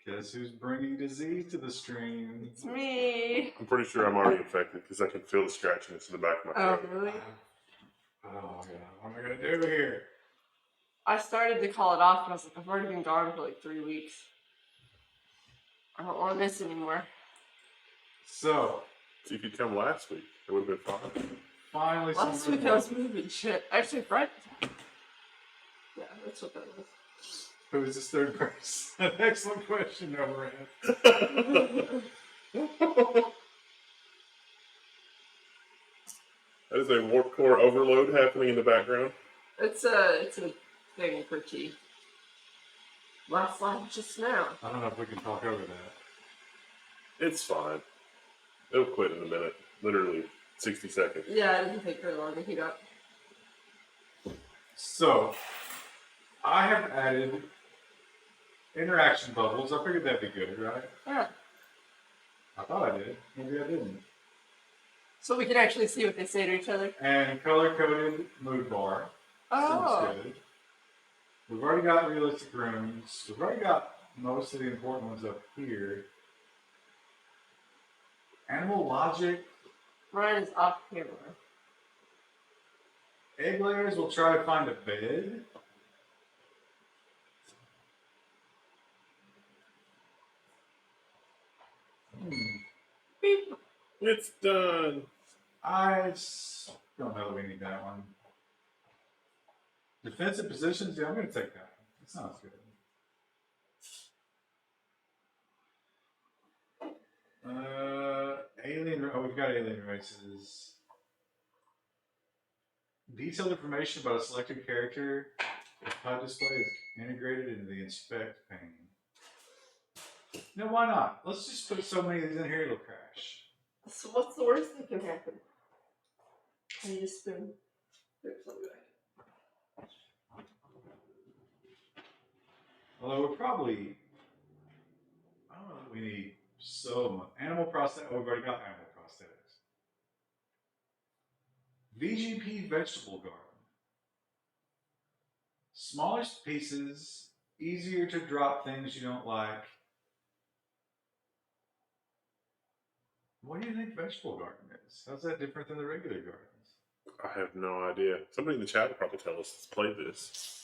Guess who's bringing disease to the stream? It's me. I'm pretty sure I'm already infected because I can feel the scratchiness in the back of my Oh, throat. really? Oh, God. What am I going to do here? I started to call it off, and I was like, I've already been gone for like 3 weeks. I don't want to miss anymore. So, See, if you'd come last week, it would have been fine. finally, some Last week I was moving shit. Actually, Friday. Yeah, that's what that was. Who is this third person? Excellent question, Overhead. That is a warp core overload happening in the background. It's a thing for tea. Last line just now. I don't know if we can talk over that. It's fine. It'll quit in a minute. Literally 60 seconds. Yeah, it doesn't take very long to heat up. So, I have added interaction bubbles. I figured that'd be good, right? Yeah. I thought I did. Maybe I didn't. So we can actually see what they say to each other. And color-coded mood bar. Oh. Seems good. We've already got realistic rooms. We've already got most of the important ones up here. Animal logic. Ryan is off camera. Egg layers will try to find a bed. Beep. It's done. I don't know that we need that one. Defensive positions, yeah, I'm going to take that one. That sounds good. Alien. Oh, we've got alien races. Detailed information about a selected character. The HUD display is integrated into the inspect pane. No, why not? Let's just put so many of these in here it'll crash. So what's the worst that can happen? I need a spoon. There's something back. Although we're probably, I don't know that we need so much. Animal prosthetics. Oh, we've already got animal prosthetics. VGP vegetable garden. Smaller pieces, easier to drop things you don't like. What do you think vegetable garden is? How's that different than the regular gardens? I have no idea. Somebody in the chat will probably tell us that's played this.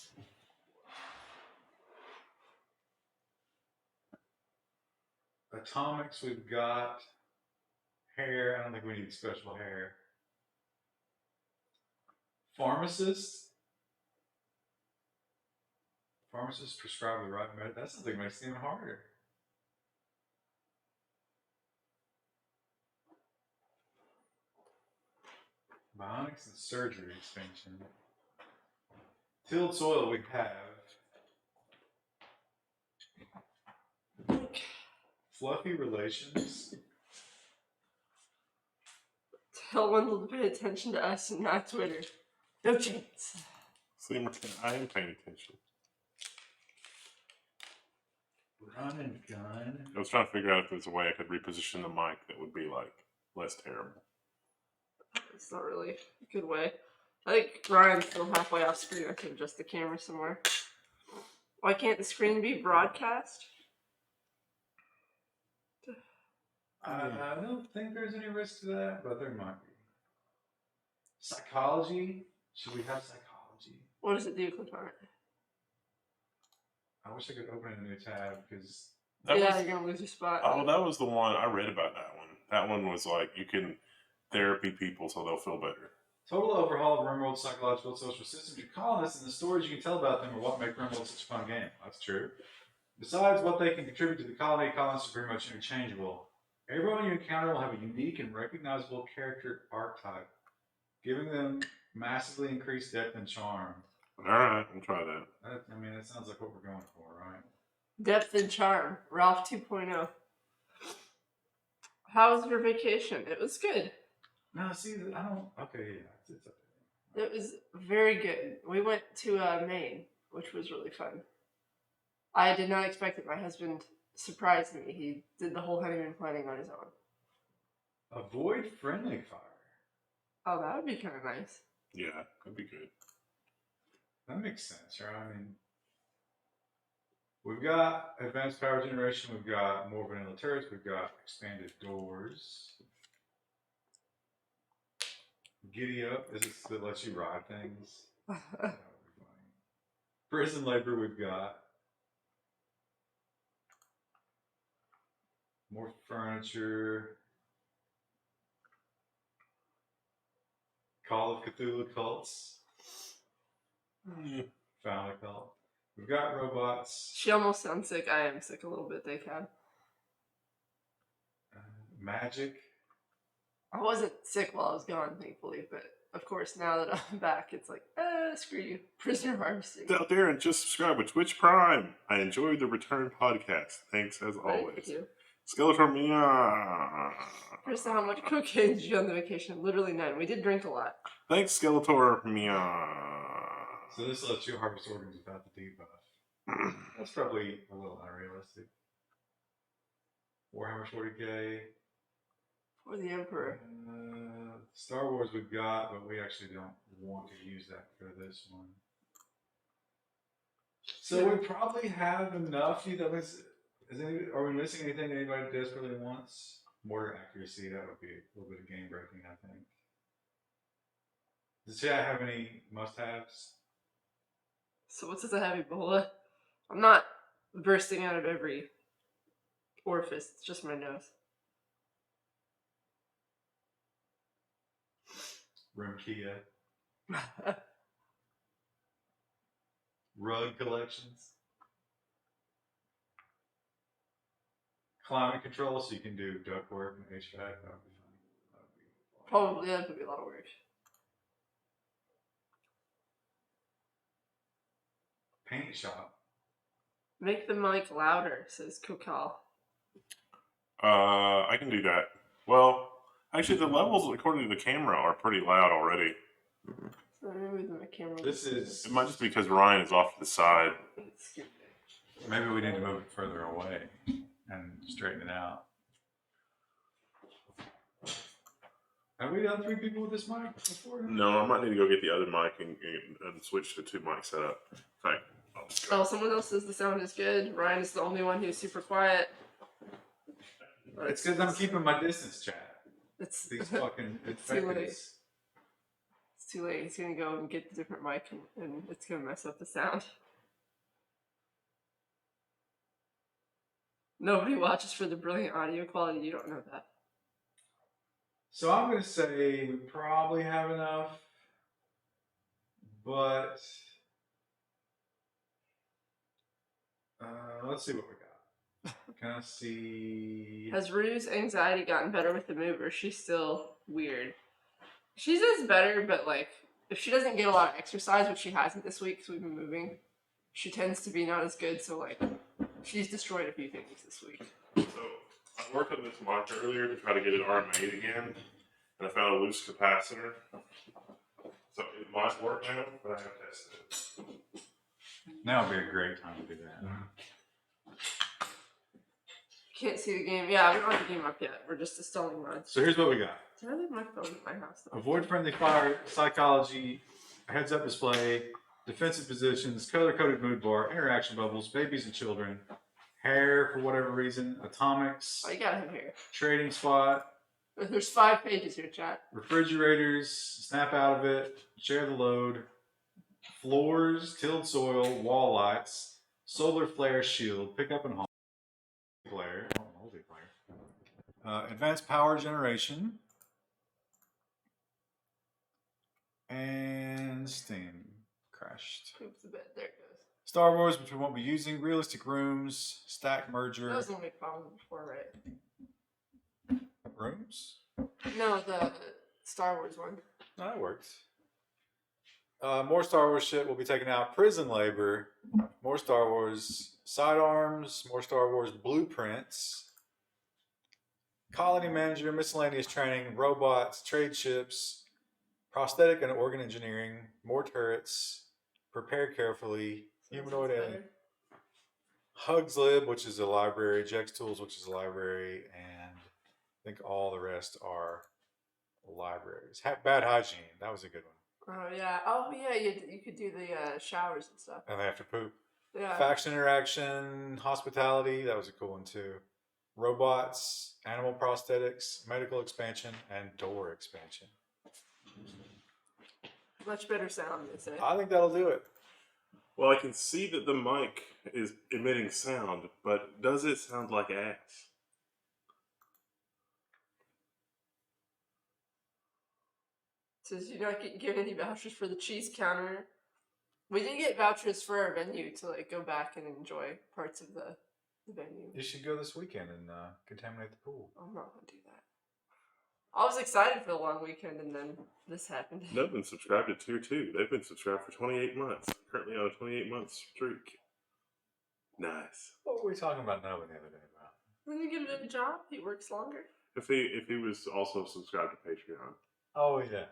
Atomics, we've got hair. I don't think we need special hair. Pharmacists. Pharmacists prescribe the right medicine. That's something that makes it even harder. Bionics and surgery expansion. Tilled soil we have. Fluffy relations. Tell Wendell to pay attention to us and not Twitter. No chance. See, I am paying attention. Run and gun. I was trying to figure out if there's a way I could reposition the mic that would be like less terrible. It's not really a good way. I think Ryan's still halfway off screen. I can adjust the camera somewhere. Why can't the screen be broadcast? I don't think there's any risk to that, but there might be. Psychology? Should we have psychology? What does it do? Click on it. I wish I could open a new tab because. You're gonna lose your spot. Oh, that was the one I read about. That one. That one was like you can therapy people so they'll feel better. Total overhaul of Rimworld's psychological and social systems. Your colonists and the stories you can tell about them are what make Rimworld such a fun game. That's true. Besides what they can contribute to the colony, colonists are pretty much interchangeable. Everyone you encounter will have a unique and recognizable character archetype, giving them massively increased depth and charm. Alright, we'll try that. I mean, that sounds like what we're going for, right? Depth and charm. Ralph 2.0. How was your vacation? It was good. No, see, I don't. Okay, yeah, it's okay. It was very good. We went to Maine, which was really fun. I did not expect it. My husband surprised me. He did the whole honeymoon planning on his own. Avoid friendly fire. Oh, that would be kind of nice. Yeah, that'd be good. That makes sense, right? I mean, We've got advanced power generation. We've got more vanilla turrets. We've got expanded doors. Giddy up. This is that lets you ride things. That would be funny. Prison labor. We've got more furniture. Call of Cthulhu cults. Found a cult. We've got robots. She almost sounds sick. I am sick a little bit, they can. Magic. I wasn't sick while I was gone, thankfully, but of course, now that I'm back, it's like, screw you. Prisoner harvesting. Out there and just subscribe with Twitch Prime. I enjoyed the return podcast. Thanks as Thank always. you. Skeletor Mia. Krista, how much cocaine did you on the vacation? Literally none. We did drink a lot. Thanks, Skeletor Mia. So this lets you harvest organs without the debuff. That's probably a little unrealistic. Warhammer 40k. Or the Emperor. Star Wars we've got, but we actually don't want to use that for this one. So we probably have enough. Are we missing anything anybody desperately wants? Mortar accuracy, that would be a little bit of game breaking, I think. Does chat have any must-haves? So what's this a heavy bola? I'm not bursting out of every orifice. It's just my nose. Rimkia. Rug collections. Climate control, so you can do ductwork and HVAC. That would be fun. That would be fun. Probably that would be a lot of work. Paint shop. Make the mic louder, says Kokal. I can do that. Well, actually, the levels according to the camera are pretty loud already. So maybe the camera. It might just be because Ryan is off to the side. Maybe we need to move it further away and straighten it out. Have we done 3 people with this mic before? No, I might need to go get the other mic and switch to 2 mic setup. In fact, I'll just go. Oh, someone else says the sound is good. Ryan is the only one who's super quiet. It's because I'm keeping my distance, chat. It's These fucking It's too late. infecteds. It's too late. He's gonna go and get the different mic, and it's gonna mess up the sound. Nobody watches for the brilliant audio quality. You don't know that. So I'm going to say we probably have enough, but let's see what we got. Can I see? Has Rue's anxiety gotten better with the move, or is she still weird? She does better, but like, if she doesn't get a lot of exercise, which she hasn't this week because we've been moving, she tends to be not as good. So like, she's destroyed a few things this week. So I worked on this mic earlier to try to get it RMA'd again, and I found a loose capacitor. So it might work now, but I haven't tested it. Now would be a great time to do that. Can't see the game. Yeah, we don't have the game up yet. We're just installing mods. So here's what we got. Did I leave my phone at my house? Though? Avoid friendly fire, psychology, heads-up display, defensive positions, color-coded mood bar, interaction bubbles, babies and children, hair for whatever reason, atomics, Oh, you gotta have hair. trading spot, There's 5 pages here, chat. refrigerators, snap out of it, share the load, floors, tilled soil, wall lights, solar flare shield, pick up and haul, multiplayer, advanced power generation, and Steam crashed. Oops, the bed. There it goes. Star Wars, which we won't be using, realistic rooms, stack merger. That was the only problem before, right? Rooms? No, the Star Wars one. No, that works. More Star Wars shit will be taken out. Prison labor, more Star Wars sidearms, more Star Wars blueprints, colony manager, miscellaneous training, robots, trade ships, prosthetic and organ engineering, more turrets, prepare carefully, humanoid alien, Hugs Lib, which is a library, Jex Tools, which is a library, and I think all the rest are libraries. Bad hygiene, that was a good one. Oh yeah. Oh yeah. You could do the showers and stuff. And they have to poop. Yeah. Faction interaction, hospitality, that was a cool one too. Robots, animal prosthetics, medical expansion, and door expansion. Much better sound, they say. I think that'll do it. Well, I can see that the mic is emitting sound, but does it sound like ass? Says you're not getting given any vouchers for the cheese counter. We did get vouchers for our venue to like go back and enjoy parts of the venue. You should go this weekend and contaminate the pool. I'm not gonna do that. I was excited for the long weekend, and then this happened. They've been subscribed to Tier 2. They've been subscribed for 28 months. Currently on a 28-month streak. Nice. What were we talking about now the other day about? Then you get a job. He works longer. If he was also subscribed to Patreon. Oh, yeah.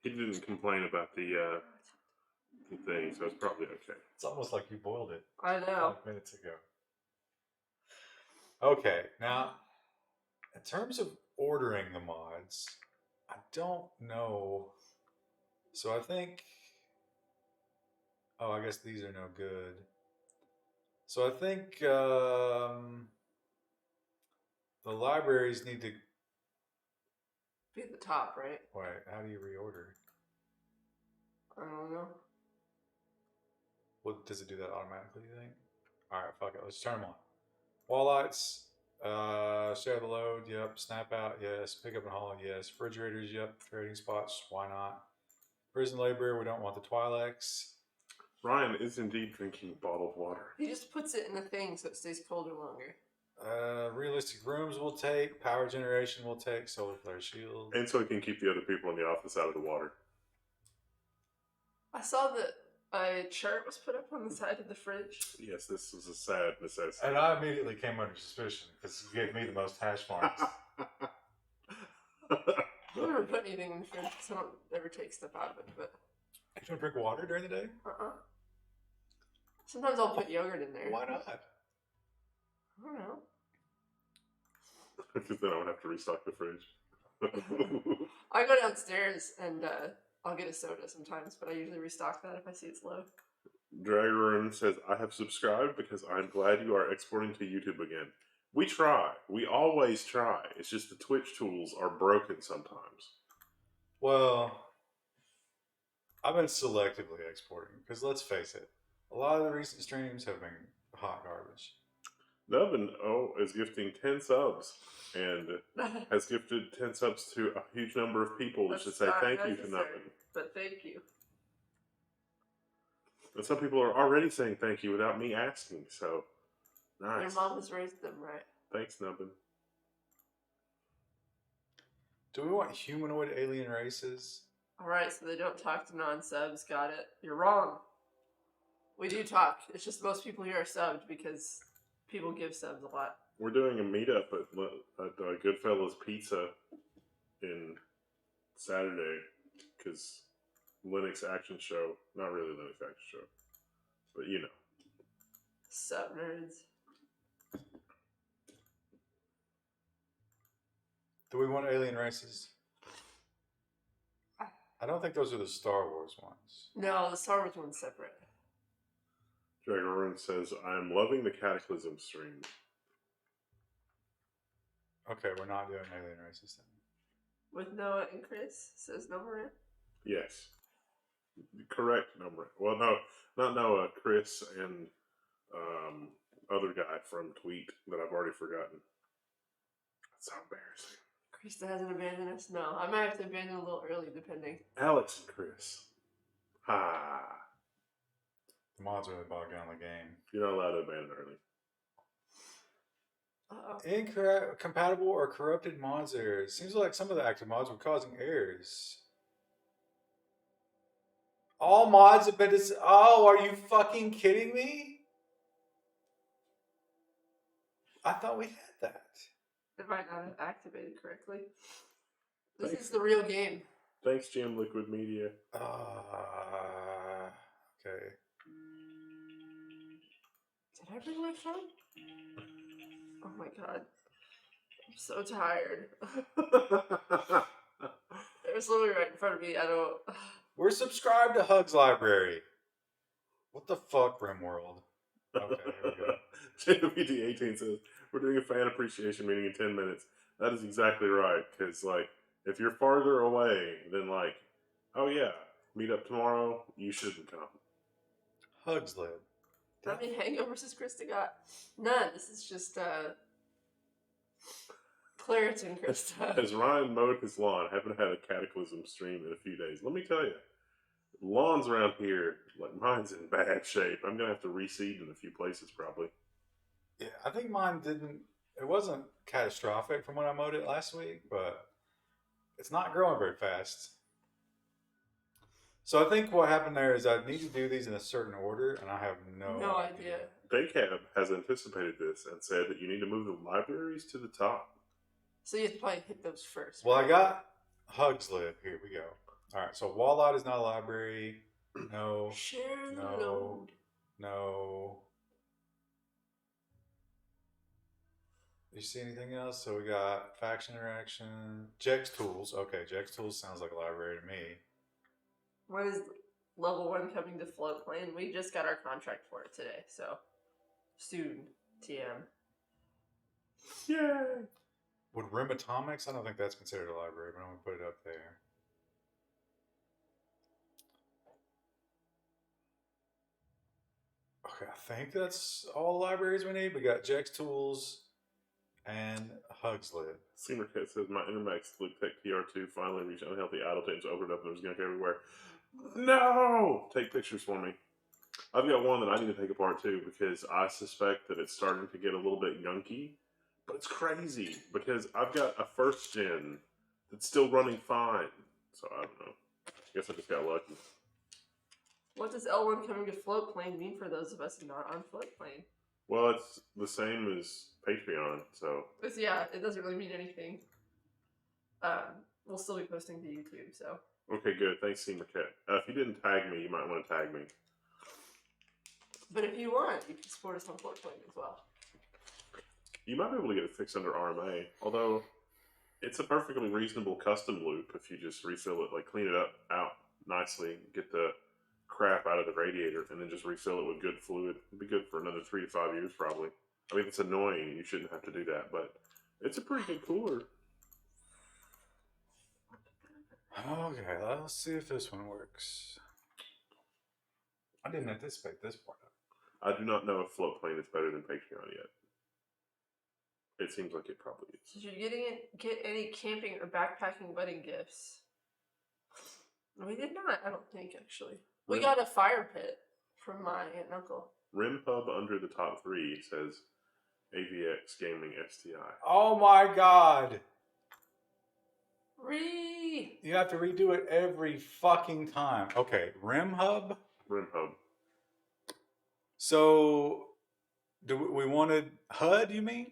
He didn't complain about the thing, so it's probably okay. It's almost like you boiled it I know. 5 minutes ago. Okay, now, in terms of ordering the mods, I don't know. So I think... Oh, I guess these are no good. So I think the libraries need to... Be at the top, right? Wait, how do you reorder? I don't know. Well, does it do that automatically, you think? Alright, fuck it. Let's turn them on. Walllights, share the load, yep. Snap out, yes. Pick up and haul, yes. Refrigerators, yep. Trading spots, why not? Prison labor, we don't want the Twi'leks. Ryan is indeed drinking bottled water. He just puts it in the thing so it stays colder longer. Realistic rooms will take, power generation will take, solar flare shield. And so he can keep the other people in the office out of the water. I saw that a chart was put up on the side of the fridge. Yes, this was a sad necessity. And I immediately came under suspicion because you gave me the most hash marks. I don't ever put anything in the fridge because I don't ever take stuff out of it, but... You don't drink water during the day? Sometimes I'll put yogurt in there. Why not? I don't know. Because then I would have to restock the fridge. I go downstairs and I'll get a soda sometimes, but I usually restock that if I see it's low. Dragaroon says, I have subscribed because I'm glad you are exporting to YouTube again. We try. We always try. It's just the Twitch tools are broken sometimes. Well, I've been selectively exporting because let's face it, a lot of the recent streams have been hot garbage. Nubbin is gifting 10 subs and has gifted 10 subs to a huge number of people to say thank you to Nubbin. But thank you. And some people are already saying thank you without me asking, so nice. Their mom has raised them right. Thanks, Nubbin. Do we want humanoid alien races? Alright, so they don't talk to non-subs, got it. You're wrong. We do talk. It's just most people here are subbed because people give subs a lot. We're doing a meetup at Goodfellas Pizza in Saturday because Linux Action Show, not really Linux Action Show, but you know. Sup, nerds. Do we want alien races? I don't think those are the Star Wars ones. No, the Star Wars one's separate. Dragaroon says, I'm loving the Cataclysm stream. Okay, we're not doing alien races then. With Noah and Chris, says Noah. Yes. Correct number. Well, no, not Noah, Chris and other guy from Tweet that I've already forgotten. That's so embarrassing. Krista hasn't abandoned us? No, I might have to abandon a little early, depending. Alex and Chris. Ha. The mods really bogged down the game. You're not allowed to abandon early. Uh-oh. Incompatible or corrupted mods errors. Seems like some of the active mods were causing errors. All mods have been Oh, are you fucking kidding me? I thought we had that. It might not have activated correctly. This is the real game. Thanks, Jam Liquid Media. Okay. Did I bring my phone? Oh my god. I'm so tired. It was literally right in front of me. I don't... We're subscribed to Hugs Library. What the fuck, Rimworld? Okay, here we go. JWD18 says, we're doing a fan appreciation meeting in 10 minutes. That is exactly right. Because, like, if you're farther away, then, like, oh yeah, meet up tomorrow, you shouldn't come. Hugs Lib. How many hangovers has Krista got? None. This is just Clarence and Krista. As Ryan mowed his lawn, haven't had a Cataclysm stream in a few days. Let me tell you, lawns around here, like mine's in bad shape. I'm gonna have to reseed in a few places probably. Yeah, I think mine didn't. It wasn't catastrophic from when I mowed it last week, but it's not growing very fast. So I think what happened there is I need to do these in a certain order, and I have no idea. Baycab has anticipated this and said that you need to move the libraries to the top. So you have to probably hit those first. Well, I got Hugs Lib. Here we go. All right, so Walleye is not a library. No. Share the No. load. No. You see anything else? So we got faction interaction, Jex Tools. Okay, Jex Tools sounds like a library to me. When is level 1 coming to Floatplane? We just got our contract for it today, so soon. TM. Yay! Would Rim Atomics? I don't think that's considered a library, but I'm gonna put it up there. Okay, I think that's all the libraries we need. We got Jex Tools and Hugs Lib. Seamer Cat says, my Intermax Fluke Tech PR2 finally reached unhealthy idle times, opened up, and there's gunk everywhere. No! Take pictures for me. I've got one that I need to take apart too because I suspect that it's starting to get a little bit gunky. But it's crazy because I've got a first gen that's still running fine. So I don't know. I guess I just got lucky. What does L1 coming to Floatplane mean for those of us not on Floatplane? Well, it's the same as Patreon, so. Yeah, it doesn't really mean anything. We'll still be posting to YouTube, so. Okay, good. Thanks, Seamer Cat. If you didn't tag me, you might want to tag me. But if you want, you can support us on Floatplane as well. You might be able to get it fixed under RMA, although it's a perfectly reasonable custom loop if you just refill it, like clean it up out nicely, get the crap out of the radiator, and then just refill it with good fluid. It'd be good for another 3 to 5 years probably. I mean, it's annoying. You shouldn't have to do that, but it's a pretty good cooler. Okay, let's see if this one works. I didn't anticipate this part. I do not know if Floatplane is better than Patreon yet. It seems like it probably is. Did you get any camping or backpacking wedding gifts? We did not, I don't think, actually. We got a fire pit from my aunt and uncle. RimPub under the top 3 says AVX Gaming STI. Oh my god! You have to redo it every fucking time. Okay, RimHub? RimHub. So, we wanted HUD, you mean?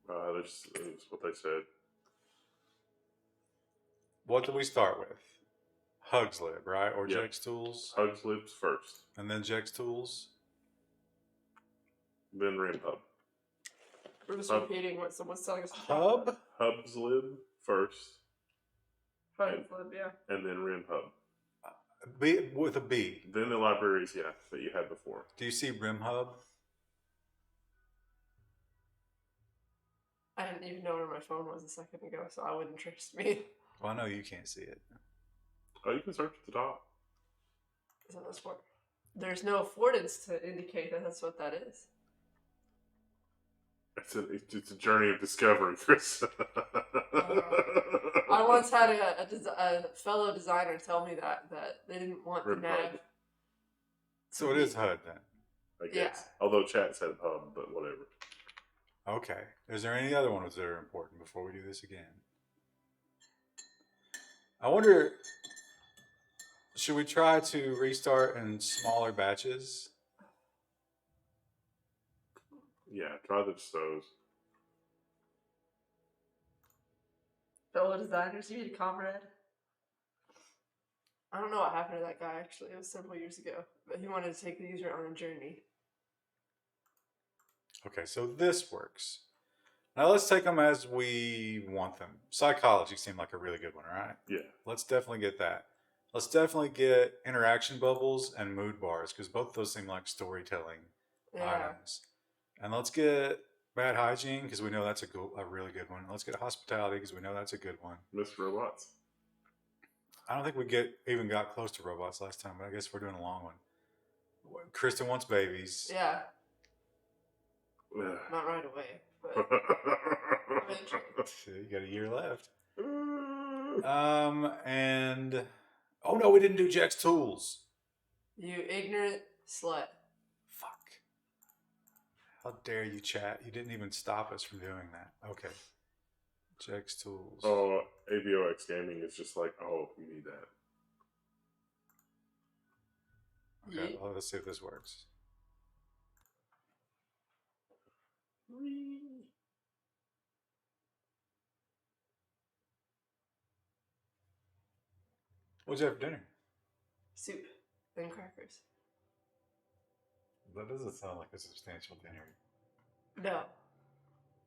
That's what they said. What do we start with? Hugslib, right? Or Yep. Jex Tools? Hugslibs first. And then Jex Tools? Then RimHub. We're just repeating what someone's telling us. Hub? Hubslib first. Hubslib, yeah. And then RimHub. B with a B. Then the libraries, yeah, that you had before. Do you see RimHub? I didn't even know where my phone was a second ago, so I wouldn't trust me. Well, I know you can't see it. Oh, you can search at the top. Is that this one? There's no affordance to indicate that that's what that is. It's a journey of discovery, Chris. I once had a fellow designer tell me that they didn't want the nav. So it is HUD then? I guess. Yeah. Although chat said hub, but whatever. Okay. Is there any other ones that are important before we do this again? I wonder, should we try to restart in smaller batches? Yeah, try the stoves. Fellow designers, you need a comrade? I don't know what happened to that guy, actually. It was several years ago. But he wanted to take the user on a journey. Okay, so this works. Now let's take them as we want them. Psychology seemed like a really good one, right? Yeah. Let's definitely get that. Let's definitely get interaction bubbles and mood bars because both of those seem like storytelling Yeah. items. And let's get bad hygiene because we know that's a really good one. Let's get hospitality because we know that's a good one. Miss Robots. I don't think we even got close to robots last time, but I guess we're doing a long one. Kristen wants babies. Yeah. Not right away, but eventually. You got a year left. And oh no, we didn't do Jack's tools. You ignorant slut. Fuck. How dare you, chat? You didn't even stop us from doing that. Okay. Jack's tools. Oh, AVOX Gaming is just like, oh, you need that. Okay, well, let's see if this works. What'd you have for dinner? Soup and crackers. That doesn't sound like a substantial dinner. No.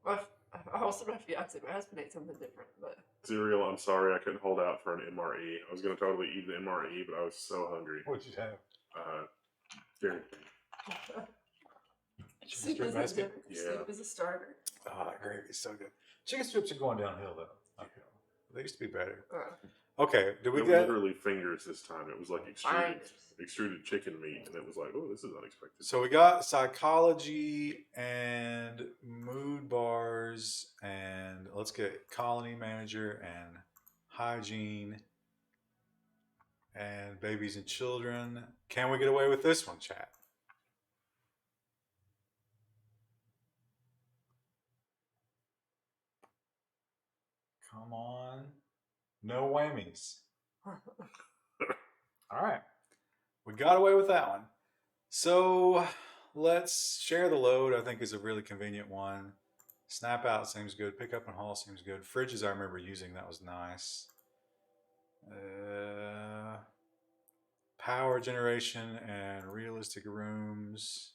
My fiance, my husband ate something different, but Cereal, I'm sorry, I couldn't hold out for an MRE. I was going to totally eat the MRE, but I was so hungry. What'd you have? Dairy soup strip is basket? soup is a starter. Oh, that gravy's so good. Chicken strips are going downhill though. Okay. They used to be better. Uh, Okay, did we It was get literally fingers this time. It was like extruded chicken meat, and it was like, oh, this is unexpected. so we got psychology and mood bars and let's get colony manager and hygiene and babies and children. Can we get away with this one, chat? Come on. No whammies. All right. We got away with that one. So let's share the load. I think is a really convenient one. Snap out seems good. Pick up and haul seems good. Fridges I remember using. That was nice. Power generation and realistic rooms.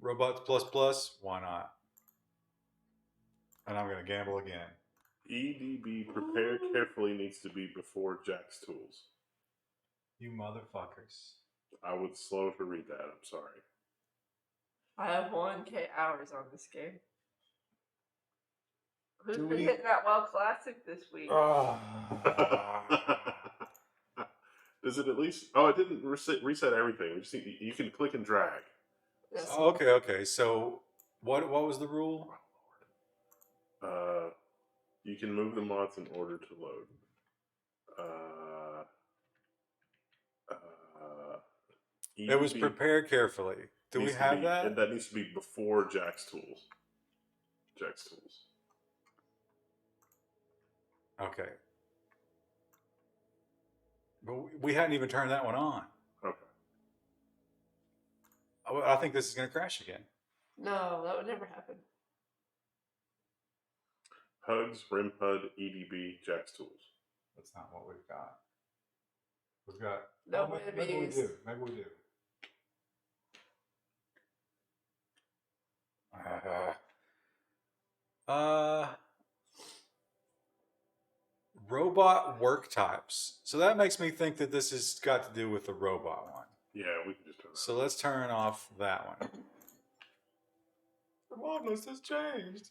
Robots plus plus. Why not? And I'm going to gamble again. EDB prepare carefully needs to be before Jack's tools. You motherfuckers. I was slow to read that. I'm sorry. I have 1K hours on this game. Who's Do been we- hitting that WoW Classic this week? Does it at least? Oh, it didn't reset everything. We just need, you can click and drag. Yes. Oh, okay. So what was the rule? You can move the mods in order to load. It was prepare carefully. Do we have that? And that needs to be before Jack's tools. Jack's tools. Okay. But we hadn't even turned that one on. Okay. I think this is going to crash again. No, that would never happen. Hugs, Rim HUD, EDB, Jack's tools. That's not what we've got. We've got... No maybe we whammies. do. Maybe we do. Robot work types. So that makes me think that this has got to do with the robot one. Yeah, we can just turn that. So let's turn off that one. The mod list has changed.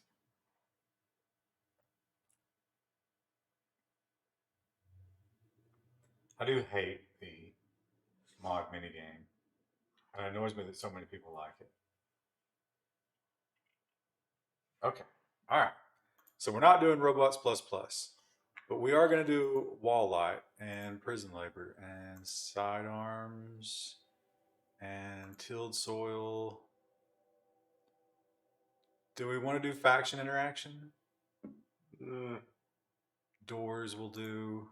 I do hate the mod minigame. And it annoys me that so many people like it. Okay. All right. So we're not doing robots plus plus, but we are going to do wall light and prison labor and sidearms and tilled soil. Do we want to do faction interaction? Doors will do.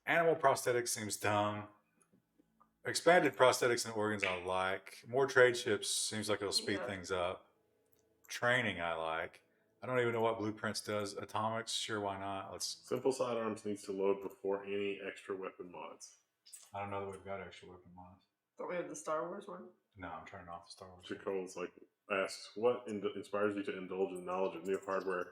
Animal prosthetics seems dumb. Expanded prosthetics and organs I like. More trade ships seems like it'll speed things up. Training I like. I don't even know what Blueprints does. Atomics, sure, why not? Let's. Simple sidearms needs to load before any extra weapon mods. I don't know that we've got extra weapon mods. Don't we have the Star Wars one? No, I'm turning off the Star Wars. Chicole's asks, what inspires you to indulge in knowledge of new hardware?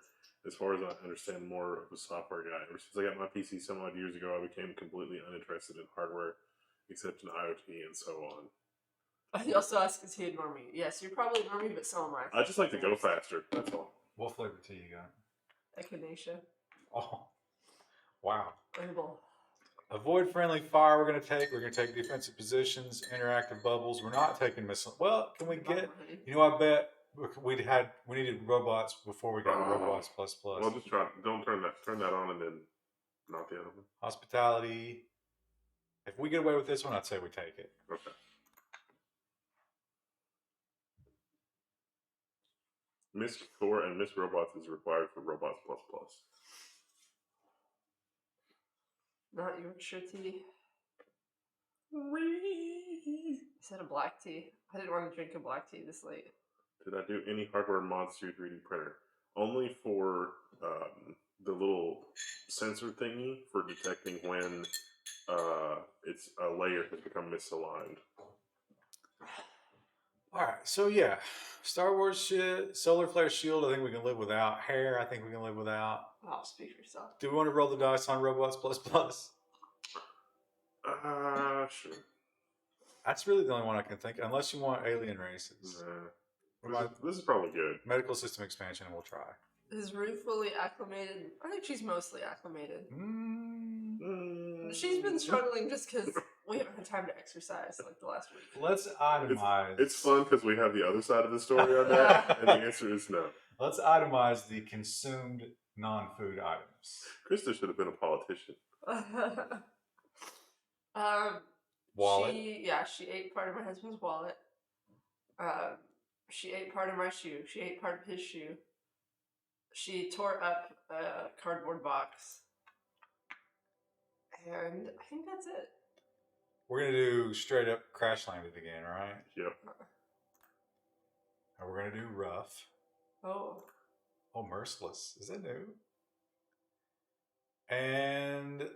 As far as I understand, more of a software guy. Ever since I got my PC some odd years ago, I became completely uninterested in hardware, except in IoT and so on. He also asked, is he a normie? Yes, you're probably a normie, but so am I. I just like to go faster. That's all. What flavor tea you got? Echinacea. Oh, wow. Label. Avoid friendly fire. We're going to take defensive positions, interactive bubbles. We're not taking missile. Well, can we get? You know, I bet we needed robots before we got robots plus plus. Well, just try. Don't turn that on and then not the other one. Hospitality. If we get away with this one, I'd say we take it. Okay. Miss Core and Miss Robots is required for Robots plus plus. Not Yorkshire tea. Is that a black tea? I didn't want to drink a black tea this late. Did I do any hardware mods to your 3D printer? Only for the little sensor thingy for detecting when it's a layer has become misaligned. All right, so yeah, Star Wars shit, solar flare shield. I think we can live without. Hair, I think we can live without. Oh, speak for yourself. Do we want to roll the dice on robots plus plus? Sure. That's really the only one I can think. Unless you want alien races. This is probably good. Medical system expansion. We'll try. Is Rue fully acclimated? I think she's mostly acclimated. She's been struggling just because we haven't had time to exercise like the last week. Let's itemize. It's fun because we have the other side of the story on that, and the answer is no. Let's itemize the consumed non-food items. Krista should have been a politician. Wallet. She ate part of my husband's wallet. She ate part of my shoe. She ate part of his shoe. She tore up a cardboard box. And I think that's it. We're going to do straight up crash landed again, right? Yep. And we're going to do rough. Oh, merciless. Is that new? And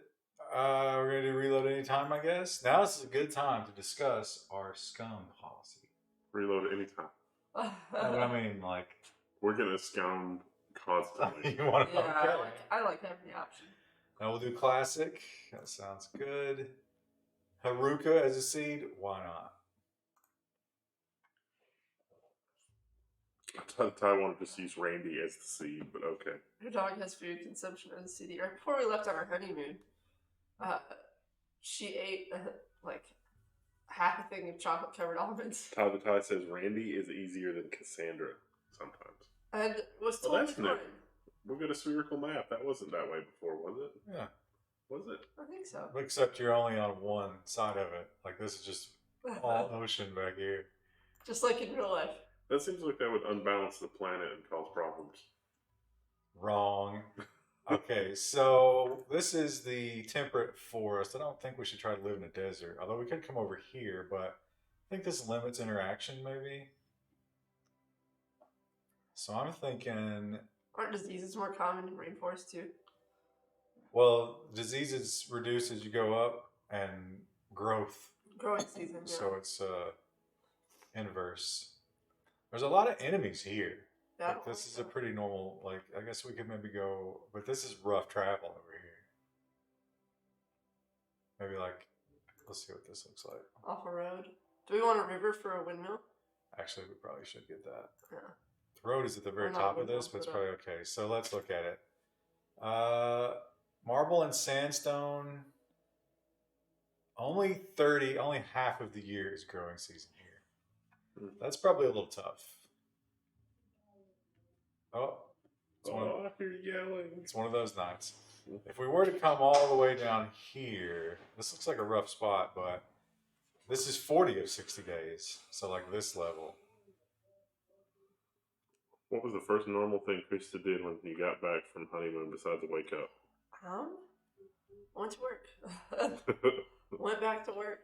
we're going to do reload anytime, I guess. Now is a good time to discuss our scum policy. Reload anytime. But I mean, like... We're getting scummed constantly. You want to? yeah, Okay. I like having the option. Now we'll do classic. That sounds good. Haruka as a seed. Why not? I thought I wanted to just use Randy as the seed, but okay. Her dog has food consumption as a CD. Right before we left on our honeymoon, she ate like half a thing of chocolate covered almonds. Todd the Tie says Randy is easier than Cassandra sometimes. And was Well, totally that's fine. new. We've got a spherical map. That wasn't that way before, was it? Yeah. Was it? I think so. Except you're only on one side of it. Like this is just all ocean back here. Just like in real life. That seems like that would unbalance the planet and cause problems. Wrong. Okay, so this is the temperate forest. I don't think we should try to live in a desert. Although we could come over here, but I think this limits interaction maybe. So I'm thinking... Aren't diseases more common in rainforest too? Well, diseases reduce as you go up, and growth. Growing season, yeah. So it's inverse. There's a lot of enemies here. Yeah, Like, this is a pretty normal, like, I guess we could maybe go, but this is rough travel over here. Maybe like, let's see what this looks like. off a road. Do we want a river for a windmill? Actually, we probably should get that. Yeah. The road is at the very Or not top of windmill, this, but it's but, probably okay. So let's look at it. Marble and sandstone. Only half of the year is growing season here. That's probably a little tough. Oh, I hear you yelling. it's one of those nights. If we were to come all the way down here, this looks like a rough spot, but this is 40 of 60 days. So like this level. What was the first normal thing Krista did when you got back from honeymoon besides wake up? Went to work. Went back to work.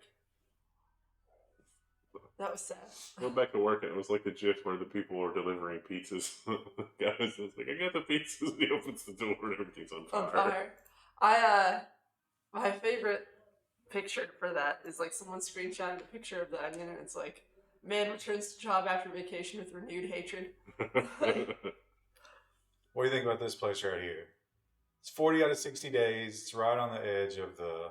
That was sad. Went back to work and it was like the gif where the people are delivering pizzas. The guy was like, I got the pizzas. He opens the door and everything's on fire. On fire. My favorite picture for that is like someone screenshotted a picture of the onion, and it's like, man returns to job after vacation with renewed hatred. What do you think about this place right here? It's 40 out of 60 days. It's right on the edge of the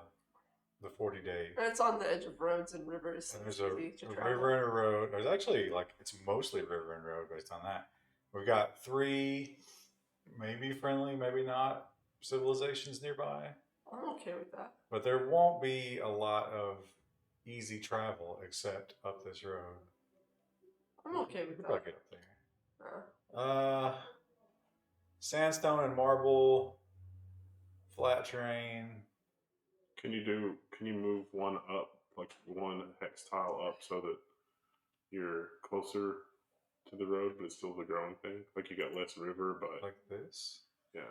40-day. And it's on the edge of roads and rivers. And It's there's easy to a travel. river and a road. There's actually it's mostly river and road based on that. We've got 3, maybe friendly, maybe not, civilizations nearby. I'm okay with that. But there won't be a lot of easy travel except up this road. I'm okay with We'll that. probably get up there. Sandstone and marble, flat terrain. Can you move one up, like one hex tile up, so that you're closer to the road, but it's still the growing thing? Like you got less river, but Like this? yeah.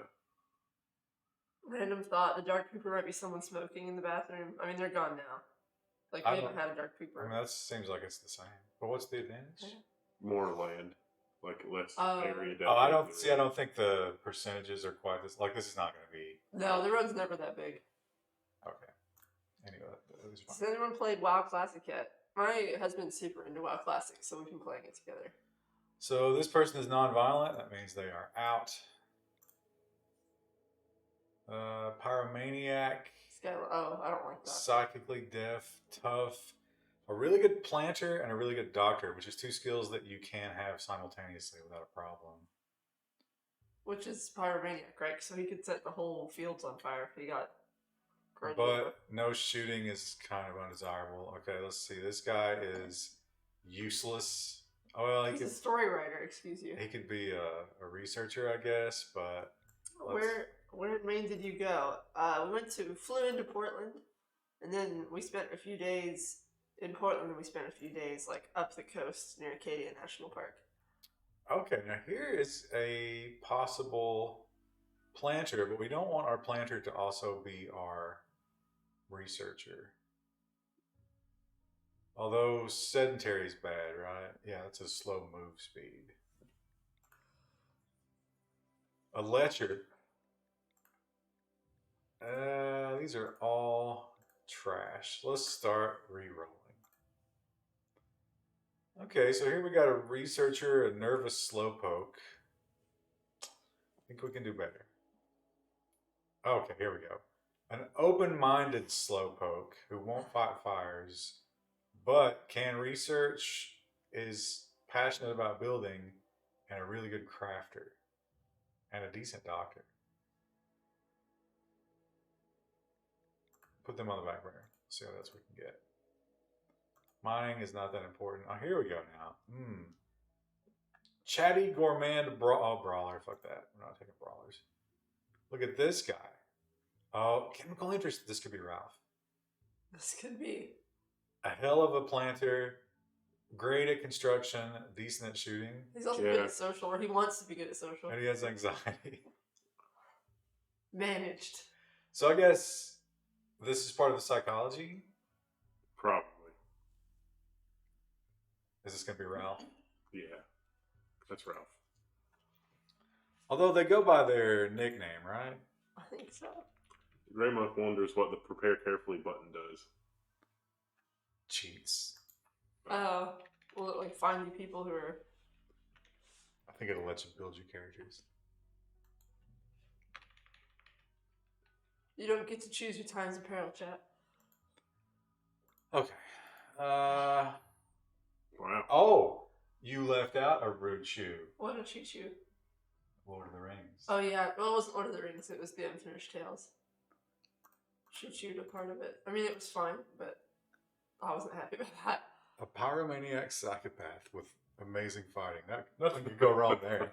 Random thought: the dark pooper might be someone smoking in the bathroom. I mean, they're gone now. Like I we haven't don't- had a dark pooper. I mean, that seems like it's the same. But what's the advantage? More land, like less Oh. area. Oh, I dedicated don't to the see. I road. don't think the percentages are quite this. Like, this is not going to be No, the road's never that big. okay. Anyway, that was Has fine. anyone played WoW Classic yet? My husband's super into WoW Classic, so we've been playing it together. So this person is non-violent. That means they are out. Pyromaniac, Oh, I don't like that. psychically deaf, tough, a really good planter, and a really good doctor, which is 2 skills that you can have simultaneously without a problem. Which is Pyromaniac, right? So he could set the whole fields on fire if he got grudged. But no shooting is kind of undesirable. Okay, let's see. This guy is useless. Oh, well, he's a story writer, excuse you. he could be a researcher, I guess, but Where in Maine did you go? We flew into Portland, and then we spent a few days in Portland, and we spent a few days like up the coast near Acadia National Park. okay, now here is a possible planter, but we don't want our planter to also be our researcher. Although sedentary is bad, right? Yeah, that's a slow move speed. A lecher. These are all trash. Let's start re-rolling. Okay, so here we got a researcher, a nervous slowpoke. I think we can do better. Okay, here we go. An open-minded slowpoke who won't fight fires, but can research, is passionate about building, and a really good crafter, and a decent doctor. Put them on the back burner. See how else we can get. Mining is not that important. Oh, here we go now. Chatty gourmand brawler. Fuck that. We're not taking brawlers. Look at this guy. Oh, chemical interest. This could be Ralph. This could be. A hell of a planter. Great at construction. Decent at shooting. He's also good at social, or he wants to be good at social. And he has anxiety. Managed. So I guess this is part of the psychology. Probably. Is this going to be Ralph? Yeah. That's Ralph. Although they go by their nickname, right? I think so. Greymonk wonders what the prepare carefully button does. Cheats. Oh, will it like find you people who are? I think it'll let you build your characters. You don't get to choose your times of peril, chat. Okay. Wow. Oh, you left out a rude shoe. What a cheat you. Lord of the Rings. Oh yeah, well it wasn't Lord of the Rings, it was the Unfinished Tales. Shoot you a part of it. I mean it was fine, but I wasn't happy about that. A pyromaniac psychopath with amazing fighting. Nothing could go wrong there.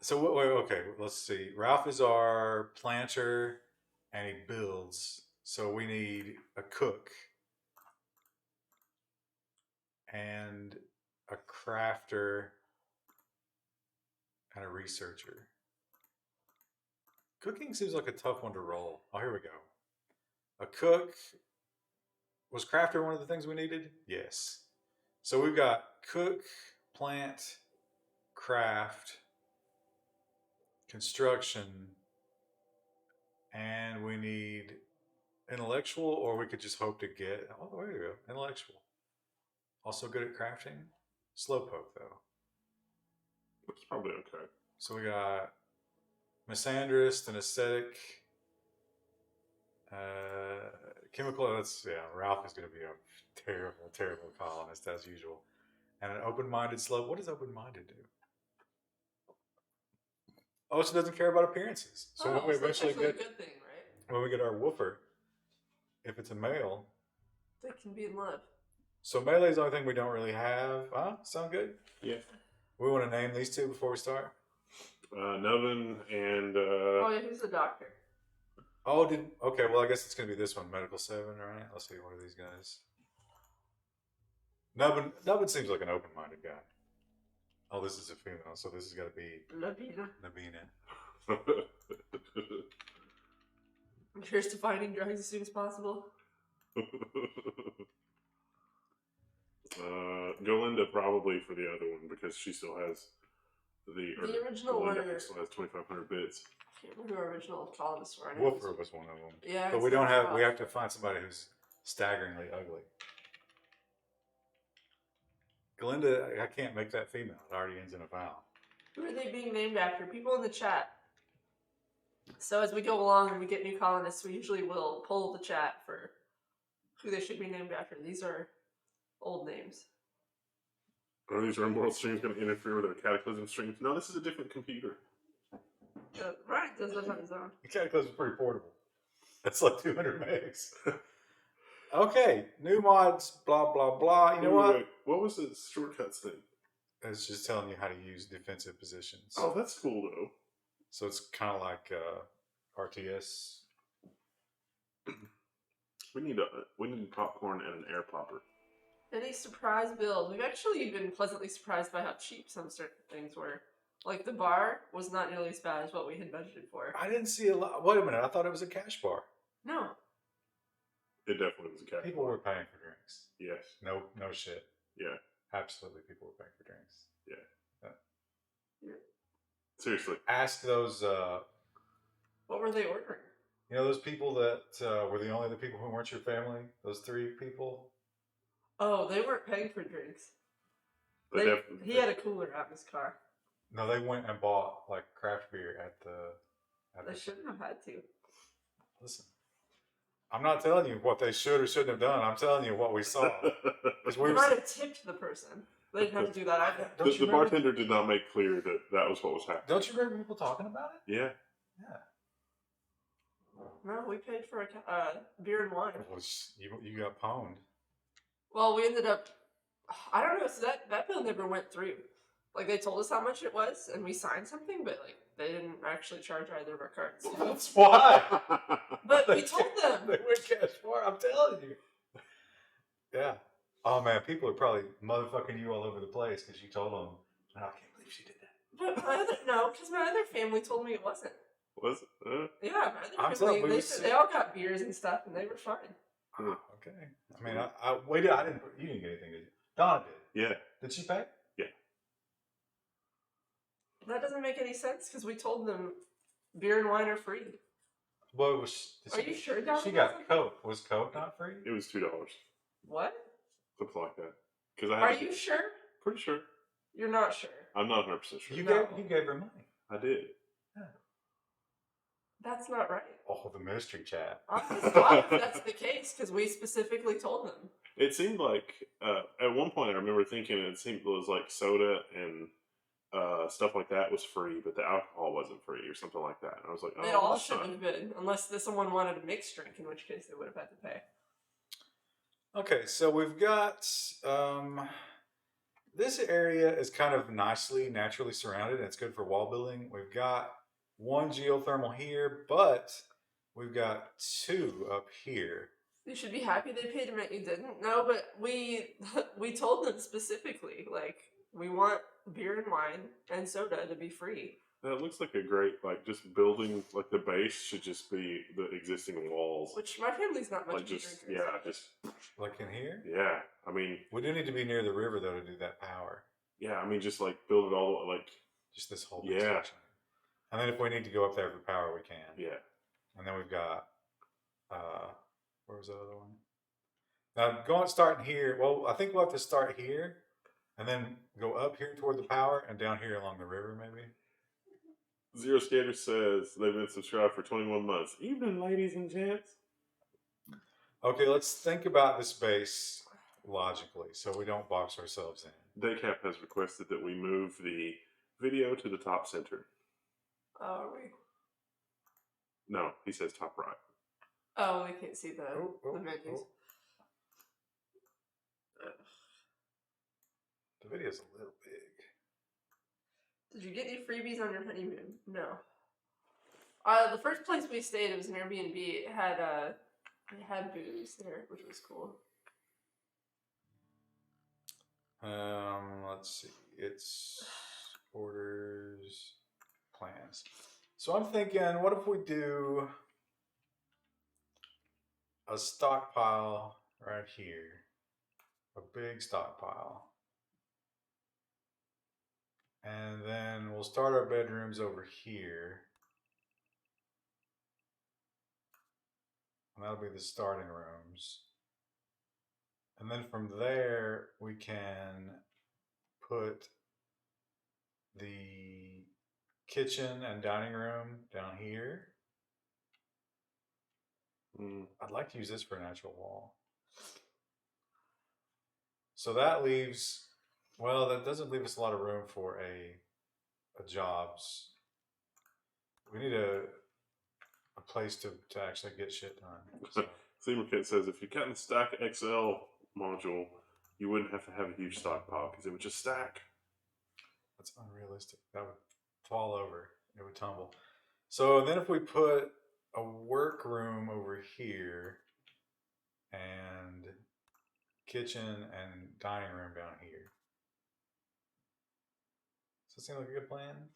So wait, okay, let's see. Ralph is our planter, and he builds. So we need a cook and a crafter and a researcher. Cooking seems like a tough one to roll. Oh, here we go. A cook. Was crafter one of the things we needed? Yes. So we've got cook, plant, craft, construction, and we need intellectual, or we could just hope to get. Oh, there you go. Intellectual. Also good at crafting. Slowpoke though. It's probably okay. So we got misandrist, an aesthetic, chemical. That's Ralph is going to be a terrible, terrible colonist as usual, and an open-minded slow. What does open-minded do? Oh, she doesn't care about appearances. So when we so that's eventually actually a get good thing, right? when we get our woofer, if it's a male, They can be in love. so melee is the only thing we don't really have. Huh? Sound good? Yeah. We want to name these two before we start. Nubbin and Oh yeah, who's the doctor? Oh, okay. Well, I guess it's gonna be this one, Medical 7, right? Let's see. What are these guys? Nubbin seems like an open-minded guy. Oh, this is a female, so this has got to be Lavina. Nabina. Here's to finding drugs as soon as possible. Golinda probably for the other one because she still has the original one. still has 2,500 bits. I can't remember who our original colonists were. Woofer was one of them. Yeah, but we don't have. We have to find somebody who's staggeringly ugly. Galinda, I can't make that female. It already ends in a vowel. Who are they being named after? People in the chat. So as we go along and we get new colonists, we usually will poll the chat for who they should be named after. These are old names. Are these Rimworld streams going to interfere with our Cataclysm streams? No, this is a different computer. Ryan does that on his own. The Cataclysm is pretty portable. That's like 200 megs. Okay, new mods, blah, blah, blah. You know what? Wait, what was the shortcuts thing? It's just telling you how to use defensive positions. Oh, that's cool, though. So it's kind of like RTS. We need popcorn and an air popper. Any surprise builds? We've actually been pleasantly surprised by how cheap some certain things were. Like the bar was not nearly as bad as what we had budgeted for. I didn't see a lot. Wait a minute. I thought it was a cash bar. No. It definitely was a cat. People were paying for drinks. Yes. No shit. Yeah. Absolutely, people were paying for drinks. Yeah. Seriously. Ask those. What were they ordering? You know those people that were the only other people who weren't your family. Those 3 people. Oh, they weren't paying for drinks. He had a cooler out in his car. No, they went and bought like craft beer at the. They shouldn't have had to. Listen, I'm not telling you what they should or shouldn't have done. I'm telling you what we saw. We might have tipped the person. They didn't have to do that either. The bartender did not make clear that that was what was happening. Don't you remember people talking about it? Yeah. Yeah. No, we paid for a beer and wine. Well, you got pwned. Well, we ended up. I don't know. So that bill never went through. Like they told us how much it was, and we signed something, but like they didn't actually charge either of our cards. That's why. But we told them. They went cash for. I'm telling you. Yeah. Oh man, people are probably motherfucking you all over the place because you told them. Oh, I can't believe she did that. But because my other family told me it wasn't. Was it? Yeah, my I'm other sorry, family. They all got beers and stuff, and they were fine. Oh, okay. I mean, I waited. I didn't. You didn't get anything, did you? Donna did. Yeah. Did she pay? Yeah. That doesn't make any sense because we told them beer and wine are free. Well, it was. Are you sure Donna She wasn't? got Coke. Was Coke not free? It was $2. What? Something like that. Because Are you sure? Pretty sure. You're not sure. I'm not 100% sure. You No. gave her money. I did. That's not right. Oh, the mystery chat. I'm just glad if that's the case because we specifically told them. It seemed like at one point I remember thinking it was like soda and stuff like that was free, but the alcohol wasn't free or something like that. And I was like, oh, It all that's should not- have been, unless someone wanted a mixed drink, in which case they would have had to pay. Okay, so we've got this area is kind of nicely, naturally surrounded, and it's good for wall building. We've got 1 geothermal here, but we've got 2 up here. You should be happy they paid him and you didn't. No, but we told them specifically, like, we want beer and wine and soda to be free. That looks like a great, like, just building, like, the base should just be the existing walls. Which my family's not much Like, of a just, drinker. yeah, so- just, Like in here? yeah. I mean, We do need to be near the river, though, to do that power. yeah, I mean, just, like, build it all, like, Just this whole big Yeah. section. And then if we need to go up there for power, we can. yeah. And then we've got was the other one? Now, starting here. Well, I think we'll have to start here, and then go up here toward the power, and down here along the river, maybe. Zero Skater says they've been subscribed for 21 months. Evening, ladies and gents. Okay, let's think about this base logically, so we don't box ourselves in. Daycap has requested that we move the video to the top center. Oh, are we? No, he says top right. Oh, we can't see the menus. The video's a little big. Did you get any freebies on your honeymoon? No. The first place we stayed, it was an Airbnb. It had booze there, which was cool. Let's see. It's orders, plans. So I'm thinking, what if we do a stockpile right here? A big stockpile. And then we'll start our bedrooms over here. And that'll be the starting rooms. And then from there, we can put the kitchen and dining room down here. I'd like to use this for an actual wall. So that leaves, well, that doesn't leave us a lot of room for a jobs. We need a place to actually get shit done. So. Seamerkit says if you cut in the Stack XL module, you wouldn't have to have a huge stockpile because it would just stack. That's unrealistic. That would fall over. It would tumble. So then if we put a workroom over here and kitchen and dining room down here. Does that seem like a good plan?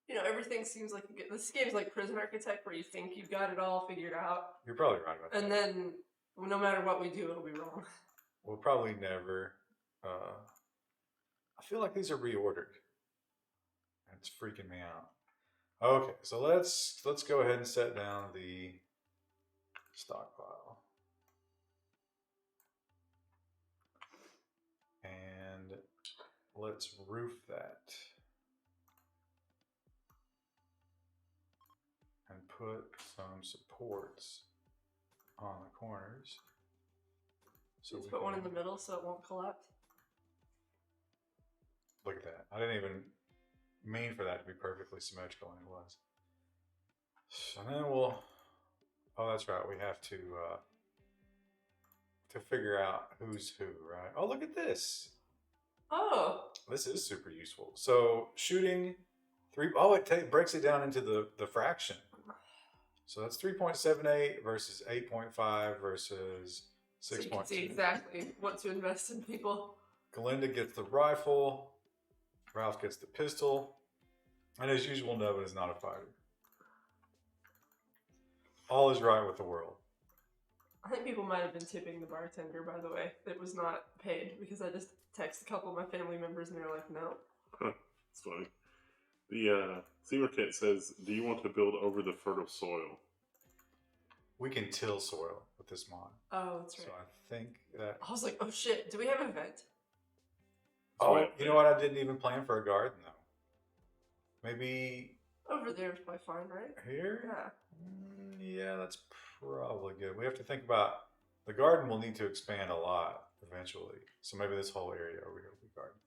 You know, everything seems like this game's like Prison Architect, where you think you've got it all figured out. You're probably right about that. And then, no matter what we do, it'll be wrong. We'll probably never. I feel like these are reordered. It's freaking me out. Okay, so let's go ahead and set down the stockpile. And let's roof that. And put some supports on the corners. So let's put one in the middle so it won't collapse. Look at that. I didn't even mean for that to be perfectly symmetrical, and it was. And then we'll, oh, that's right. We have to figure out who's who, right? Oh, look at this. Oh. This is super useful. So shooting it breaks it down into the fraction. So that's 3.78 versus 8.5 versus 6.2. So you can see exactly what to invest in, people. Galinda gets the rifle. Ralph gets the pistol. And as usual, Nevin is not a fighter. All is right with the world. I think people might have been tipping the bartender, by the way. It was not paid because I just texted a couple of my family members and they're like, no. It's funny. The Seamerkit says, do you want to build over the fertile soil? We can till soil with this mod. Oh, that's right. So I think that... I was like, oh shit, do we have an event? Oh, you know what? I didn't even plan for a garden, though. Maybe... Over there is probably fine, right? Here? Yeah. Yeah, that's probably good. We have to think about... The garden will need to expand a lot eventually. So maybe this whole area over here will be garden.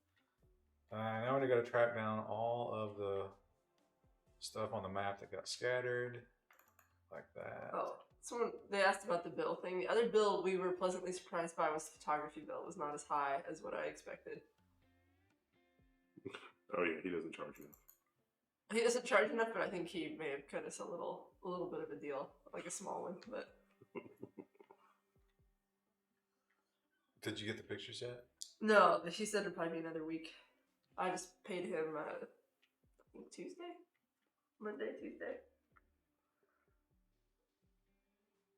Now we got to track down all of the stuff on the map that got scattered. Like that. Oh, they asked about the bill thing. The other bill we were pleasantly surprised by was the photography bill. It was not as high as what I expected. Oh yeah, he doesn't charge enough. He doesn't charge enough, but I think he may have cut us a little bit of a deal, like a small one. But did you get the pictures yet? no, she said it'd probably be another week. I just paid him I think Monday, Tuesday.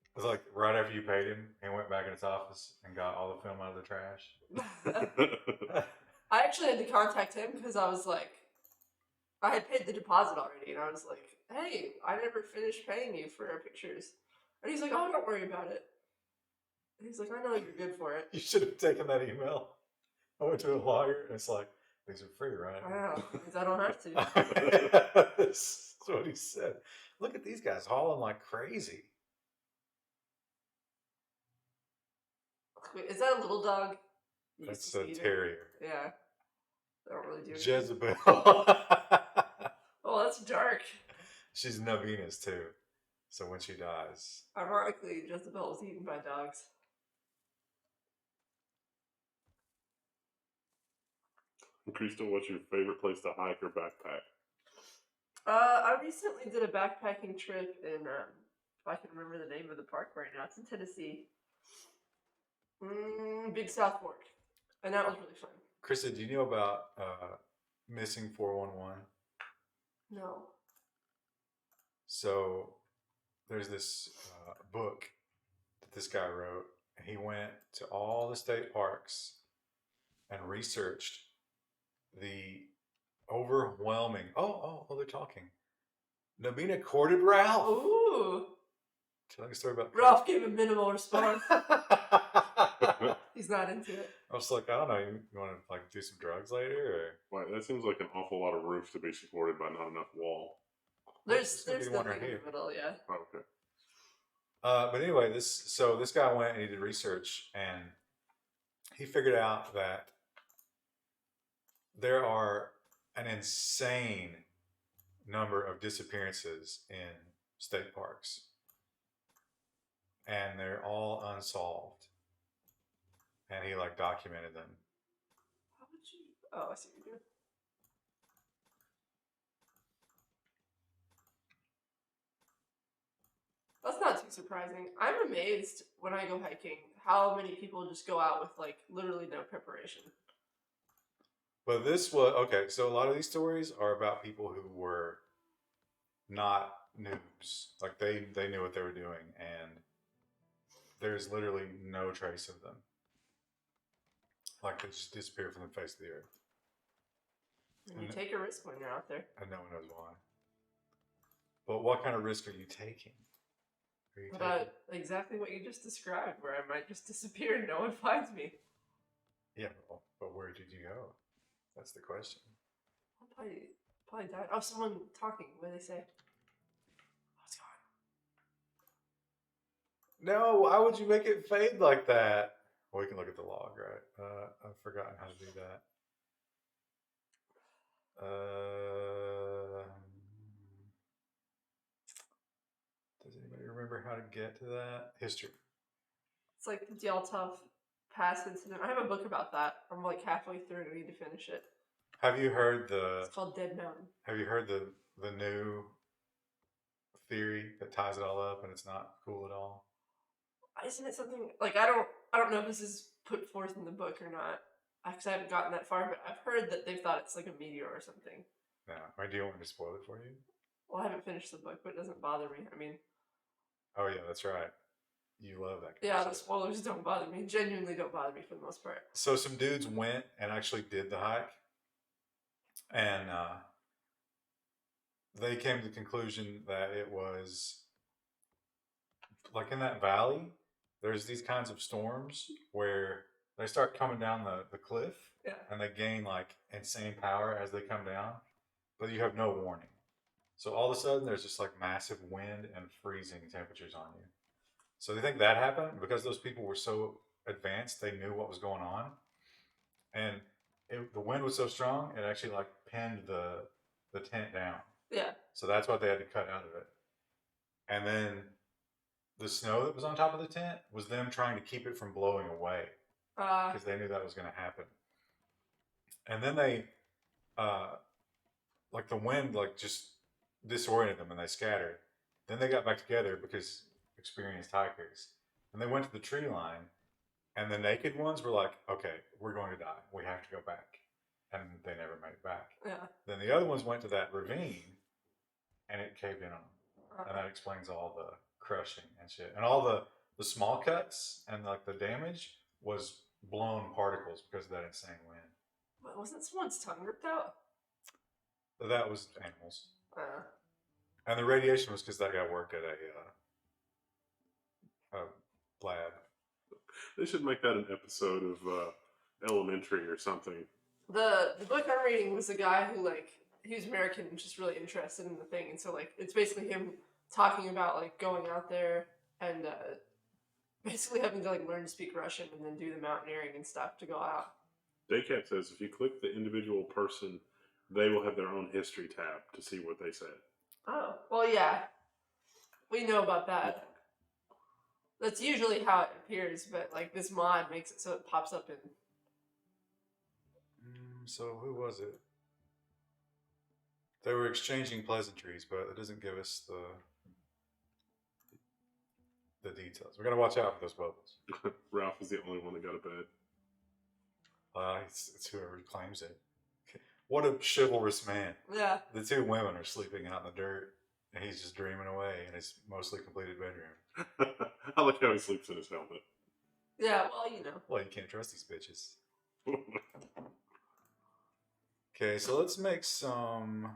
It was like right after you paid him, he went back in his office and got all the film out of the trash. I actually had to contact him because I was like, I had paid the deposit already, and I was like, hey, I never finished paying you for our pictures. And he's like, oh, don't worry about it. And he's like, I know you're good for it. You should have taken that email. I went to a lawyer, and it's like, these are free, right? I know, because I don't have to. That's what he said. Look at these guys hauling like crazy. Wait, is that a little dog? You used That's to a see it. terrier. Yeah. They don't really do anything. Jezebel. Oh, that's dark. She's Navina's too. So when she dies. Ironically, Jezebel was eaten by dogs. Crystal, what's your favorite place to hike or backpack? I recently did a backpacking trip in, if I can remember the name of the park right now, it's in Tennessee. Big South Fork. And that was really fun. Krista, do you know about Missing 411? No. So there's this book that this guy wrote. And he went to all the state parks and researched the overwhelming. Oh, they're talking. Nabina courted Ralph. Ooh. Tell me a story about Ralph gave a minimal response. He's not into it. I was like, I don't know. You want to like do some drugs later, Wait, that seems like an awful lot of roof to be supported by not enough wall. There's gonna be one nothing right in here. the middle, yeah. Oh, okay. But anyway, this guy went and he did research, and he figured out that there are an insane number of disappearances in state parks, and they're all unsolved. And he like documented them. How would you? Oh, I see what you're doing. That's not too surprising. I'm amazed when I go hiking how many people just go out with like literally no preparation. But this was okay. So a lot of these stories are about people who were not noobs. Like they knew what they were doing, and there's literally no trace of them. Like they just disappear from the face of the earth, And you take a risk when you're out there. and no one knows why. But what kind of risk are you taking? Are you About exactly what you just described, where I might just disappear and no one finds me. Yeah, but where did you go? That's the question. I'll probably died. Oh, someone talking. What do they say? Oh, it's gone. No, why would you make it fade like that? Well, we can look at the log, right? I've forgotten how to do that. Does anybody remember how to get to that? History. It's like the Yaltov Pass incident. I have a book about that. I'm like halfway through and I need to finish it. Have you heard the? It's called Dead Mountain. Have you heard the new theory that ties it all up and it's not cool at all? Isn't it something like I don't know if this is put forth in the book or not, because I haven't gotten that far. But I've heard that they've thought it's like a meteor or something. No. Or do you want me to spoil it for you? Well, I haven't finished the book, but it doesn't bother me. I mean, Oh yeah, that's right. You love that. Kind yeah, of the stuff. spoilers don't bother me. Genuinely don't bother me for the most part. So some dudes went and actually did the hike, and they came to the conclusion that it was like in that valley. There's these kinds of storms where they start coming down the cliff, Yeah. and they gain like insane power as they come down, but you have no warning. So all of a sudden, there's just like massive wind and freezing temperatures on you. So they think that happened because those people were so advanced, they knew what was going on, and the wind was so strong, it actually like pinned the tent down. Yeah. So that's what they had to cut out of it. And then the snow that was on top of the tent was them trying to keep it from blowing away because they knew that was going to happen. And then they, like the wind, like just disoriented them and they scattered. Then they got back together because experienced hikers, and they went to the tree line. And the naked ones were like, "Okay, we're going to die. We have to go back," and they never made it back. Yeah. Then the other ones went to that ravine, and it caved in on them, and that explains all the crushing and shit, and all the small cuts and like the damage was blown particles because of that insane wind. What, wasn't someone's tongue ripped out? But that was animals. And the radiation was because that guy worked at a lab. They should make that an episode of Elementary or something. The book I'm reading was a guy who he was American and just really interested in the thing, and so it's basically him talking about going out there and basically having to learn to speak Russian and then do the mountaineering and stuff to go out. Daycap says if you click the individual person, they will have their own history tab to see what they said. Oh, well, yeah. We know about that. That's usually how it appears, but this mod makes it so it pops up in. So who was it? They were exchanging pleasantries, but it doesn't give us the details. We gotta watch out for those bubbles. Ralph is the only one that got a bed. It's whoever claims it. What a chivalrous man. Yeah. The two women are sleeping out in the dirt, and he's just dreaming away in his mostly completed bedroom. I like how he sleeps in his helmet. Yeah, well, you know. Well, you can't trust these bitches. Okay, so let's make some.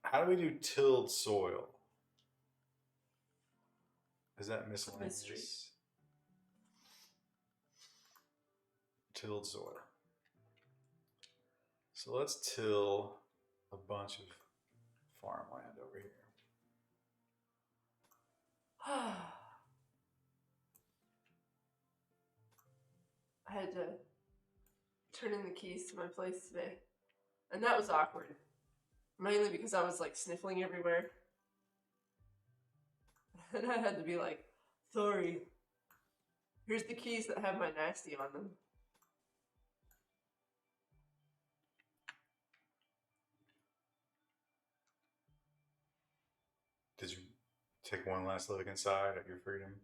How do we do tilled soil? Is that miscellaneous? Mystery. Tilled soil. So let's till a bunch of farmland over here. I had to turn in the keys to my place today, and that was awkward. Mainly because I was sniffling everywhere, and I had to be sorry. Here's the keys that have my nasty on them. Did you take one last look inside at your freedom?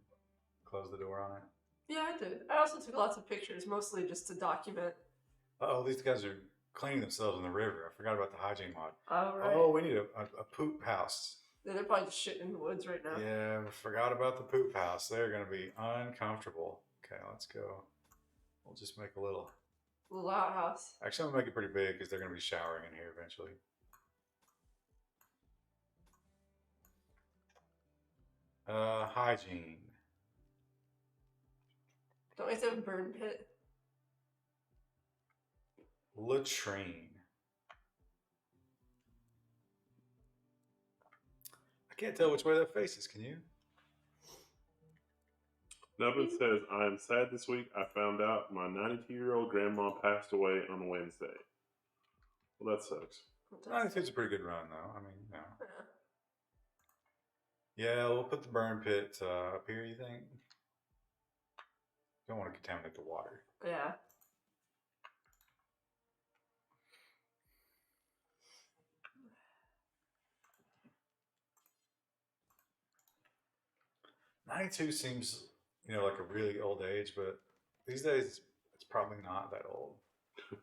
Close the door on it? Yeah, I did. I also took lots of pictures, mostly just to document. Oh, these guys are cleaning themselves in the river. I forgot about the hygiene mod. Oh, right. Oh, we need a poop house. Yeah, they're probably just shitting in the woods right now. Yeah, I forgot about the poop house. They're going to be uncomfortable. Okay, let's go. We'll just make a little outhouse. Actually, I'm going to make it pretty big because they're going to be showering in here eventually. Hygiene. Don't we have to have a burn pit? Latrine. I can't tell which way that faces, can you? Nubbin says, I am sad this week. I found out my 92-year-old grandma passed away on Wednesday. Well, that sucks. 92's a pretty good run, though. I mean, no. Yeah. Yeah, we'll put the burn pit up here, you think? Don't want to contaminate the water. Yeah. '92 seems, like a really old age, but these days it's probably not that old.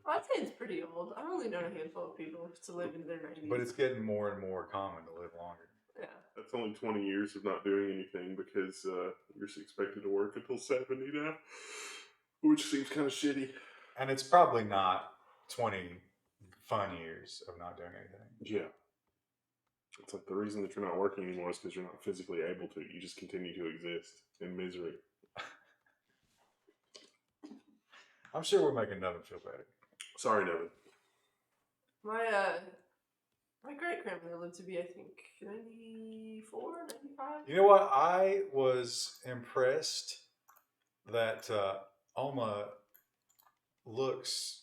I'd say it's pretty old. I've only known a handful of people to live into their 90s. But it's getting more and more common to live longer. Yeah. That's only 20 years of not doing anything because you're expected to work until 70 now, which seems kind of shitty. And it's probably not 20 fun years of not doing anything. Yeah. It's like the reason that you're not working anymore is because you're not physically able to. You just continue to exist in misery. I'm sure we're making Nevin feel better. Sorry, Nevin. My great grandmother lived to be, I think, 94, 95. You know what? I was impressed that Oma looks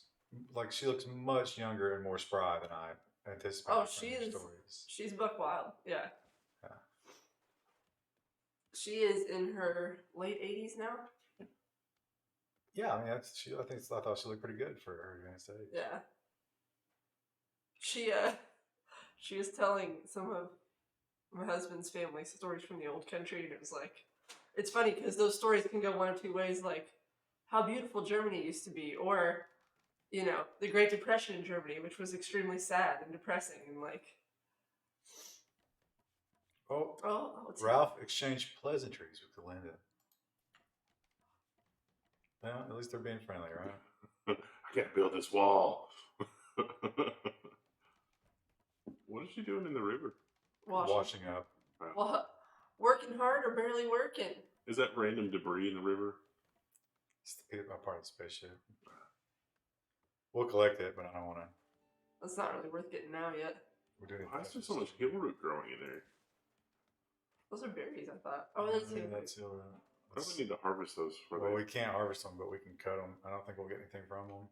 like she looks much younger and more spry than I anticipated. Oh, she's buck wild. Yeah. She is in her late 80s now. Yeah, I mean, I thought she looked pretty good for her advanced age. Yeah. She was telling some of my husband's family stories from the old country, and it was it's funny because those stories can go one of two ways, how beautiful Germany used to be, or, the Great Depression in Germany, which was extremely sad and depressing, and Ralph exchanged pleasantries with Linda. Well, at least they're being friendly, right? I can't build this wall. What is she doing in the river? Washing. Up. Well, working hard or barely working? Is that random debris in the river? It's a part of the spaceship. We'll collect it, but I don't want to. That's not really worth getting now yet. We do need Why is there so much hill root growing in there? Those are berries, I thought. Oh, that's yeah, hills. that's hill root. I don't need to harvest those for Well, we can't harvest them, but we can cut them. I don't think we'll get anything from them.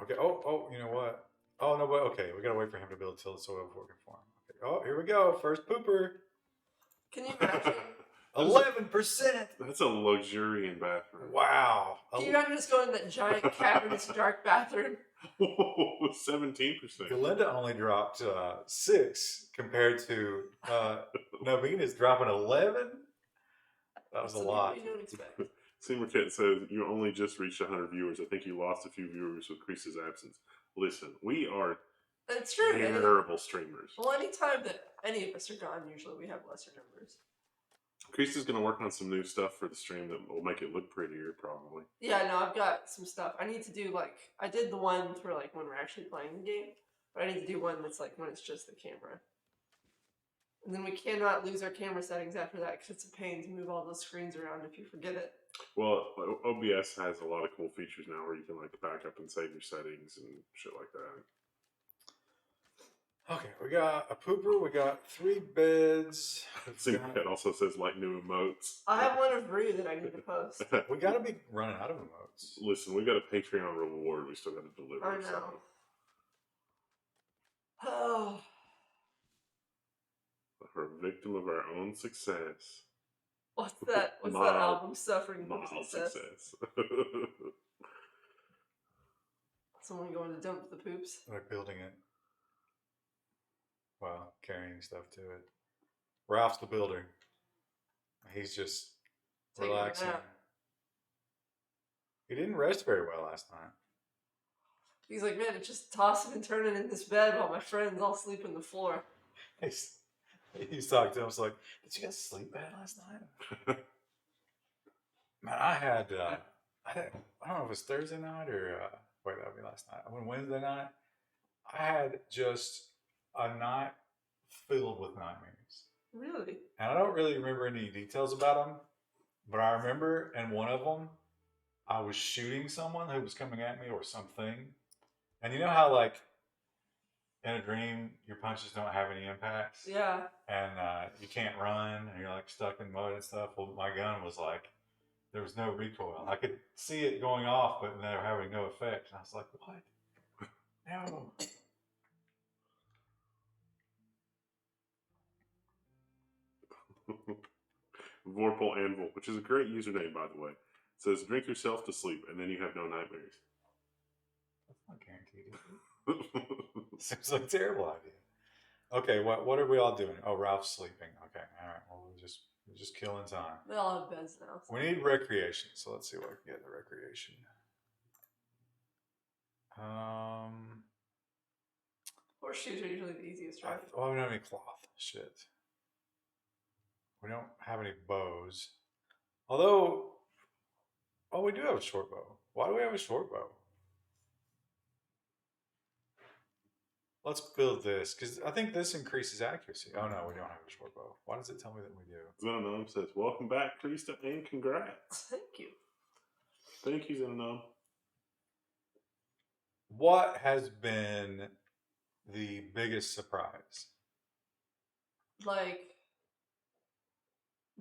Okay. Oh, you know what? Oh, no, but okay. We got to wait for him to build till the soil before we can farm. Okay. Oh, here we go. First pooper. Can you imagine? 11%. That's a luxuriant bathroom. Wow. Can you imagine just going to that giant cavernous dark bathroom? 17%. Galinda only dropped 6 compared to Naveen's dropping 11. That was a lot. You don't expect. Seymour Kent says, you only just reached 100 viewers. I think you lost a few viewers with Chris's absence. Listen, we are It's true. terrible streamers. Well, anytime that any of us are gone, usually we have lesser numbers. Chris is going to work on some new stuff for the stream that will make it look prettier, probably. Yeah, no, I've got some stuff. I need to do, like, I did the one for, like, when we're actually playing the game. But I need to do one that's, like, when it's just the camera. And then we cannot lose our camera settings after that because it's a pain to move all those screens around if you forget it. Well, OBS has a lot of cool features now where you can, like, back up and save your settings and shit like that. Okay, we got a pooper. We got 3 beds. Seymour Kent also says, like, new emotes. I have one of Rue that I need to post. We got to be running out of emotes. Listen, we got a Patreon reward we still got to deliver. I know. So. Oh. We're a victim of our own success. What's that? What's that album? Suffering from success. Someone going to dump the poops? Like building it. Wow, carrying stuff to it. Ralph's the builder. He's just Taking a relaxing. nap. He didn't rest very well last night. He's like, man, it's just tossing and turning in this bed while my friends all sleep on the floor. He's talking to him. I was like, did you guys sleep bad last night? Man, I don't know if it was Thursday night or, wait, that would be last night. Wednesday night, I had just a night filled with nightmares. Really? And I don't really remember any details about them, but I remember in one of them, I was shooting someone who was coming at me or something. And you know how, like, in a dream, your punches don't have any impacts? Yeah. And you can't run, and you're, like, stuck in mud and stuff. Well, my gun was, like, there was no recoil. I could see it going off, but they were having no effect. And I was like, what? No. Vorpal Anvil, which is a great username, by the way, says, drink yourself to sleep, and then you have no nightmares. That's not guaranteed. Seems like a terrible idea. Okay, what are we all doing? Oh, Ralph's sleeping. Okay, all right. Well, we're just killing time. They all have beds now. So. We need recreation, so let's see what we can get in the recreation. Horseshoes are usually the easiest, right? We don't have any cloth. Shit. We don't have any bows. Although, we do have a short bow. Why do we have a short bow? Let's build this, because I think this increases accuracy. Oh, no, we don't have a short bow. Why does it tell me that we do? Xenonom says, welcome back, Krista, and congrats. Thank you. Thank you, Xenonom. What has been the biggest surprise? Like,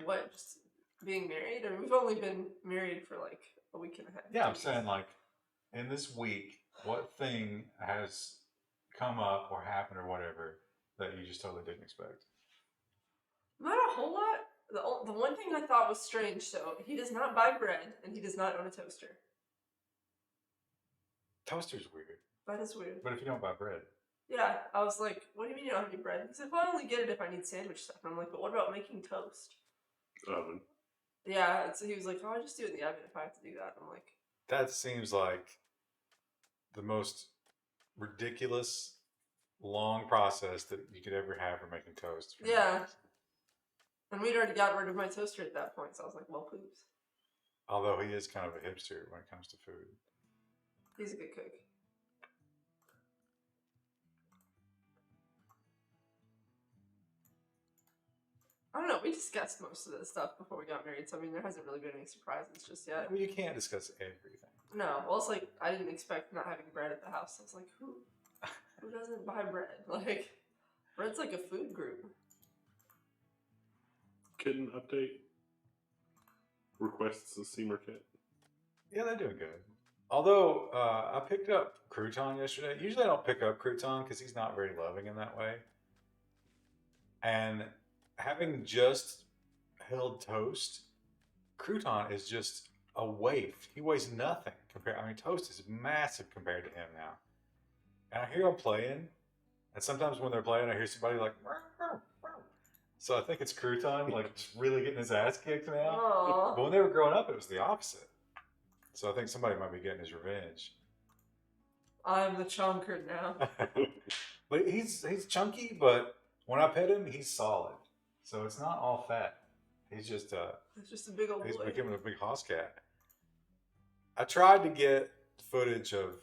what? Just being married? I mean, we've only been married for like a week and a half. Yeah, I'm saying, like, in this week, what thing has come up or happened or whatever that you just totally didn't expect? Not a whole lot. The one thing I thought was strange, so he does not buy bread and he does not own a toaster. Toaster's weird. That is weird. But if you don't buy bread. Yeah, I was like, what do you mean you don't have any bread? He said, well, I only get it if I need sandwich stuff. And I'm like, but what about making toast? Oven. Yeah, and so he was like, oh, I just do it in the oven if I have to do that. I'm like, That seems like the most ridiculous, long process that you could ever have for making toast. yeah. And we'd already got rid of my toaster at that point, so I was like, well, poops. Although he is kind of a hipster when it comes to food. He's a good cook. I don't know. We discussed most of this stuff before we got married, so I mean, there hasn't really been any surprises just yet. Well, you can't discuss everything. No, well, it's like I didn't expect not having bread at the house. I was like, who doesn't buy bread? Like, bread's like a food group. Kitten update. Requests a Seymour kit. Yeah, they're doing good. Although I picked up Crouton yesterday. Usually I don't pick up Crouton because he's not very loving in that way. And having just held Toast, Crouton is just a waif. He weighs nothing compared. I mean, Toast is massive compared to him now. And I hear him playing, and sometimes when they're playing, I hear somebody like. So I think it's Crouton, like just really getting his ass kicked now. Aww. But when they were growing up, it was the opposite. So I think somebody might be getting his revenge. I'm the chonker now. But he's chunky, but when I pet him, he's solid. So it's not all fat. He's just It's just a big old he's boy. becoming a big house cat. I tried to get footage of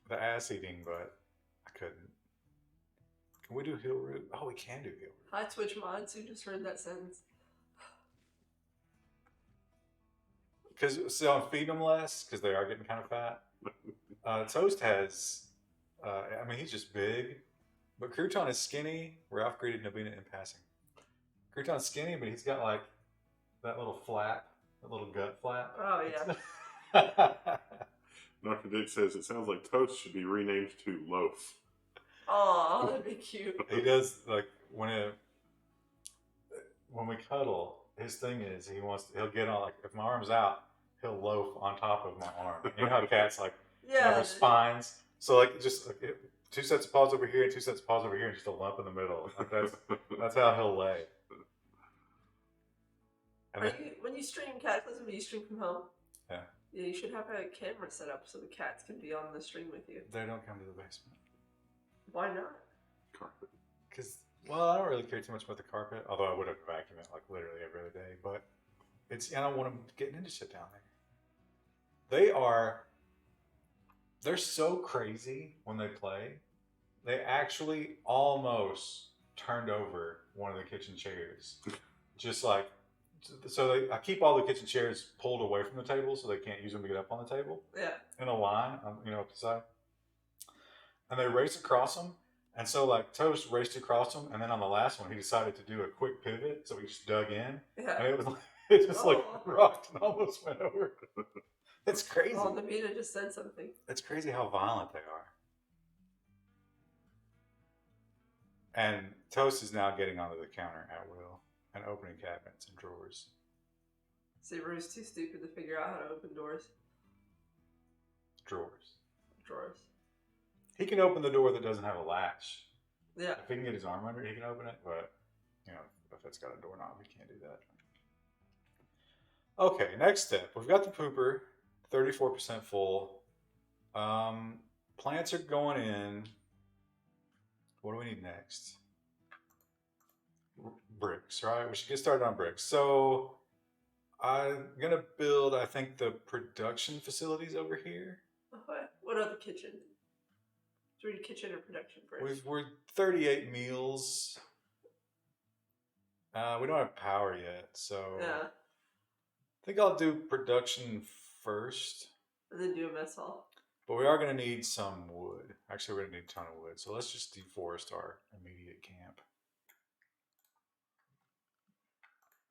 the ass eating, but I couldn't. Can we do heel root? Oh, we can do heel root. Hi, Twitch mods who just heard that sentence. Because so I'm feeding them less because they are getting kind of fat. Toast has, I mean, he's just big, but Crouton is skinny. Ralph greeted Nabina in passing. Crouton's skinny, but he's got like that little flap, that little gut flap. Oh, yeah. Dr. Dick says it sounds like Toast should be renamed to Loaf. Aw, that'd be cute. He does like when we cuddle. His thing is he'll get on like if my arm's out, he'll loaf on top of my arm. You know how cats like Yeah. have spines. So like just like, 2 sets of paws over here and 2 sets of paws over here, and just a lump in the middle. Like, that's how he'll lay. And then, When you stream Cataclysm, do you stream from home? Yeah. Yeah, you should have a camera set up so the cats can be on the stream with you. they don't come to the basement Why not? Carpet. because I don't really care too much about the carpet. Although I would have vacuumed it like literally every other day, but I don't want them getting into shit down there. They're so crazy when they play. They actually almost turned over one of the kitchen chairs. Just like, so I keep all the kitchen chairs pulled away from the table so they can't use them to get up on the table Yeah. in a line, up the side. And they raced across them. And so like Toast raced across them. And then on the last one, he decided to do a quick pivot. So he just dug in. Yeah. And it was like, it just like Oh. rocked and almost went over. It's crazy. Oh, Nabina just said something. It's crazy how violent they are. And Toast is now getting onto the counter at will and opening cabinets and drawers. Subaru's too stupid to figure out how to open doors. Drawers. Drawers. He can open the door that doesn't have a latch. Yeah. If he can get his arm under it, he can open it. But, if it's got a doorknob, he can't do that. Okay, next step. We've got the pooper, 34% full. Plants are going in. What do we need next? Bricks, right? We should get started on bricks. So I'm going to build, I think, the production facilities over here. What other kitchen? Should we do kitchen or production first? We're 38 meals. We don't have power yet, so Yeah. I think I'll do production first. And then do a mess hall. But we are going to need some wood. Actually, we're going to need a ton of wood. So let's just deforest our immediate camp.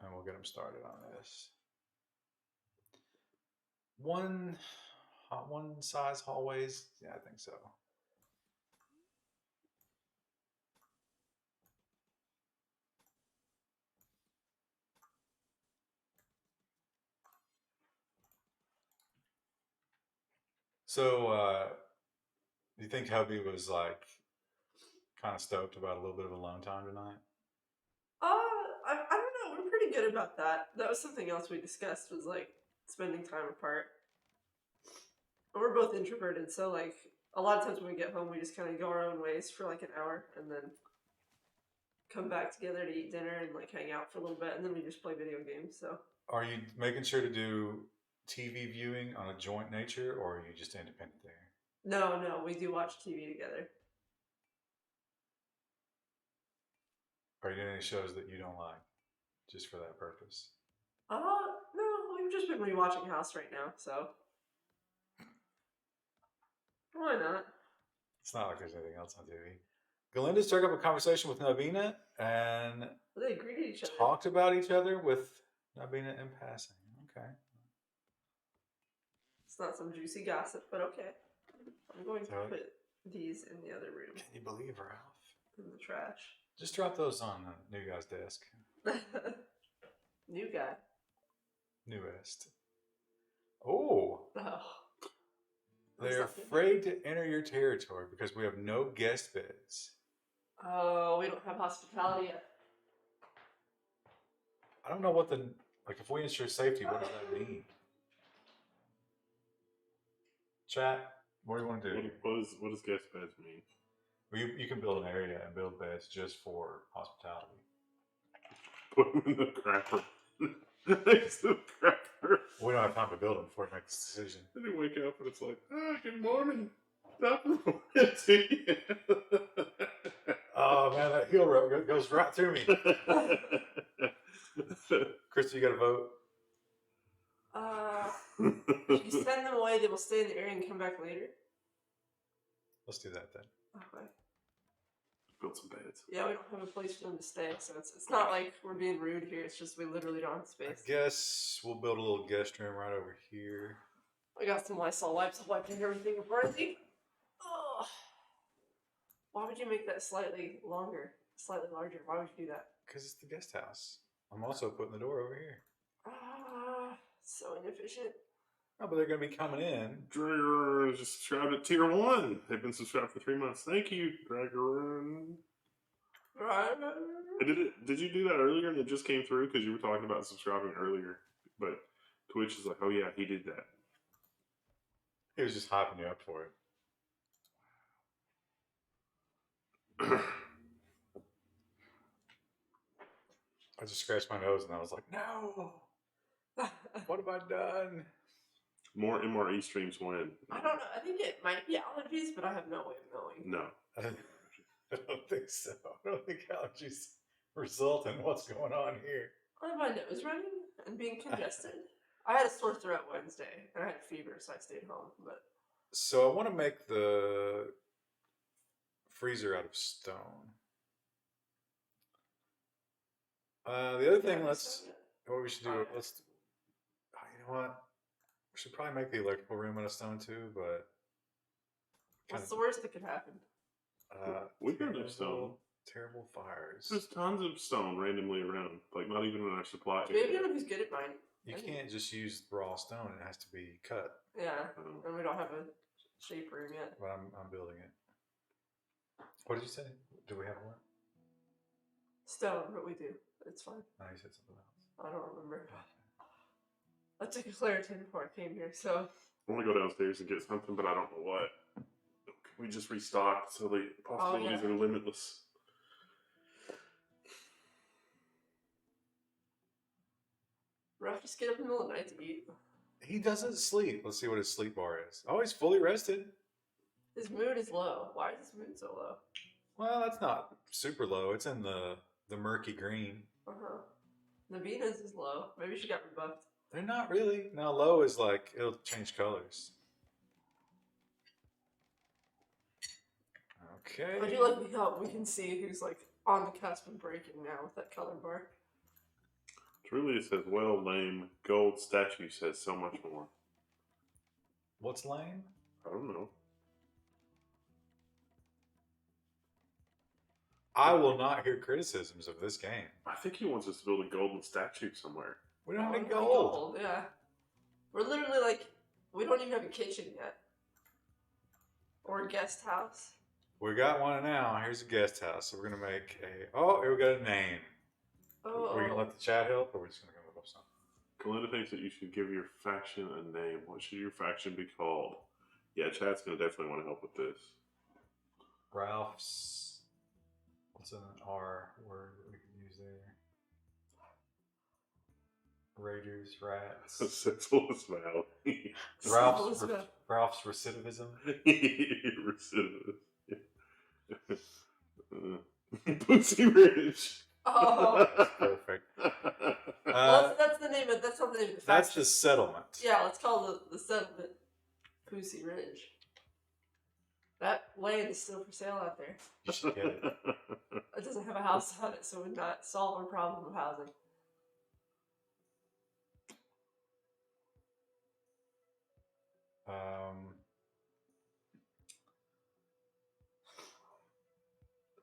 And we'll get them started on this. One size hallways? Yeah, I think so. So, do you think hubby was like kind of stoked about a little bit of alone time tonight? I don't know. We're pretty good about that. That was something else we discussed was like spending time apart. And we're both introverted, so like a lot of times when we get home, we just kind of go our own ways for like an hour and then come back together to eat dinner and like hang out for a little bit, and then we just play video games. So Are you making sure to do TV viewing on a joint nature, or are you just independent there? no, we do watch TV together. Are you doing any shows that you don't like, just for that purpose? No, we've just been rewatching House right now, so why not? It's not like there's anything else on TV. Galinda struck up a conversation with Nabina and They greeted each other. talked about each other with Nabina in passing. Okay. It's not some juicy gossip, but okay. I'm going to So- put these in the other room, Can you believe Ralph? in the trash. Just drop those on the new guy's desk. New guy. Newest. Oh, Oh. they're afraid to enter your territory because we have no guest beds. Oh, we don't have hospitality yet. I don't know what if we ensure safety, what does that mean? Chat, what do you want to do? What does guest beds mean? Well, you can build an area and build beds just for hospitality. Put them in the crapper. Next to the crapper. We don't have time to build them before we make this decision. Then you wake up and it's like, good morning. Stop to Oh man, that heel rope goes right through me. Krista, you got to vote. If you send them away, they will stay in the area and come back later. Let's do that then. Okay. Build some beds. Yeah, we don't have a place for them to stay, so it's not like we're being rude here. It's just we literally don't have I space. guess we'll build a little guest room right over here. I got some Lysol wipes. I'm wiping everything before I leave. Oh. Why would you make that slightly longer, slightly larger? Why would you do that? Because it's the guest house. I'm also putting the door over here. So inefficient. Oh, but they're going to be coming in. Dragger just subscribed at tier 1. They've been subscribed for 3 months. Thank you, Dragger. Did you do that earlier and it just came through because you were talking about subscribing earlier? But Twitch is like, oh yeah, he did that. He was just hyping you up for it. I just scratched my nose and I was like, no! What have I done? More MRE streams win. I don't know. I think it might be allergies, but I have no way of knowing. No. I don't think so. I don't think allergies result in what's going on here. I have my nose running and being congested. I had a sore throat Wednesday and I had a fever, so I stayed home. But So I want to make the freezer out of stone. The other thing, what we should do, you know what? We should probably make the electrical room out of stone too, but what's the worst that could happen? We've got enough stone. Terrible fires. There's tons of stone randomly around, like not even in our supply Maybe area. anyone who's good at mining. You can't just use raw stone; it has to be cut. Yeah, and we don't have a shape room yet. But I'm building it. What did you say? Do we have one? Stone, but we do. It's fine. No, you said something else. I don't remember. I took a Claritin before I came here, so. I want to go downstairs and get something, but I don't know what. We just restocked, so the possibilities are limitless. Ruff just get up in the middle of the night to eat. He doesn't sleep. Let's see what his sleep bar is. Oh, he's fully rested. His mood is low. Why is his mood so low? Well, that's not super low. It's in the murky green. Nabina's is low. Maybe she got rebuffed. They're not really. Now, low is like, it'll change colors. Okay. I do like how we can see who's like on the cusp of breaking now with that color bar. Truly, it says, well, lame. Gold statue says so much more. What's lame? I don't know. I will not hear criticisms of this game. I think he wants us to build a golden statue somewhere. We don't have any Oh, gold. Yeah. We're literally like, we don't even have a kitchen yet. Or a guest house. We got one now. Here's a guest house. So we're going to make a... Oh, here we got a name. Oh. Are we going to let the chat help, or we're just going to come up with something? Kalinda thinks that you should give your faction a name. What should your faction be called? Yeah, chat's going to definitely want to help with this. Ralph's... What's an R word that we can use there? Raiders, rats. Senseless Valley. Ralph's recidivism. Pussy Ridge. Oh, That's perfect. well, that's the name of. That's not the name of the That's factory. the settlement. Yeah, let's call the settlement Pussy Ridge. That land is still for sale out there. You should get it. It doesn't have a house on it, so it would not solve our problem of housing.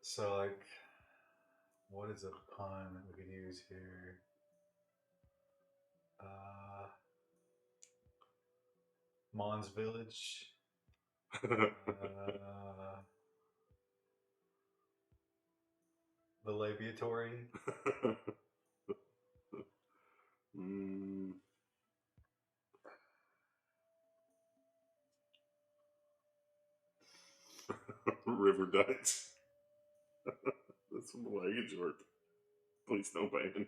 So like, what is a pun that we could use here? Mon's Village. The Labiatory. River Ducks. That's some language word. Please don't ban.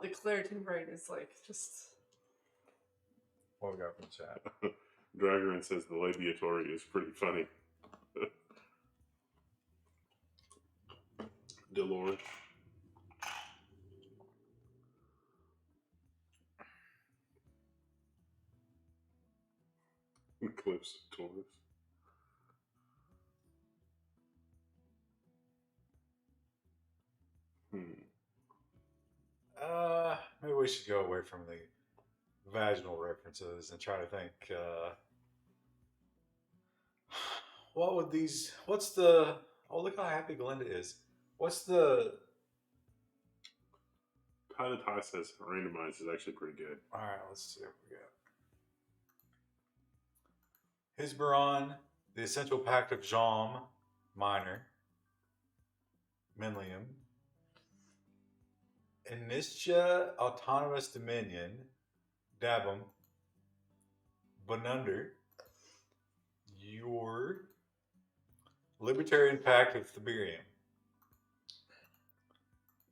The Claritin brain is like just. What we got from the chat? Dragarin says the Labiatory is pretty funny. Dolores. Clips of Taurus. Maybe we should go away from the vaginal references and try to think. What would these? What's the? Oh, look how happy Glinda is. What's the? Ty the Tie says randomized is actually pretty good. All right, let's see what we got. Hisberon, the Essential Pact of Jom, Minor, Menlium, Inistia Autonomous Dominion, Dabum, Bonunder, your Libertarian Pact of Thiberium.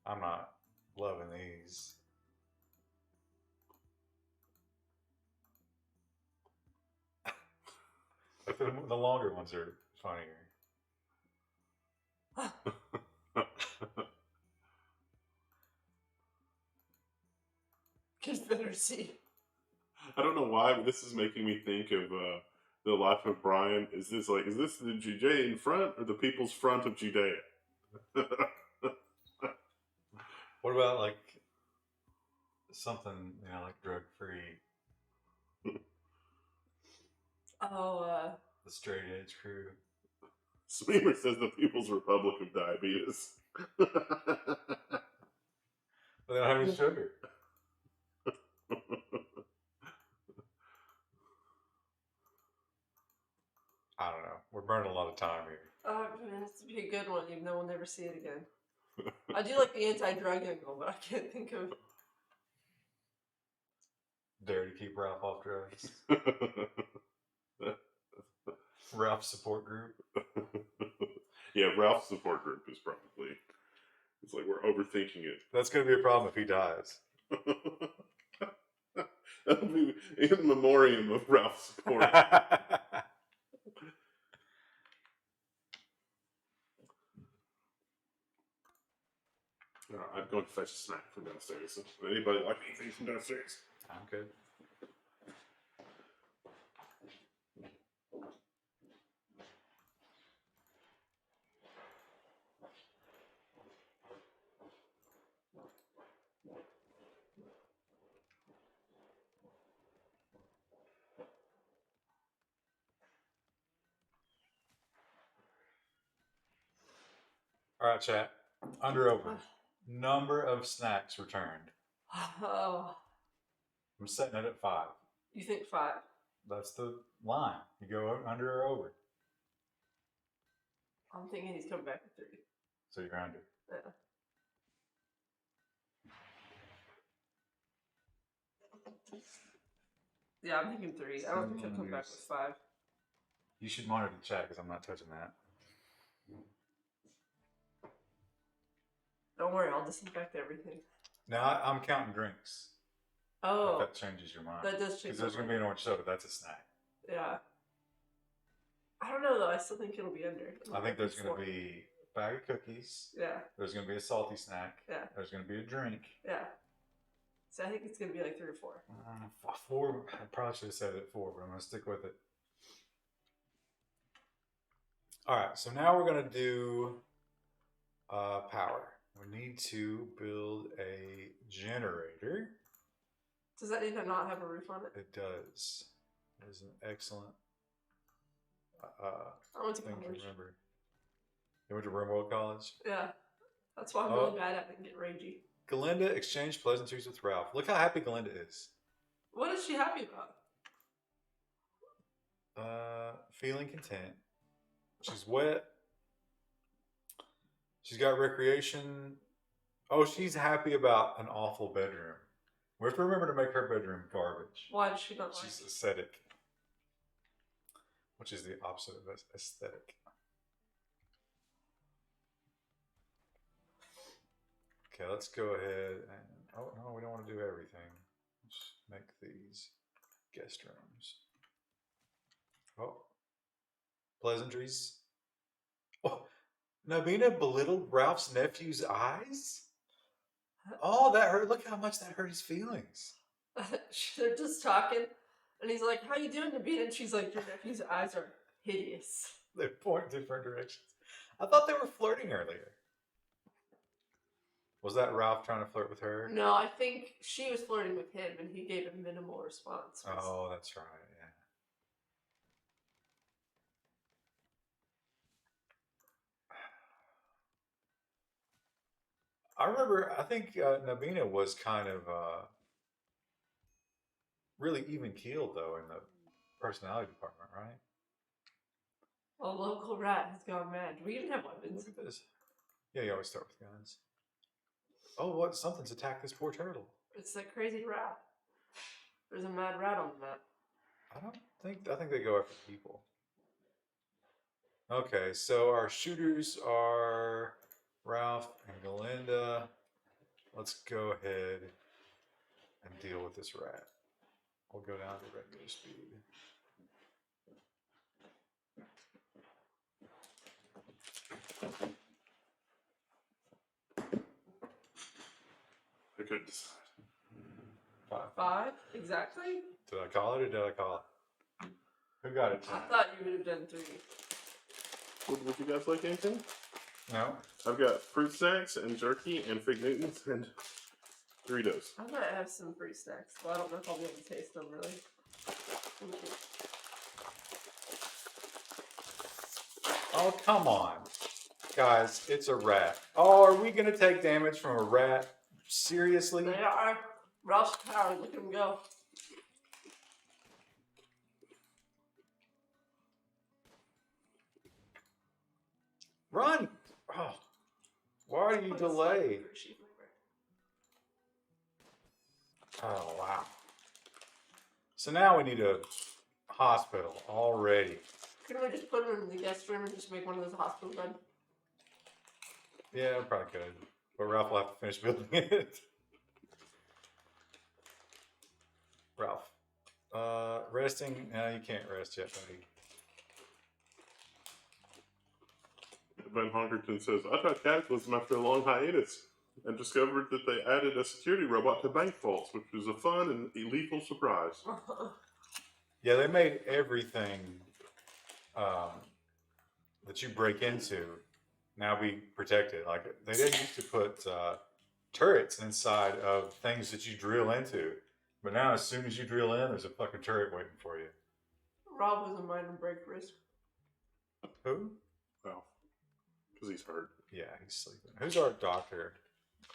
I'm not loving these. The longer ones are funnier. Confederacy. I don't know why, but this is making me think of the life of Brian. Is this the Judean front or the People's Front of Judea? What about like something, like drug free? Oh, The straight edge crew. Smeamer says the People's Republic of Diabetes. But they don't have any sugar. I don't know. We're burning a lot of time here. oh, it has to be a good one, even though we'll never see it again. I do like the anti-drug angle, but I can't think of. Dare to keep Ralph off drugs. Ralph's support group. Yeah, Ralph's support group is probably. It's like we're overthinking it. That's going to be a problem if he dies. That'll be in memoriam of Ralph's support. I'd go and fetch a snack from downstairs. Anybody like anything from downstairs? I'm good. All right, chat. Under over. Number of snacks returned. Oh, I'm setting it at 5. you think 5? That's the line. You go under or over. I'm thinking he's coming back at 3. So you're under. Yeah. Yeah, I'm thinking 3. I don't think he'll come back with 5. You should monitor the chat because I'm not touching that. Don't worry, I'll disinfect everything. Now I'm counting drinks. Oh, If that changes your mind. that does change. Because there's going to be an orange soda. That's a snack. Yeah. I don't know though. I still think it'll be under. I think there's going to be a bag of cookies. Yeah. There's going to be a salty snack. Yeah. There's going to be a drink. Yeah. So I think it's going to be like 3 or 4. 4. I probably should have said it 4, but I'm going to stick with it. All right, so now we're going to do power. We need to build a generator. Does that need to not have a roof on it? It does. It is an excellent I went to thing to college. remember. You went to Rimworld College? Yeah. That's why I'm really bad at it and get ragey. Galinda exchanged pleasantries with Ralph. Look how happy Galinda is. What is she happy about? Feeling content. She's wet. She's got recreation. Oh, she's happy about an awful bedroom. We have to remember to make her bedroom garbage. Why does she not like She's it? aesthetic. Which is the opposite of aesthetic. Okay, let's go ahead and... Oh, no, we don't want to do everything. Let's make these guest rooms. Oh. Pleasantries. Oh, Nabina belittled Ralph's nephew's eyes? Oh, that hurt. Look how much that hurt his feelings. They're just talking, and he's like, "How you doing, Nabina?" And she's like, "Your nephew's eyes are hideous." They point different directions. I thought they were flirting earlier. Was that Ralph trying to flirt with her? No, I think she was flirting with him, and he gave a minimal response. Oh, that's right. Yeah. I remember. I think Nabina was kind of really even keeled though in the personality department, right? A local rat has gone mad. Do we even have weapons? Look at this. Yeah, you always start with guns. Oh, what? Something's attacked this poor turtle. It's that crazy rat. There's a mad rat on the map. I think they go after people. Okay, so our shooters are Ralph and Galinda. Let's go ahead and deal with this rat. We'll go down to regular speed. I couldn't decide. 5? Exactly? Did I call it or did I call it? Who got it? I thought you would have done 3. Would you guys like anything? No? I've got fruit snacks and jerky and fig Newtons and Doritos. I might have some fruit snacks, but I don't know if I'll be able to taste them really. Oh, come on. Guys, it's a rat. Oh, are we going to take damage from a rat? Seriously? They are. Ralph's power, look at him go. Run! Oh, why do you delay? Oh, wow. So now we need a hospital already. Couldn't we just put him in the guest room and just make one of those hospital beds? Yeah, probably could. But Ralph will have to finish building it. Ralph. Resting? No, you can't rest yet, buddy. Ben Honkerton says, I tried Cataclysm after a long hiatus and discovered that they added a security robot to bank vaults, which was a fun and lethal surprise. Yeah, they made everything that you break into now be protected. Like, they didn't used to put turrets inside of things that you drill into. But now, as soon as you drill in, there's a fucking turret waiting for you. Rob was a minor break risk. Who? Well, because he's hurt. Yeah, he's sleeping. Who's our doctor?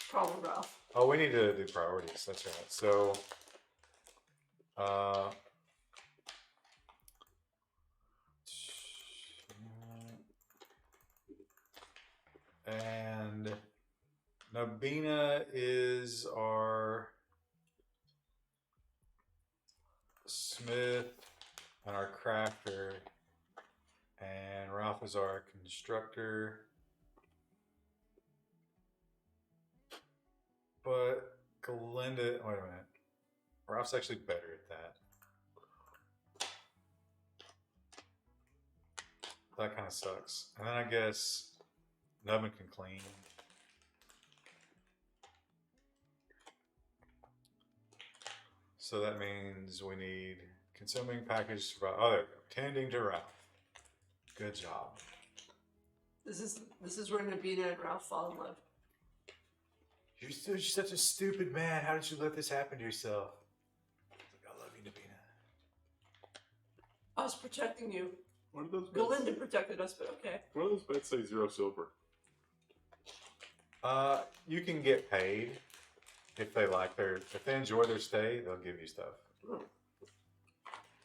Probably Ralph. Oh, we need to do priorities. That's right. So, and Nabina is our smith and our crafter, and Ralph is our constructor. But Galinda, wait a minute. Ralph's actually better at that. that kind of sucks. And then I guess Nubbin can clean. So that means we need consuming package. Oh, there we go. Tending to Ralph. Good job. This is where Nabina and Ralph fall in love. You're such a stupid man. How did you let this happen to yourself? I love you, Nabina. I was protecting you. What are those bets? Galinda protected us, but okay. What do those bets say 0 silver? You can get paid if they if they enjoy their stay, they'll give you stuff, Oh,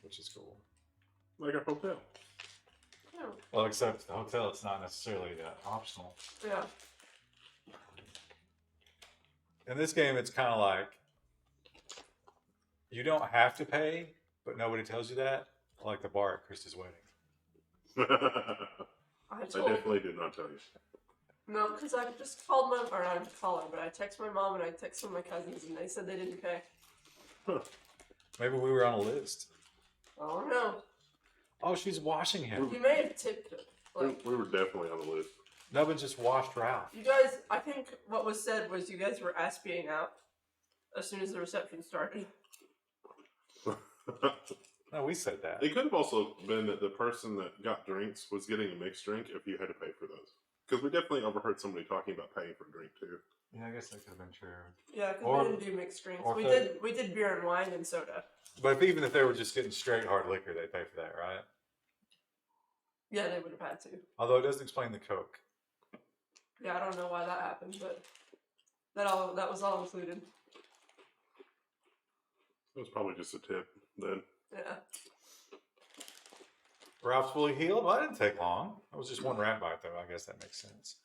which is cool. like a hotel. Yeah. Well, except the hotel, it's not necessarily optional. Yeah. In this game, it's kind of like you don't have to pay, but nobody tells you that. Like the bar at Krista's wedding. I I told definitely did not tell you. No, because I just called my, or I didn't call her, but I text my mom and I text some of my cousins and they said they didn't pay. Huh. Maybe we were on a list. Oh no. Oh, she's washing him. You may have tipped it. Like, We were definitely on the list. Nubbin just washed Ralph. you guys, I think what was said was you guys were ass-being out as soon as the reception started. No, we said that. It could have also been that the person that got drinks was getting a mixed drink if you had to pay for those. Because we definitely overheard somebody talking about paying for a drink too. Yeah, I guess that could have been true. Yeah, because Or- we didn't do mixed drinks. or We if did beer and wine and soda. But even if they were just getting straight hard liquor, they'd pay for that, right? Yeah, they would have had to. Although it doesn't explain the Coke. Yeah, I don't know why that happened, but that was all included. It was probably just a tip then. Yeah. Ralph's fully healed? Well, that didn't take long. It was just one rat bite, though. I guess that makes sense.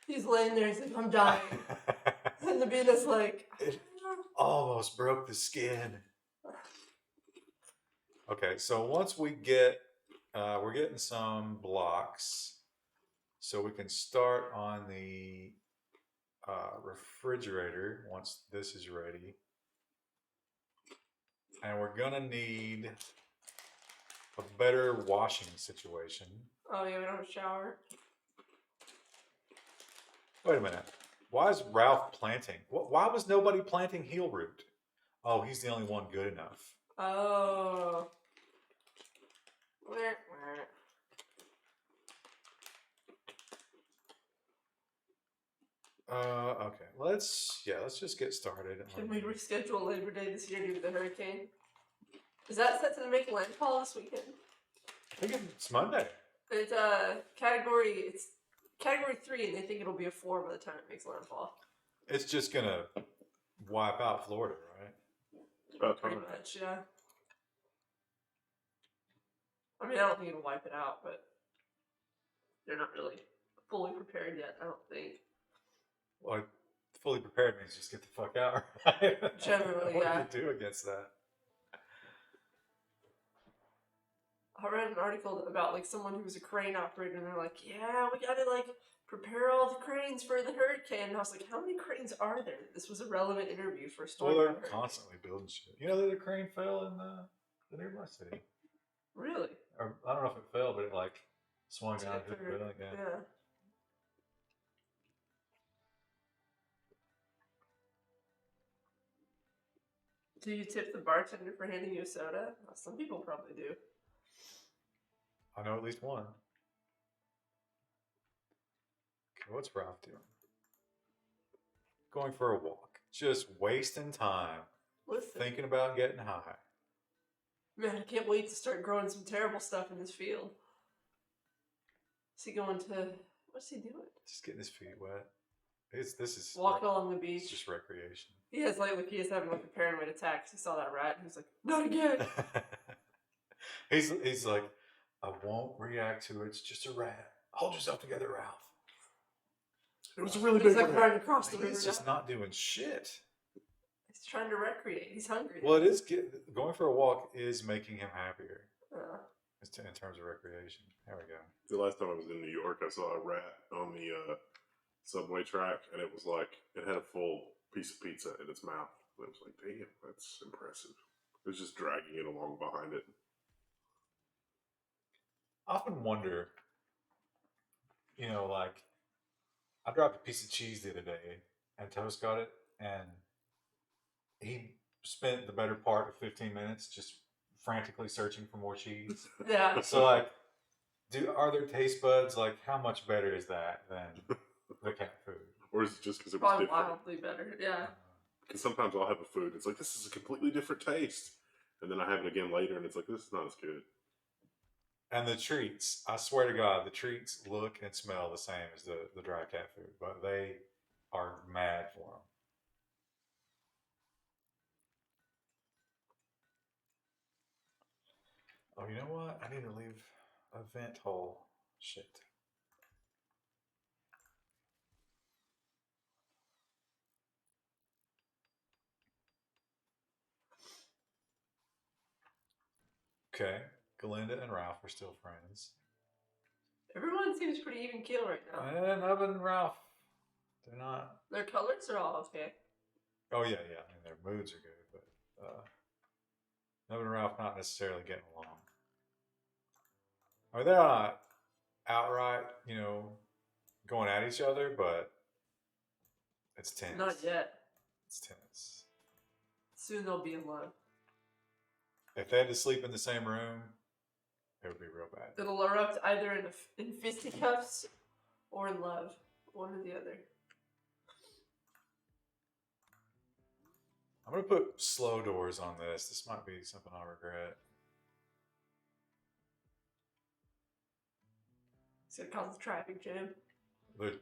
He's laying there, he's like, I'm dying. And the Nabina's like, It almost broke the skin. Okay, so once we get, we're getting some blocks, so we can start on the refrigerator once this is ready. And we're gonna need a better washing situation. oh yeah, we don't have a shower. Wait a minute. Why is Ralph planting? Why was nobody planting heel root? Oh, he's the only one good enough. Oh. Okay. Let's just get started. Can we reschedule Labor Day this year due to the hurricane? Is that set to make landfall this weekend? I think it's Monday. It's category 3, and they think it'll be a 4 by the time it makes landfall. It's just gonna wipe out Florida, right? It's about Pretty time. much, yeah. I mean, I don't think it'll wipe it out, but they're not really fully prepared yet, I don't think. Well, fully prepared means just get the fuck out, right? Generally, what yeah. do you do against that? I read an article about like someone who was a crane operator, and they're like, "Yeah, we gotta like prepare all the cranes for the hurricane." And I was like, "How many cranes are there?" This was a relevant interview for a story. Well, they're about hurricane. constantly building shit. You know that the crane fell in the nearby city. Really? Or I don't know if it fell, but it like swung down Tipped to the or- building. Yeah. Yeah. Do you tip the bartender for handing you a soda? Well, some people probably do. I know at least one. Okay, what's Ralph doing? Going for a walk. Just wasting time. Listen, Thinking about getting high. man, I can't wait to start growing some terrible stuff in this field. Is he going to? What's he doing? Just getting his feet wet. This is Walking along the it's beach. just recreation. He has he is having like a paranoid attack 'cause he saw that rat and he's like, not again. he's like, I won't react to it. It's just a rat. Hold yourself together, Ralph. It was a really He's big like rat. trying to cross the river. He's just now. not doing shit. He's trying to recreate. He's hungry. Well, it is going for a walk is making him happier in terms of recreation. There we go. The last time I was in New York, I saw a rat on the subway track, and it was like it had a full piece of pizza in its mouth. And I was like, "Damn, that's impressive." It was just dragging it along behind it. I often wonder you know, like I dropped a piece of cheese the other day, and Toast got it, and he spent the better part of 15 minutes just frantically searching for more cheese. Yeah. So like, are their taste buds like how much better is that than the cat food? Or is it just because it was Probably different? wildly better. Yeah. Because sometimes I'll have a food, it's like, this is a completely different taste. And then I have it again later, and it's like, this is not as good. And the treats, I swear to God, the treats look and smell the same as the dry cat food, but they are mad for them. Oh, you know what? I need to leave a vent hole. Shit. Okay, Galinda and Ralph are still friends. Everyone seems pretty even keel right now. And Evan and Ralph, they're not. Their colors are all okay. Oh yeah. I mean, their moods are good, but Evan and Ralph not necessarily getting along. I mean, they're not outright, going at each other, but it's tense. Not yet. It's tense. Soon they'll be in love. If they had to sleep in the same room, it would be real bad. It'll erupt either in fisticuffs or in love. One or the other. I'm going to put slow doors on this. This might be something I'll regret. It's gonna cause a traffic jam. The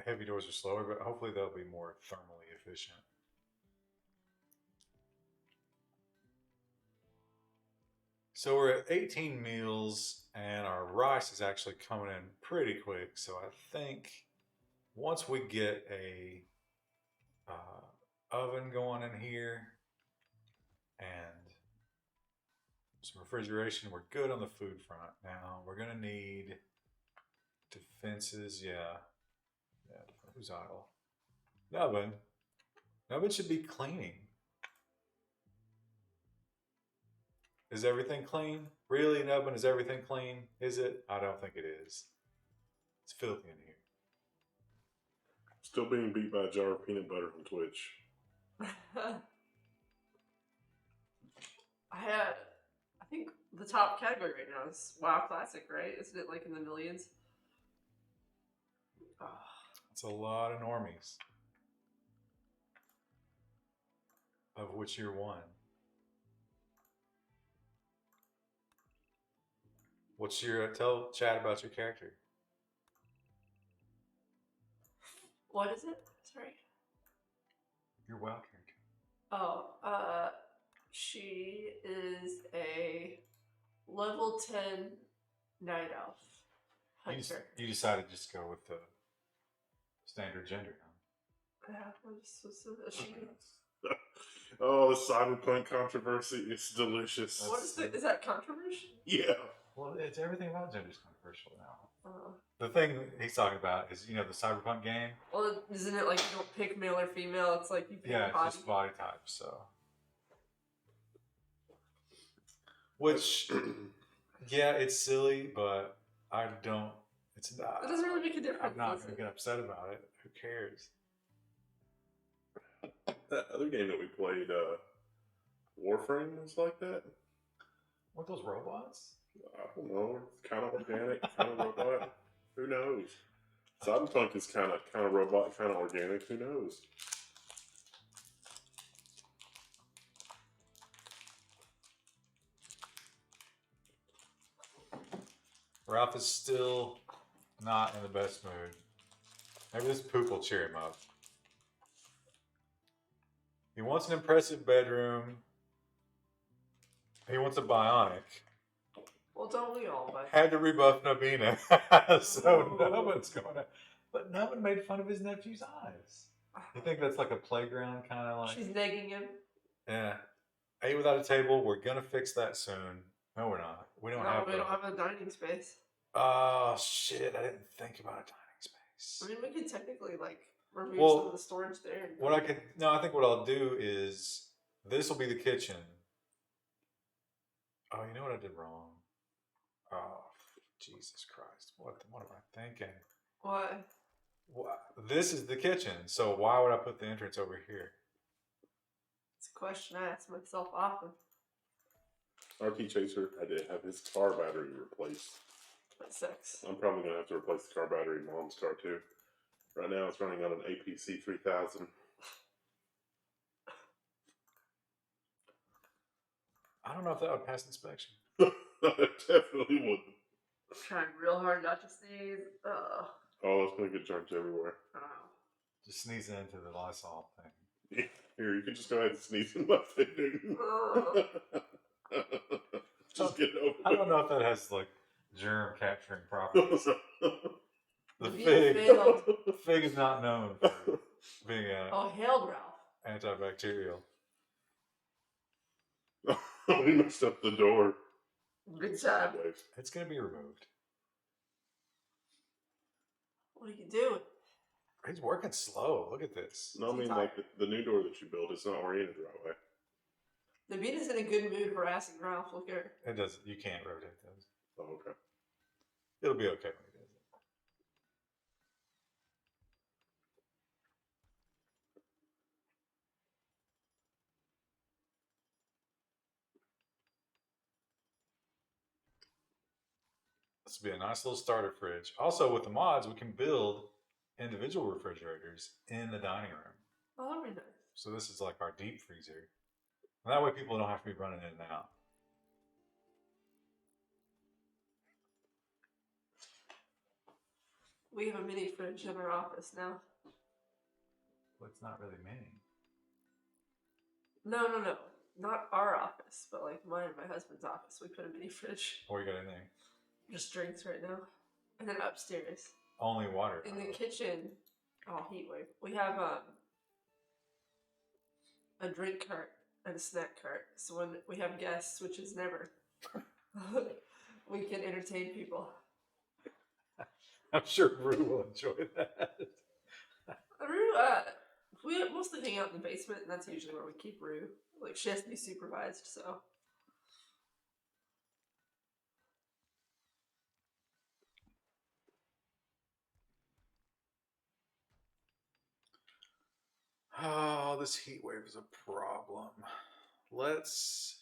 heavy doors are slower, but hopefully they'll be more thermally efficient. So we're at 18 meals, and our rice is actually coming in pretty quick. So I think once we get a oven going in here and some refrigeration, we're good on the food front. Now we're gonna need defenses. Yeah. Who's idle? Nubbin. Nubbin should be cleaning. Is everything clean? Really, Nubbin? Is everything clean? Is it? I don't think it is. It's filthy in here. Still being beat by a jar of peanut butter on Twitch. I think the top category right now is WoW Classic, right? Isn't it like in the millions? Oh. It's a lot of normies. Of which you're one. What's your tell chat about your character? What is it? Sorry. Your WoW character. Oh, she is a level 10 night elf hunter. You decided to just go with the standard gender, huh? Yeah, was a she. Oh, the cyberpunk controversy is delicious. What is that controversial? Yeah. Well, it's everything about gender is controversial now. Uh, The thing he's talking about is, the cyberpunk game. well, isn't it like you don't pick male or female? It's like you pick Yeah, body. it's just body type. So, which, yeah, it's silly, but I don't. It's not. It doesn't really make a difference. I'm not does going to it? get upset about it. Who cares? That other game that we played, Warframe, was like that. What, those robots? I don't know. It's kind of organic, kind of robot. Who knows? Cyberpunk is kind of robot, kind of organic. Who knows? Ralph is still not in the best mood. Maybe this poop will cheer him up. He wants an impressive bedroom. He wants a bionic. Well, don't we all? But Had to rebuff Nabina. So Nubbin's going to. But Nubbin made fun of his nephew's eyes. You think that's like a playground kind of like. she's negging him. Yeah. Ate without a table. We're going to fix that soon. No, we're not. We don't have We don't have a dining space. Oh, shit. I didn't think about a dining space. I mean, we could technically like remove Well, some of the storage there. I think what I'll do is this will be the kitchen. Oh, you know what I did wrong? Oh, Jesus Christ. What am I thinking? Why? This is the kitchen, so why would I put the entrance over here? It's a question I ask myself often. RT Chaser, I did have his car battery replaced. That sucks. I'm probably going to have to replace the car battery in Mom's car too. Right now it's running on an APC 3000. I don't know if that would pass inspection. It definitely wouldn't. I'm trying real hard not to sneeze. Ugh. Oh, it's going to get germs everywhere. Oh. Just sneeze into the Lysol thing. Here, you can just go ahead and sneeze in my finger. Just get it over I don't know if that has like germ capturing properties. The You fig, failed. the fig is not known for being Oh, hailed Ralph. antibacterial. We messed up the door. Good job. It's gonna be removed. What are you doing? He's working slow. Look at this. No, I mean, like, the new door that you built, it's not oriented the right way. Navita's in a good mood harassing Ralph. Look at her. It doesn't. You can't rotate those. Oh, okay. It'll be okay when he does it. This will be a nice little starter fridge. Also, with the mods, we can build individual refrigerators in the dining room. Oh, that'd be nice. So this is like our deep freezer. And that way people don't have to be running in and out. We have a mini fridge in our office now. Well, it's not really mini. No. Not our office, but like mine and my husband's office. We put a mini fridge. Or you got anything? Just drinks right now. And then upstairs. Only water. In the kitchen. Oh, heat wave. We have a drink cart and a snack cart. So when we have guests, which is never, we can entertain people. I'm sure Rue will enjoy that. We mostly hang out in the basement, and that's usually where we keep Rue. Like, she has to be supervised, so. Oh, this heat wave is a problem. Let's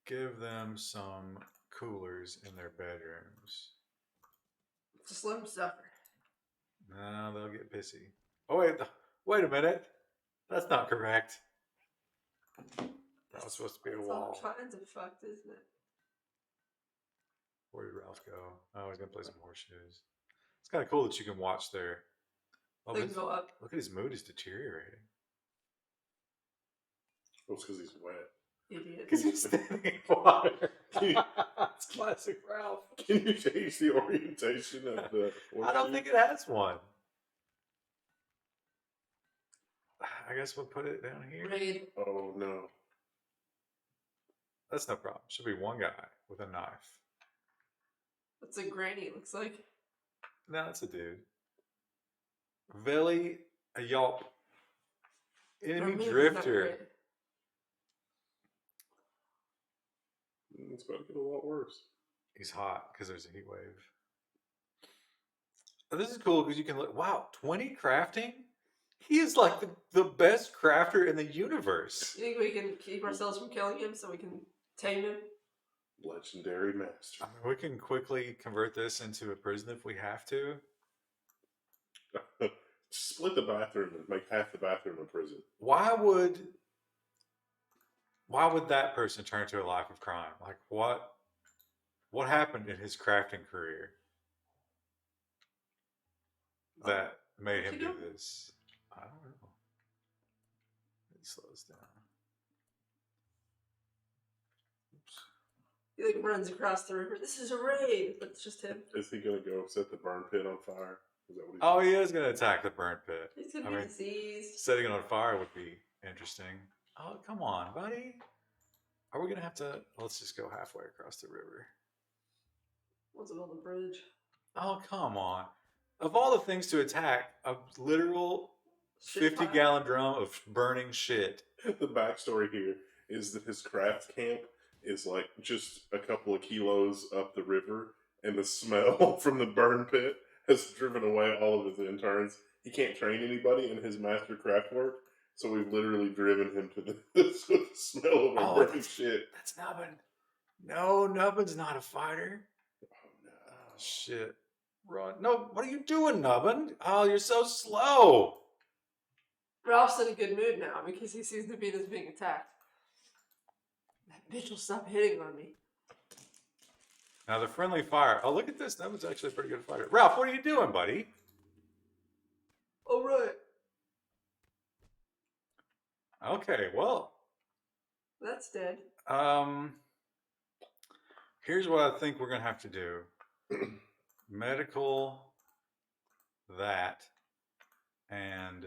give them some coolers in their bedrooms. Just let them suffer. No, they'll get pissy. Oh, wait a minute. That's not correct. That was supposed to be a It's wall. all kinds of fucked, isn't it? Where did Ralph go? Oh, he's going to play some horseshoes. It's kind of cool that you can watch their... Oh, They can go up. look at his mood is deteriorating. Well, it's because he's wet. Idiot. Because he's standing in water. It's classic Ralph. Can you change the orientation of the... I don't think it has one. I guess we'll put it down here. Raid. Oh, no. That's no problem. Should be one guy with a knife. That's a granny, looks like. No, it's a dude. Veli a yelp. Her Enemy mood is not drifter. great. It's about to get a lot worse. He's hot because there's a heat wave. Oh, this is cool because you can look. Wow, 20 crafting? He is like the best crafter in the universe. You think we can keep ourselves from killing him so we can tame him? Legendary master. I mean, we can quickly convert this into a prison if we have to. Split the bathroom and make half the bathroom a prison. Why would that person turn to a life of crime? Like what happened in his crafting career that made him do this? I don't know. It slows down. Oops. He like runs across the river. This is a raid, but it's just him. Is he going to go set the burn pit on fire? Is that what he's Oh, he is going to attack the burn pit. He's gonna I be mean, diseased. setting it on fire would be interesting. Oh, come on, buddy. Are we going to have to... Let's just go halfway across the river. What's it on the bridge? Oh, come on. Of all the things to attack, a literal Shit 50-gallon drum of burning shit. The backstory here is that his craft camp is like just a couple of kilos up the river, and the smell from the burn pit has driven away all of his interns. He can't train anybody in his master craft work, so we've literally driven him to the smell of a burning shit. That's Nubbin. No, Nubbin's not a fighter. Oh no. Oh, shit. Run. No, what are you doing, Nubbin? Oh, you're so slow. Ralph's in a good mood now because he sees the Beatles being attacked. That bitch will stop hitting on me. Now the friendly fire. Oh, look at this. Nubbin's actually a pretty good fighter. Ralph, what are you doing, buddy? All right. Okay, well. That's dead. Here's what I think we're gonna have to do. Medical, that, and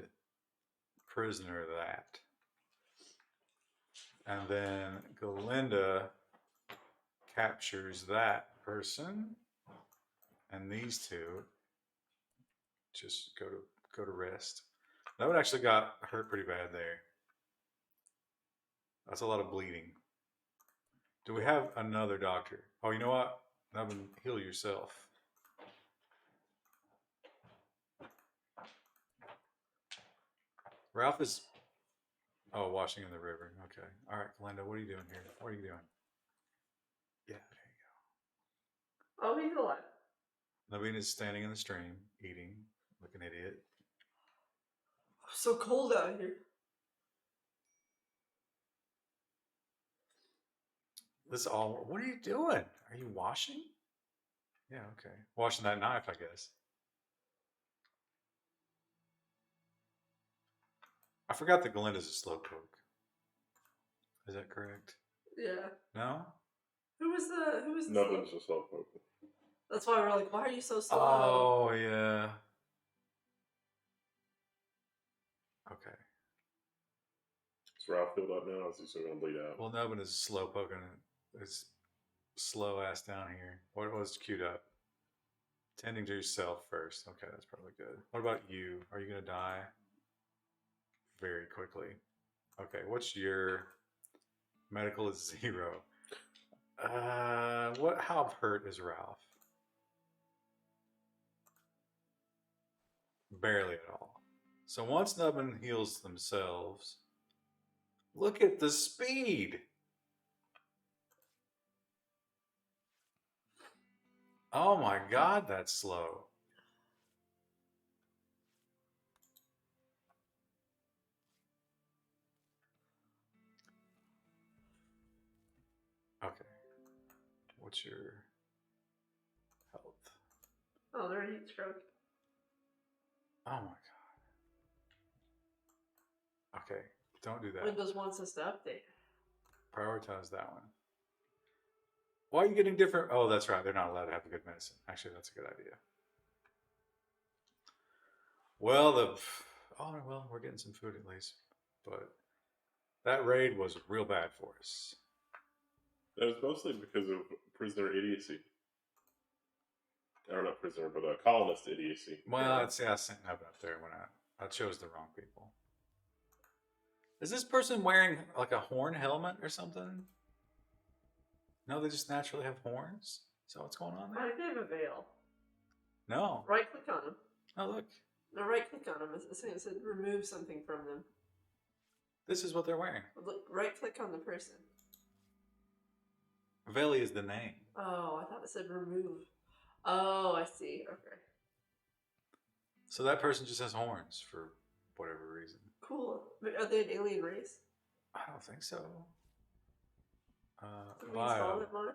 prisoner, that. And then Galinda captures that person, and these two just go to rest. That one actually got hurt pretty bad there. That's a lot of bleeding. Do we have another doctor? Oh, you know what? Nubbin, heal yourself. Ralph is, washing in the river. Okay. All right, Glenda, what are you doing here? What are you doing? Yeah, there you Oh, he's alive. go. Naveen is standing in the stream, eating, like an idiot. So cold out here. This all, what are you doing? Are you washing? Yeah, okay. Washing that knife, I guess. I forgot that Galinda's a slowpoke. Is that correct? Yeah. No? Who was the Nubbin's a slowpoke. That's why we're like, why are you so slow? Oh, yeah. Okay. Is Ralph filled up now? Or is he still gonna bleed out? Well, Nubbin is slow poking his slow ass down here. What was queued up? Tending to yourself first. Okay, that's probably good. What about you? Are you gonna die? Very quickly. Okay, what's your medical is 0. How hurt is Ralph? Barely at all. So once Nubbin heals themselves, look at the speed. Oh my God, that's slow. Okay. What's your health? Oh, they're in heat stroke. Oh my God. Okay, don't do that. Windows wants us to update. Prioritize that one. Why are you getting different? Oh, that's right. They're not allowed to have a good medicine. Actually, that's a good idea. Well, we're getting some food at least. But that raid was real bad for us. That was mostly because of prisoner idiocy. Or not prisoner, but colonist idiocy. Well, I'd say I sent Nubbin up there when I chose the wrong people. Is this person wearing like a horn helmet or something? No, they just naturally have horns? Is that what's going on I there? think they have a veil. No. Right click on them. Oh, look. No, right click on them. It said remove something from them. This is what they're wearing. Look, right click on the person. Veli is the name. Oh, I thought it said remove. Oh, I see. Okay. So that person just has horns for whatever reason. Cool. But are they an alien race? I don't think so. Did we install Bio. that mod?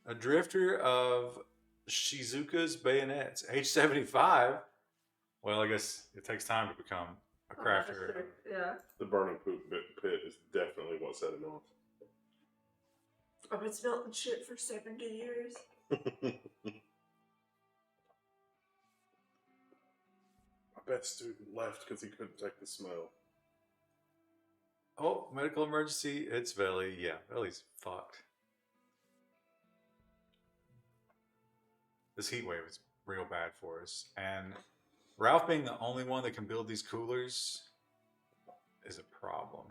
A drifter of Shizuka's bayonets. Age 75. Well, I guess it takes time to become a crafter. Sure. Yeah. The burning poop pit is definitely what set him off. I've been smelting shit for 70 years. My best student left because he couldn't take the smell. Oh, medical emergency. It's Veli. Yeah, Veli's fucked. This heat wave is real bad for us. And Ralph being the only one that can build these coolers is a problem.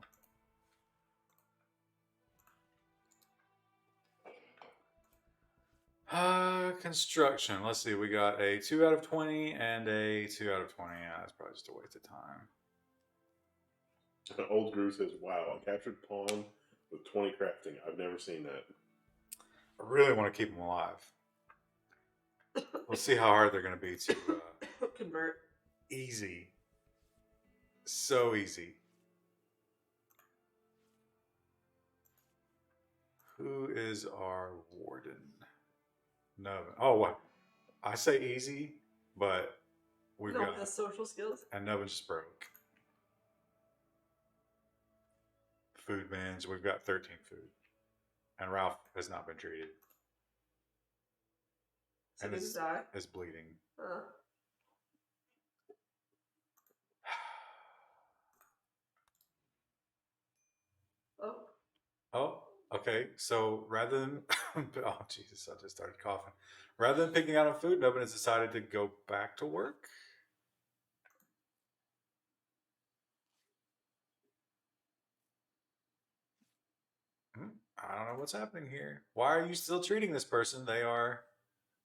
construction. Let's see. We got a 2 out of 20 and a 2 out of 20. Yeah, that's probably just a waste of time. Old Gru says, "Wow, a captured pawn with 20 crafting. I've never seen that." I really want to keep them alive. Let's see how hard they're going to be to Convert. easy. So easy. Who is our warden? No. Oh, what? I say easy, but we've No, got the social skills. and Nubbin just broke. Food bins. We've got 13 food, and Ralph has not been treated. So And he is, die. is bleeding. Oh. Oh, okay. So rather than oh Jesus, I just started coughing. Rather than picking out a food, Nubbin has decided to go back to work. I don't know what's happening here. Why are you still treating this person? They are.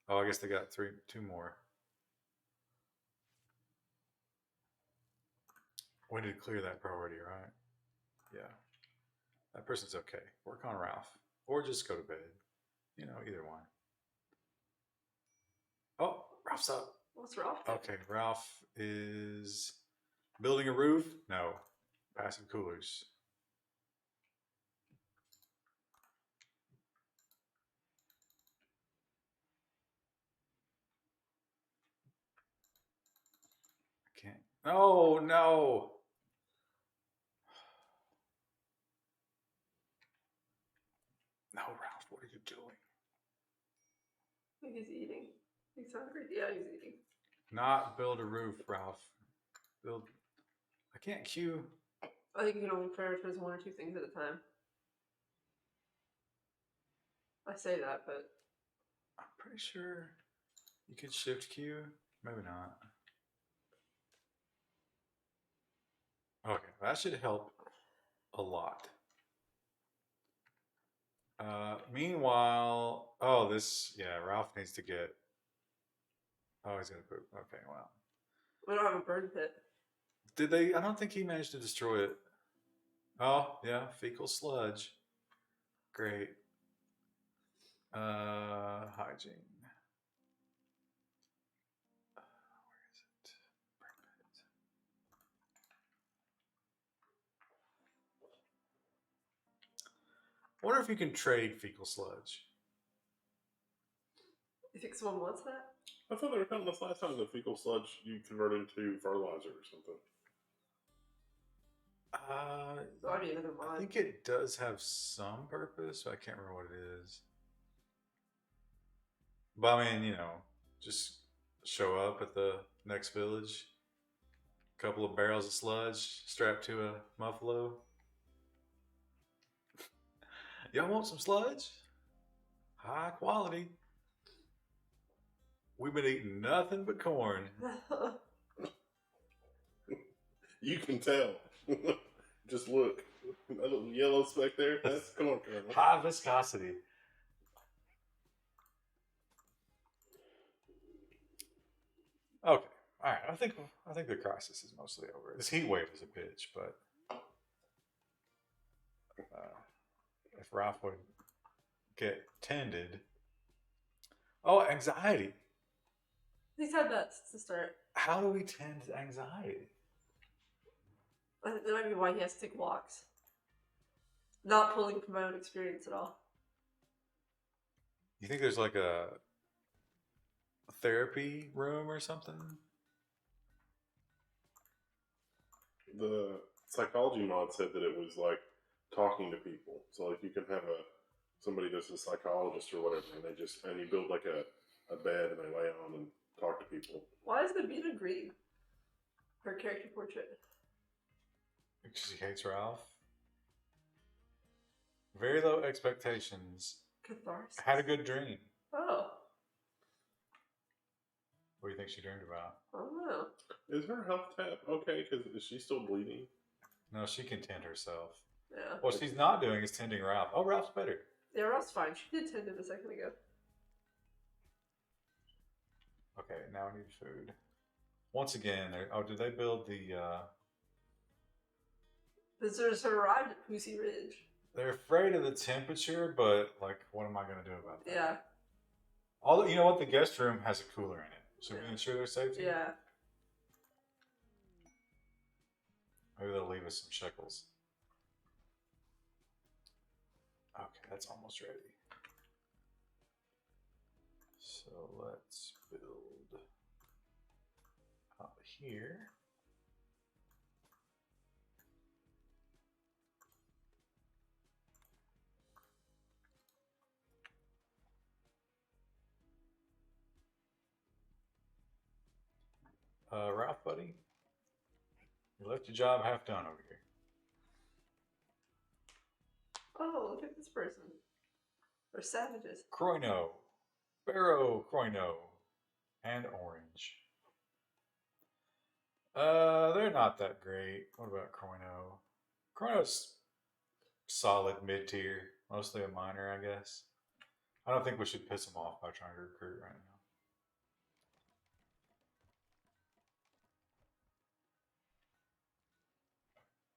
Oh, I guess they got two more. We need to clear that priority, right? Yeah. That person's okay. Work on Ralph. Or just go to bed. You know, either one. Oh, Ralph's up. What's wrong? Okay, Ralph is building a roof? No. Passive coolers. I can't. Oh, no. No, Ralph, what are you doing? I think he's eating. He's hungry. Yeah, he's eating. Not build a roof, Ralph. Build. I can't queue. I think you can only prioritize one or two things at a time. I say that, but I'm pretty sure you can shift queue. Maybe not. Okay, that should help a lot. Meanwhile, oh, Ralph needs to get. Oh, he's gonna poop. Okay, well. we don't have a bird pit. Did they? I don't think he managed to destroy it. Oh, yeah, fecal sludge. Great. Hygiene. Where is it? Burn pit. I wonder if you can trade fecal sludge. You think someone wants that? I thought they were telling us last time that fecal sludge you convert into fertilizer or something. That'd be another mod. I think it does have some purpose, but I can't remember what it is. But I mean, just show up at the next village, a couple of barrels of sludge strapped to a muffalo. Y'all want some sludge? High quality. We've been eating nothing but corn. You can tell. Just look. That little yellow speck there, that's corn kernel. High viscosity. Okay. All right. I think the crisis is mostly over. This heat wave is a bitch, but if Ralph would get tended. Oh, anxiety. He's had that since the start. How do we tend anxiety? I think that might be why he has to take walks. Not pulling from my own experience at all. You think there's like a therapy room or something? The psychology mod said that it was like talking to people. So like you can have somebody that's a psychologist or whatever, and you build like a bed and they lay on and talk to people. Why is the Vita green? Her character portrait. Because he hates Ralph. Very low expectations. Catharsis. Had a good dream. Oh. What do you think she dreamed about? I don't know. Is her health tab okay? Because is she still bleeding? No, she can tend herself. Yeah. What she's not doing is tending Ralph. Oh, Ralph's better. Yeah, Ralph's fine. She did tend him a second ago. Okay, now we need food. Once again, did they build the? Visitors have arrived at Pussy Ridge. They're afraid of the temperature, but like, what am I gonna do about that? Yeah. Although you know what, the guest room has a cooler in it, so we Yeah. can ensure their safety. Yeah. Maybe they'll leave us some shekels. Okay, that's almost ready. So let's build out here. Ralph, buddy, you left your job half done over here. Oh, look at this person. They're savages. Croino, Barrow Croino, and Orange. They're not that great. What about Croino? Croino's solid mid tier, mostly a minor, I guess. I don't think we should piss them off by trying to recruit right now.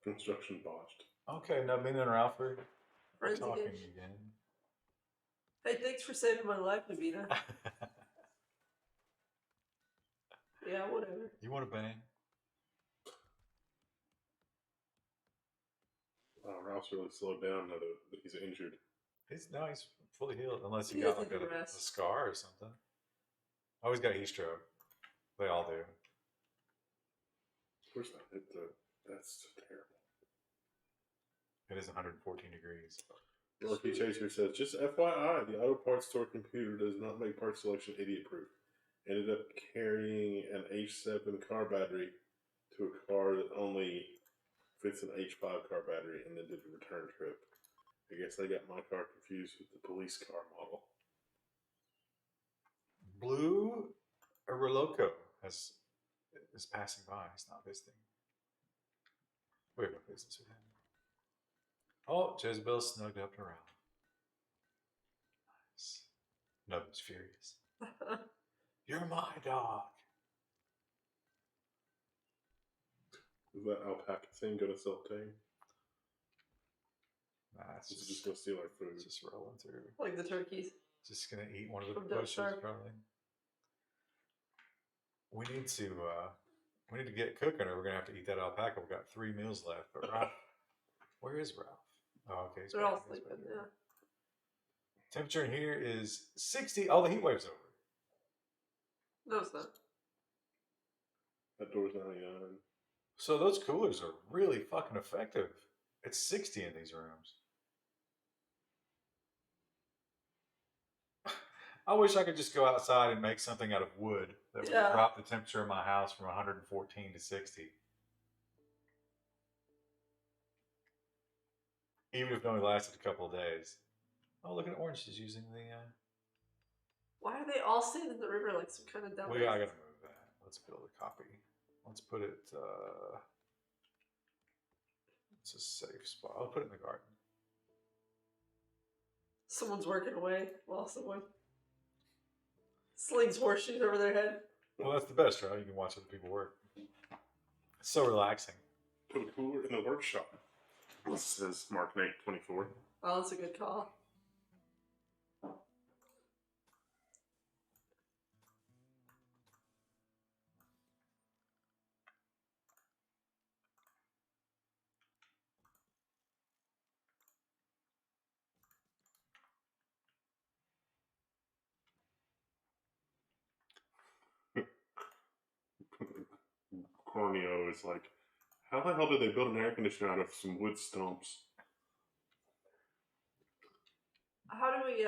Construction botched. Okay, Nubbin and Ralford. Friends Talking again. again. Hey, thanks for saving my life, Nabina. Yeah, whatever. You want to bang? Oh, Ralph's really slowed down now that he's injured. He's fully healed, unless he He got doesn't like need a rest. scar or something. Oh, he's got a heat stroke. They all do. Where's that? That's terrible. It is 114 degrees. Lucky Chaser says, just FYI, the auto parts store computer does not make part selection idiot proof. Ended up carrying an H7 car battery to a car that only fits an H5 car battery and then did the return trip. I guess they got my car confused with the police car model. Blue Reloco is passing by. He's not visiting. We have no business with him. Oh, Jezebel snugged up to Ralph. Nice. Nubbin's furious. You're my dog. Is that alpaca thing going to self-tame? Nah, it's Is it just going to steal our food? just rolling through. Like the turkeys. Just gonna eat one of the From Death bushes, Star. probably. We need to get cooking, or we're gonna have to eat that alpaca. We've got 3 meals left. But Ralph, where is Ralph? Oh, okay. They're all sleeping, yeah. Temperature in here is 60. Oh, the heat wave's over. No, it's not. That door's 99. So those coolers are really fucking effective. It's 60 in these rooms. I wish I could just go outside and make something out of wood that would drop the temperature of my house from 114 to 60. Even if it only lasted a couple of days. Oh, look at Orange. She's using the... Why are they all staying in the river like some kind of dumb? I gotta move that. Let's build a copy. Let's put it... it's a safe spot. I'll put it in the garden. Someone's working away while someone slings horseshoes over their head. Well, that's the best, right? You can watch other people work. It's so relaxing. Put a cooler in the workshop. This says Mark Nate 24. Oh, that's a good call. Corneo is like, how the hell did they build an air conditioner out of some wood stumps? Have we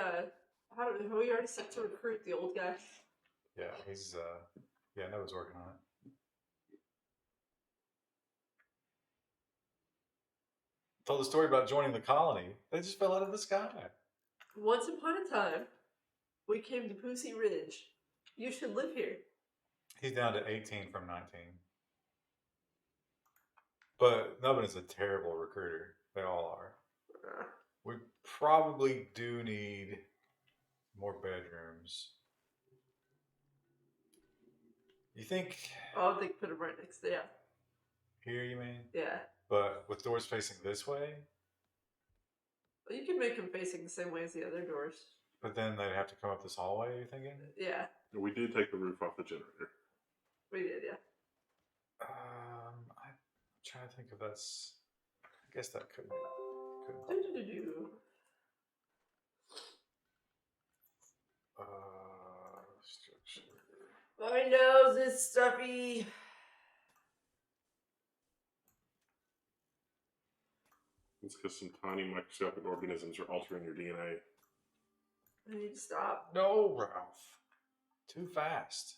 already set to recruit the old guy? Yeah, he's, Noah's working on it. Told the story about joining the colony. They just fell out of the sky. Once upon a time, we came to Pussy Ridge. You should live here. He's down to 18 from 19. But Nubbin is a terrible recruiter. They all are. We probably do need more bedrooms. You think Oh, they put them right next to here? You mean? yeah. But with doors facing this way, Well, you can make them facing the same way as the other doors. but then they'd have to come up this hallway. You thinking? Yeah, We did take the roof off the generator. we did, yeah. I'm trying to think if that's. I guess that couldn't. Do-do-do-do. Structure. My nose is stuffy. It's because some tiny microscopic organisms are altering your DNA. I need to stop. No, Ralph. Too fast.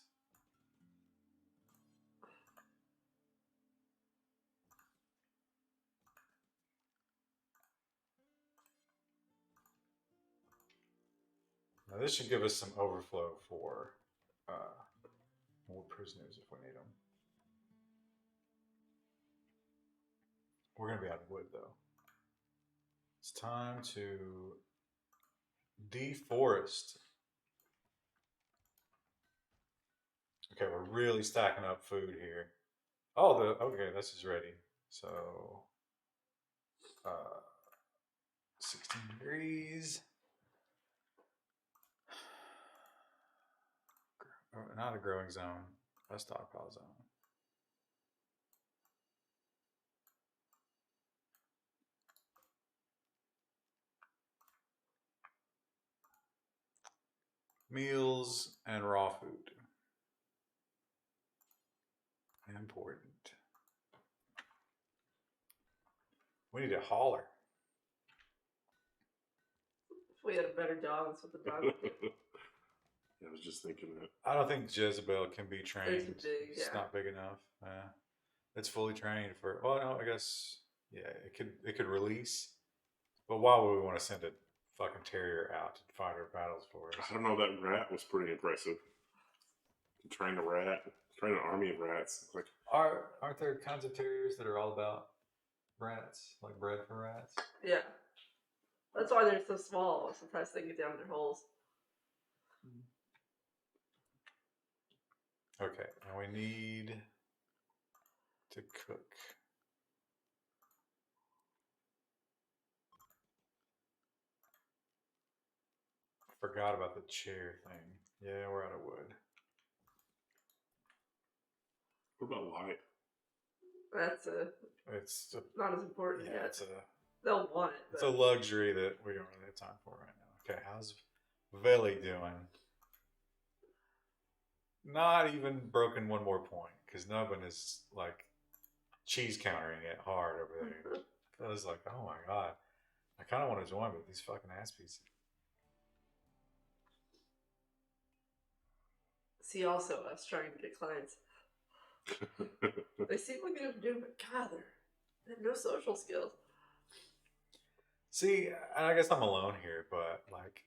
Now this should give us some overflow for more prisoners if we need them. We're gonna be out of wood though. It's time to deforest. Okay, we're really stacking up food here. Oh, okay, this is ready. So, 16 degrees. Not a growing zone, a stockpile zone. Meals and raw food. Important. We need a hauler. If we had a better dog, that's what the dog would do. Yeah, I was just thinking that. I don't think Jezebel can be trained. It's big, It's yeah. not big enough. It's fully trained for. Well, no, I guess yeah. It could release, but why would we want to send a fucking terrier out to fight our battles for us? I don't know, that rat was pretty impressive. To train a rat, train an army of rats. Like, Aren't there kinds of terriers that are all about rats, like bred for rats? Yeah. That's why they're so small. Sometimes they get down their holes. Okay, now we need to cook. Forgot about the chair thing. Yeah, we're out of wood. what about light? That's It's not as important yeah, yet. They'll want it. it's a luxury that we don't really have time for right now. Okay, how's Veli doing? Not even broken one more point because Nubbin is like cheese countering it hard over there. I was like, oh my god, I kind of want to join, but these fucking ass pieces. See, also us trying to get clients. They seem like they're doing, but God, they have no social skills. See, I guess I'm alone here, but like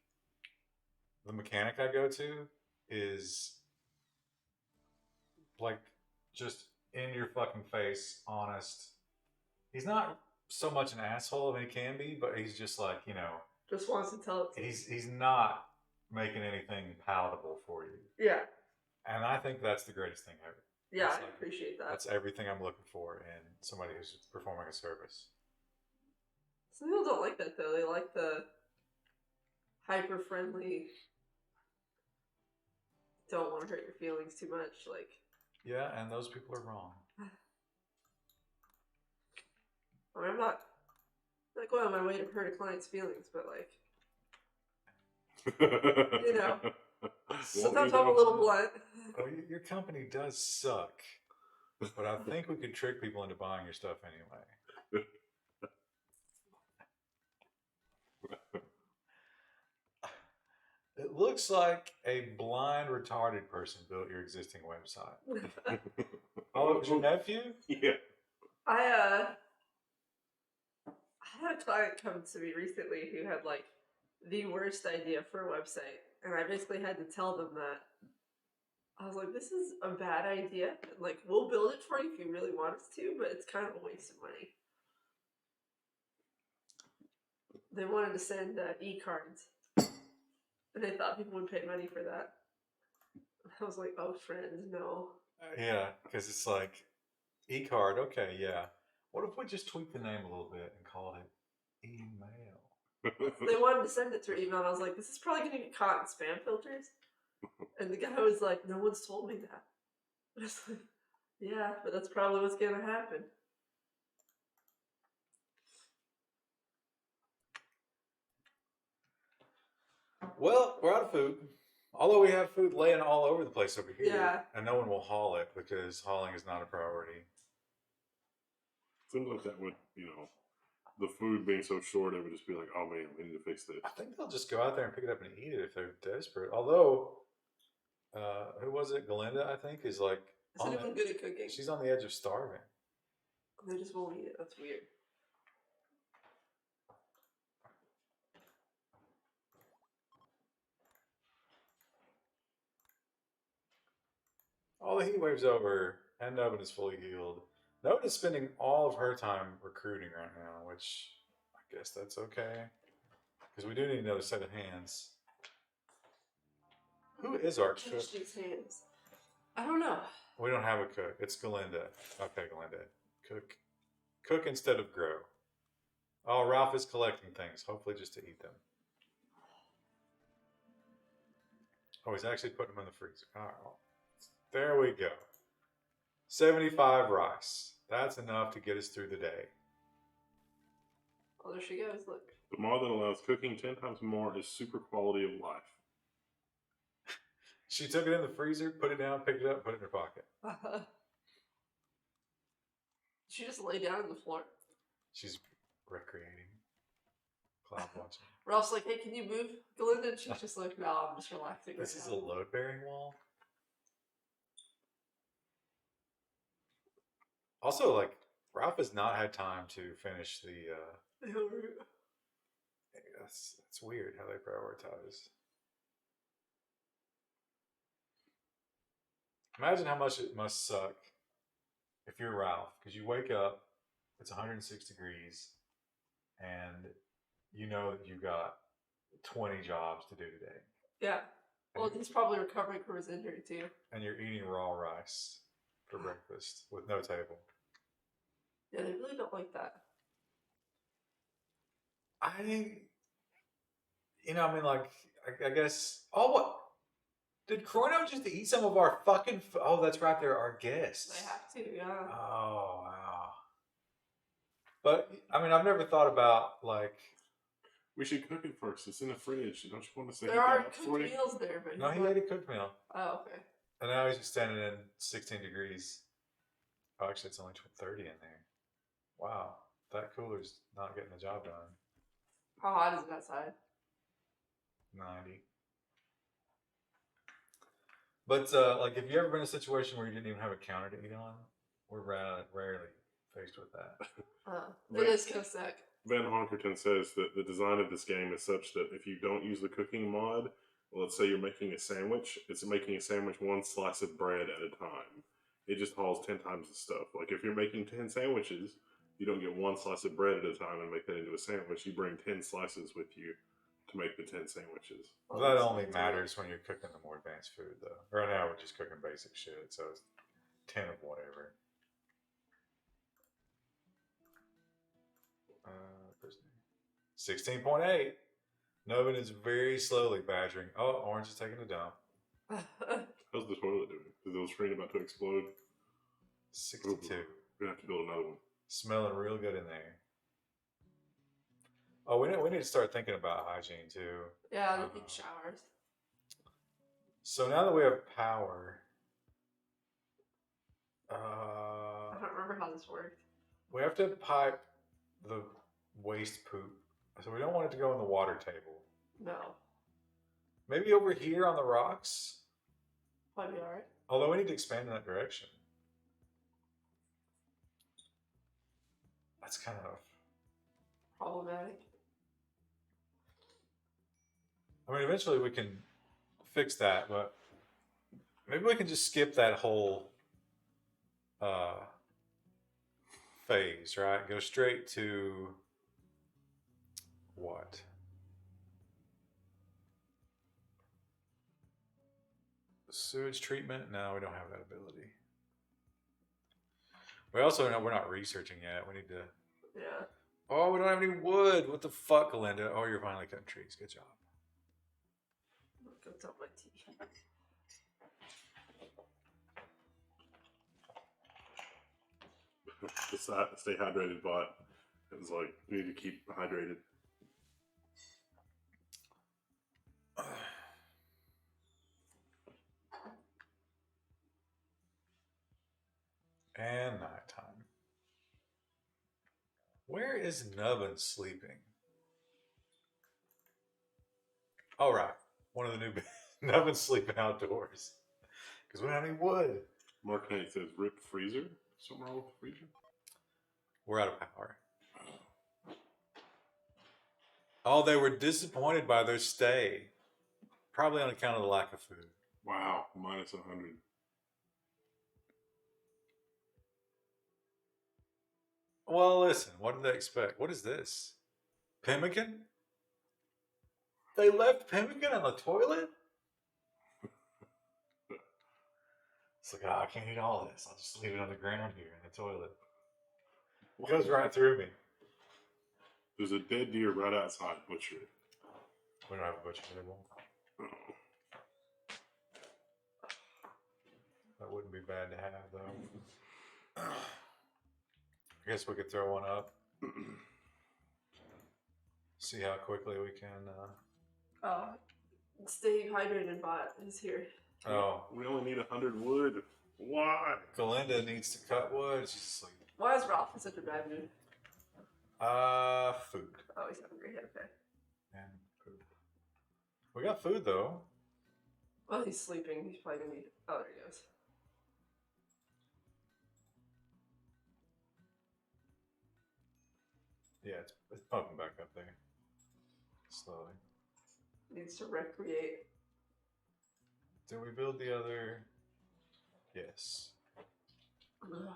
the mechanic I go to is like just in your fucking face, honest. He's not so much an asshole as he can be, but he's just like, you know, Just wants to tell it to you. he's not making anything palatable for you. Yeah. And I think that's the greatest thing ever. Yeah, It's I like- appreciate that. That's everything I'm looking for in somebody who's performing a service. Some people don't like that though. They like the hyper friendly. Don't want to hurt your feelings too much. Like, Yeah, and those people are wrong. I mean, I'm not going on my way to hurt a client's feelings, but like, you know, sometimes I'm a little blunt. Oh, your company does suck, but I think we could trick people into buying your stuff anyway. It looks like a blind, retarded person built your existing website. Oh, it was your nephew? Yeah. I had a client come to me recently who had like the worst idea for a website, and I basically had to tell them that I was like, "This is a bad idea. Like, we'll build it for you if you really want us to, but it's kind of a waste of money." They wanted to send e-cards, and they thought people would pay money for that. I was like, "Oh, friends, no." Yeah, because it's like e-card. Okay, yeah. What if we just tweak the name a little bit and call it email? They wanted to send it through email, and I was like, this is probably going to get caught in spam filters. And the guy was like, no one's told me that. I was like, yeah, but that's probably what's going to happen. Well, we're out of food. Although we have food laying all over the place over here, Yeah. and no one will haul it because hauling is not a priority. Seems like that would, the food being so short, it would just be like, oh man, we need to fix this. I think they'll just go out there and pick it up and eat it if they're desperate. Although, who was it? Galinda, I think, is like. Is anyone good at cooking? She's on the edge of starving. They just won't eat it. That's weird. All the heat waves over, and Nubbin is fully healed. Nubbin is spending all of her time recruiting right now, which I guess that's okay. Because we do need another set of hands. Who is our cook? Catch these hands. I don't know. We don't have a cook. It's Galinda. Okay, Galinda. Cook instead of grow. Oh, Ralph is collecting things, hopefully just to eat them. Oh, he's actually putting them in the freezer. All right. There we go. 75 rice. That's enough to get us through the day. Oh, there she goes. Look. The mod that allows cooking 10 times more is super quality of life. She took it in the freezer, put it down, picked it up, put it in her pocket. Did she just lay down on the floor? She's recreating. Cloud watching. Ralph's like, hey, can you move, Galinda? And she's just like, no, I'm just relaxing. This is a load-bearing wall? Also, like, Ralph has not had time to finish the, that's weird how they prioritize. Imagine how much it must suck if you're Ralph, because you wake up, it's 106 degrees, and you know that you've got 20 jobs to do today. Yeah. Well, he's probably recovering from his injury, too. And you're eating raw rice for breakfast with no table. Yeah, they really don't like that. I guess. Oh, what? Did Chrono just eat some of our fucking. Oh, that's right, they're our guests. They have to, yeah. Oh, wow. But, I've never thought about, like. We should cook it first. It's in the fridge. Don't you want to say there are cooked meals there, but no, he ate a cooked meal. Oh, okay. And now he's just standing in 16 degrees. Oh, actually, it's only 30 in there. Wow, that cooler's not getting the job done. How hot is it outside? 90. But, have you ever been in a situation where you didn't even have a counter to eat on? We're rarely faced with that. It is kind of sick. Van Honkerton says that the design of this game is such that if you don't use the cooking mod, well, let's say you're making a sandwich, it's making a sandwich one slice of bread at a time. It just hauls 10 times the stuff. Like, if you're making 10 sandwiches, you don't get one slice of bread at a time and make that into a sandwich. You bring 10 slices with you to make the 10 sandwiches. Well, that only matters when you're cooking the more advanced food, though. Right now, we're just cooking basic shit, so it's 10 of whatever. 16.8. Novin is very slowly badgering. Oh, Orange is taking a dump. How's the toilet doing? Is the screen about to explode? 62. Ooh, we're going to have to build another one. Smelling real good in there. Oh, we need to start thinking about hygiene, too. Yeah, they need showers. So now that we have power... I don't remember how this worked. We have to pipe the waste poop. So we don't want it to go in the water table. No. Maybe over here on the rocks? Might be alright. Although we need to expand in that direction. That's kind of... problematic. Eventually we can fix that, but maybe we can just skip that whole phase, right? Go straight to what? Sewage treatment? No, we don't have that ability. We also know we're not researching yet. We need to. Yeah. Oh, we don't have any wood. What the fuck, Linda? Oh, you're finally cutting trees. Good job. Go tell my tea. Stay hydrated bot. It was like, we need to keep hydrated. And nighttime. Where is Nubbin sleeping? All right. One of the new Nubbin's sleeping outdoors. Because we don't have any wood. Mark Knight says, rip freezer? Something wrong with the freezer? We're out of power. Oh, they were disappointed by their stay. Probably on account of the lack of food. Wow, minus 100. Well, listen, what did they expect? What is this? Pemmican? They left pemmican on the toilet? It's like, oh, I can't eat all this. I'll just leave it on the ground here in the toilet. It goes right through me. There's a dead deer right outside. Butcher it. We don't have a butcher anymore. Oh. That wouldn't be bad to have, though. I guess we could throw one up. See how quickly we can. Stay hydrated bot is here. Oh, We only need 100 wood. Why? Galinda needs to cut wood. She's asleep. Why is Ralph in such a bad mood? Food. Oh, he's hungry. Okay. And poop. We got food, though. Well, he's sleeping. He's probably gonna be. Oh, there he goes. Yeah, it's pumping back up there. Slowly. Needs to recreate. Did we build the other? Yes. Ugh.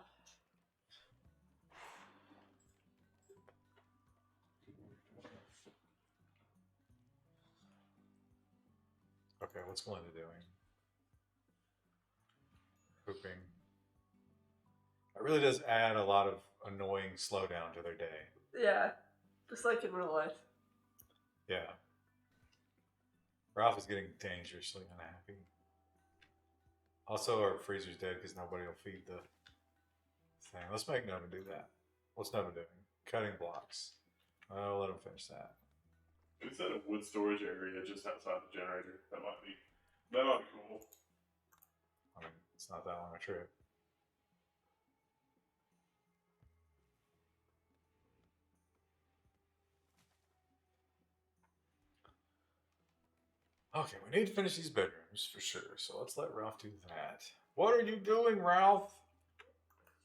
Okay, what's Glinda doing? Pooping. It really does add a lot of annoying slowdown to their day. Yeah, just like in real life. Yeah. Ralph is getting dangerously unhappy. Also, our freezer's dead because nobody will feed the thing. Let's make Nova do that. What's Nova doing? Cutting blocks. Oh, let him finish that. Is that a wood storage area just outside the generator? That might be cool. I mean, it's not that long a trip. Okay, we need to finish these bedrooms for sure. So let's let Ralph do that. What are you doing, Ralph?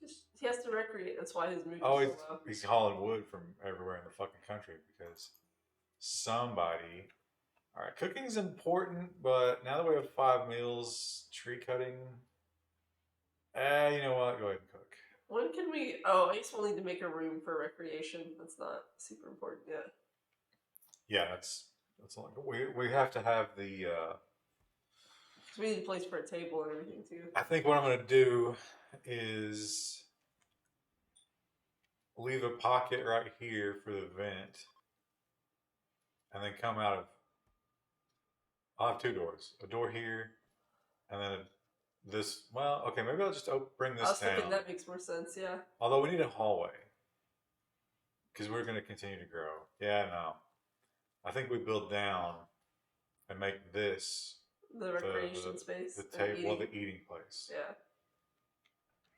Just he has to recreate. That's why his mood is Oh, so low. he's hauling wood from everywhere in the fucking country because somebody. All right, cooking's important, but now that we have 5 meals, tree cutting. You know what? Go ahead and cook. When can we? Oh, I guess we'll need to make a room for recreation. That's not super important yet. Yeah, that's all. We have to have the. 'Cause we need a place for a table and everything too. I think what I'm going to do is leave a pocket right here for the vent, and then come out of. I'll have 2 doors. A door here, and then this. Well, okay, maybe I'll just bring this I was down. thinking that makes more sense. Yeah. Although we need a hallway, because we're going to continue to grow. Yeah, no. I think we build down and make this The recreation space. the and table, eating. the eating place. Yeah.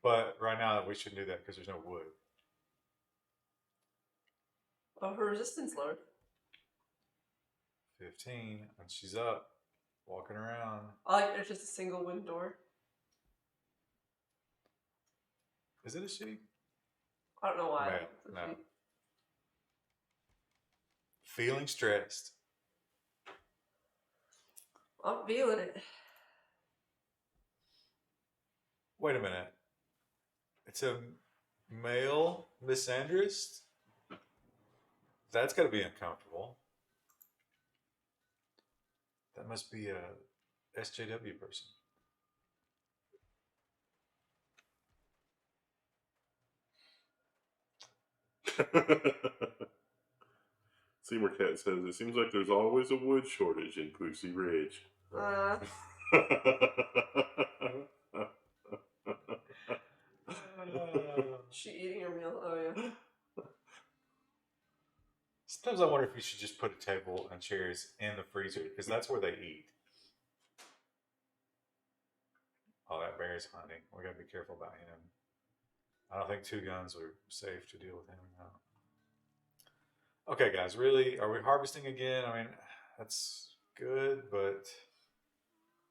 But right now we shouldn't do that because there's no wood. Oh, her resistance lowered. 15, and she's up, walking around. I like there's just a single wind door. Is it a she? I don't know why. Male, It's a no. she. Feeling stressed. I'm feeling it. Wait a minute. It's a male misandrist? That's got to be uncomfortable. That must be a SJW person. Seymour Cat says, it seems like there's always a wood shortage in Pussy Ridge. She eating her meal? Oh yeah. Sometimes I wonder if you should just put a table and chairs in the freezer because that's where they eat. Oh, that bear's hunting. We gotta be careful about him. I don't think 2 guns are safe to deal with him now. Okay, guys, really, are we harvesting again? I mean, that's good, but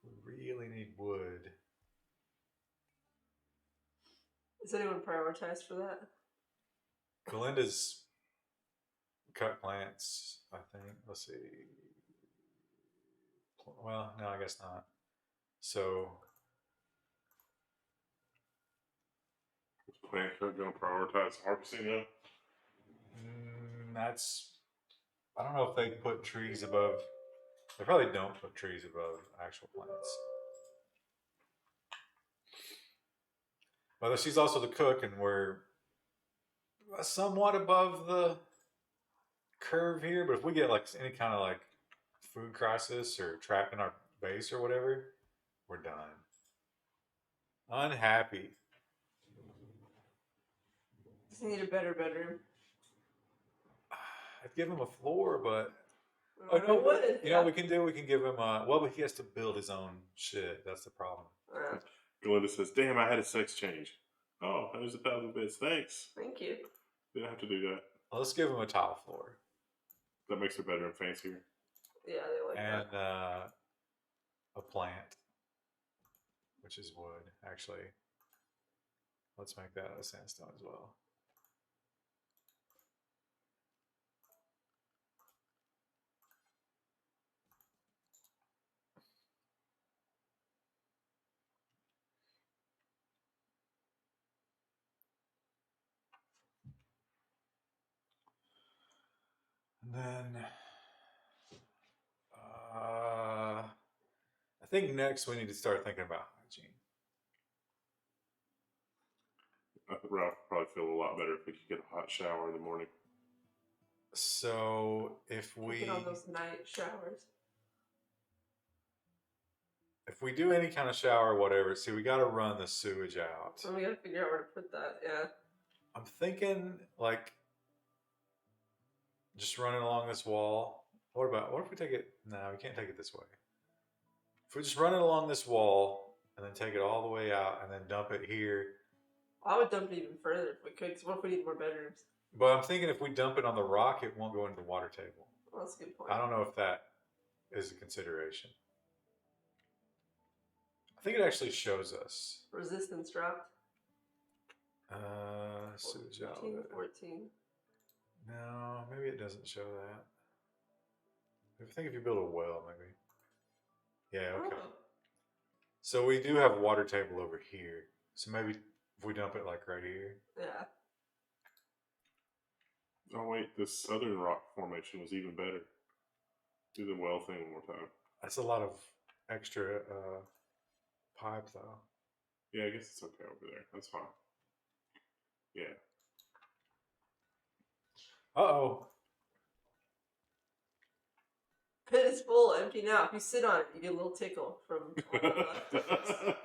we really need wood. Is anyone prioritized for that? Galinda's cut plants, I think. Let's see. Well, no, I guess not. So, Plant cook gonna prioritize harvesting now? that's. I don't know if they put trees above. They probably don't put trees above actual plants. But she's also the cook, and we're somewhat above the curve here. But if we get like any kind of like food crisis or trapped in our base or whatever, we're done. Unhappy. Does he need a better bedroom? I'd give him a floor, but Oh, no wood. you know what we can do? We can give him well, but he has to build his own shit. That's the problem. Galinda says, damn, I had a sex change. Oh, there's 1,000 bits. Thanks. Thank you. Didn't have to do that. Well, let's give him a tile floor. That makes their bedroom fancier. Yeah, they like And that. a plant, which is wood, actually. Let's make that out of sandstone as well. And then, I think next we need to start thinking about hygiene. Ralph would probably feel a lot better if he could get a hot shower in the morning. So if we Get on those night showers. if we do any kind of shower or whatever, see, we got to run the sewage out. So we gotta figure out where to put that. Yeah. I'm thinking like just running along this wall. What if we take it? No, we can't take it this way. If we just run it along this wall and then take it all the way out and then dump it here. I would dump it even further if we could. Cause what if we need more bedrooms? But I'm thinking if we dump it on the rock, it won't go into the water table. Well, that's a good point. I don't know if that is a consideration. I think it actually shows us. Resistance dropped. Sewage 14, outlet. 14. No, maybe it doesn't show that. I think if you build a well, maybe. Yeah, okay. Oh. So we do have a water table over here. So maybe if we dump it like right here. Yeah. Oh, wait, this southern rock formation was even better. Do the well thing one more time. That's a lot of extra pipe, though. Yeah, I guess it's okay over there. That's fine. Yeah. Uh-oh. Pit is full, empty now. If you sit on it, you get a little tickle from all the leftovers.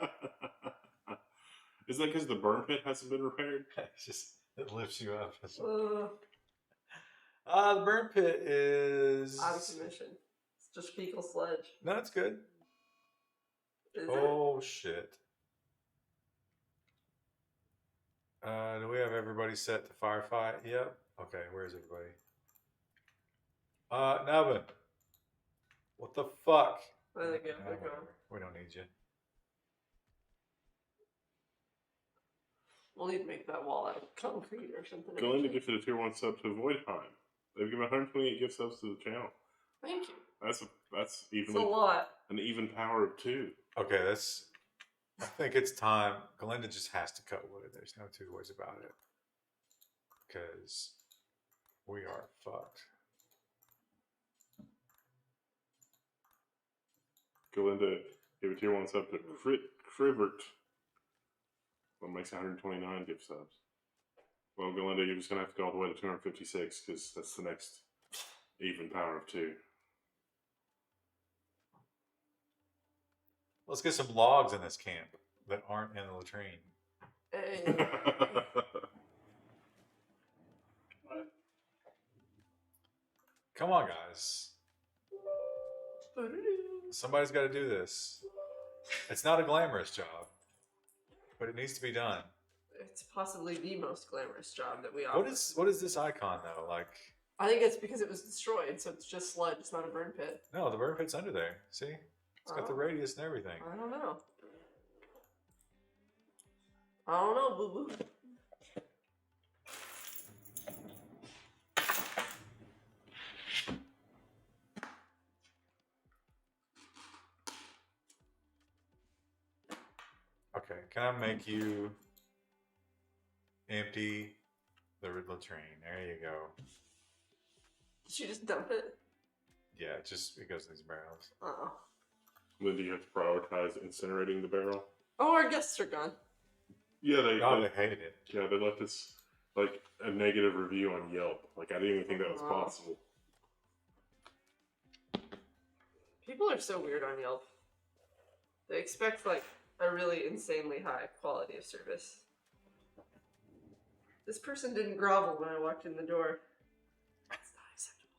Is that because the burn pit hasn't been repaired? It's just, it lifts you up. Uh, The burn pit is... out of commission. It's just fecal sludge. No, it's good. Is Oh, shit. Do we have everybody set to firefight? Yep. Okay, where's everybody? Nevin. What the fuck? There they go. Nah, They're whatever. gone. We don't need you. We'll need to make that wall out of concrete or something. Galinda gifted a tier 1 sub to Voidheim. They've given 128 gift subs to the channel. Thank you. That's It's evenly a lot. an even power of 2. Okay, that's... I think it's time. Galinda just has to cut wood. There's no two ways about it. Because we are fucked. Galinda gave a tier 1 sub to Crivert. What makes 129 gift subs. Well, Galinda, you're just gonna have to go all the way to 256 because that's the next even power of 2. Let's get some logs in this camp that aren't in the latrine. Hey. Come on, guys. Somebody's got to do this. It's not a glamorous job, but it needs to be done. It's possibly the most glamorous job that we offer. What is this icon though? Like, I think it's because it was destroyed, so it's just sludge. It's not a burn pit. no, the burn pit's under there. See, it's got the radius and everything. I don't know. I don't know, boo boo. Okay, can I make you empty the latrine? There you go. Did she just dump it? Yeah, it goes in these barrels. Oh. Then do you have to prioritize incinerating the barrel? Oh, our guests are gone. Yeah, they hated it. yeah, they left us like a negative review on Yelp. Like I didn't even think that was possible. People are so weird on Yelp. They expect like a really insanely high quality of service. This person didn't grovel when I walked in the door. That's not acceptable.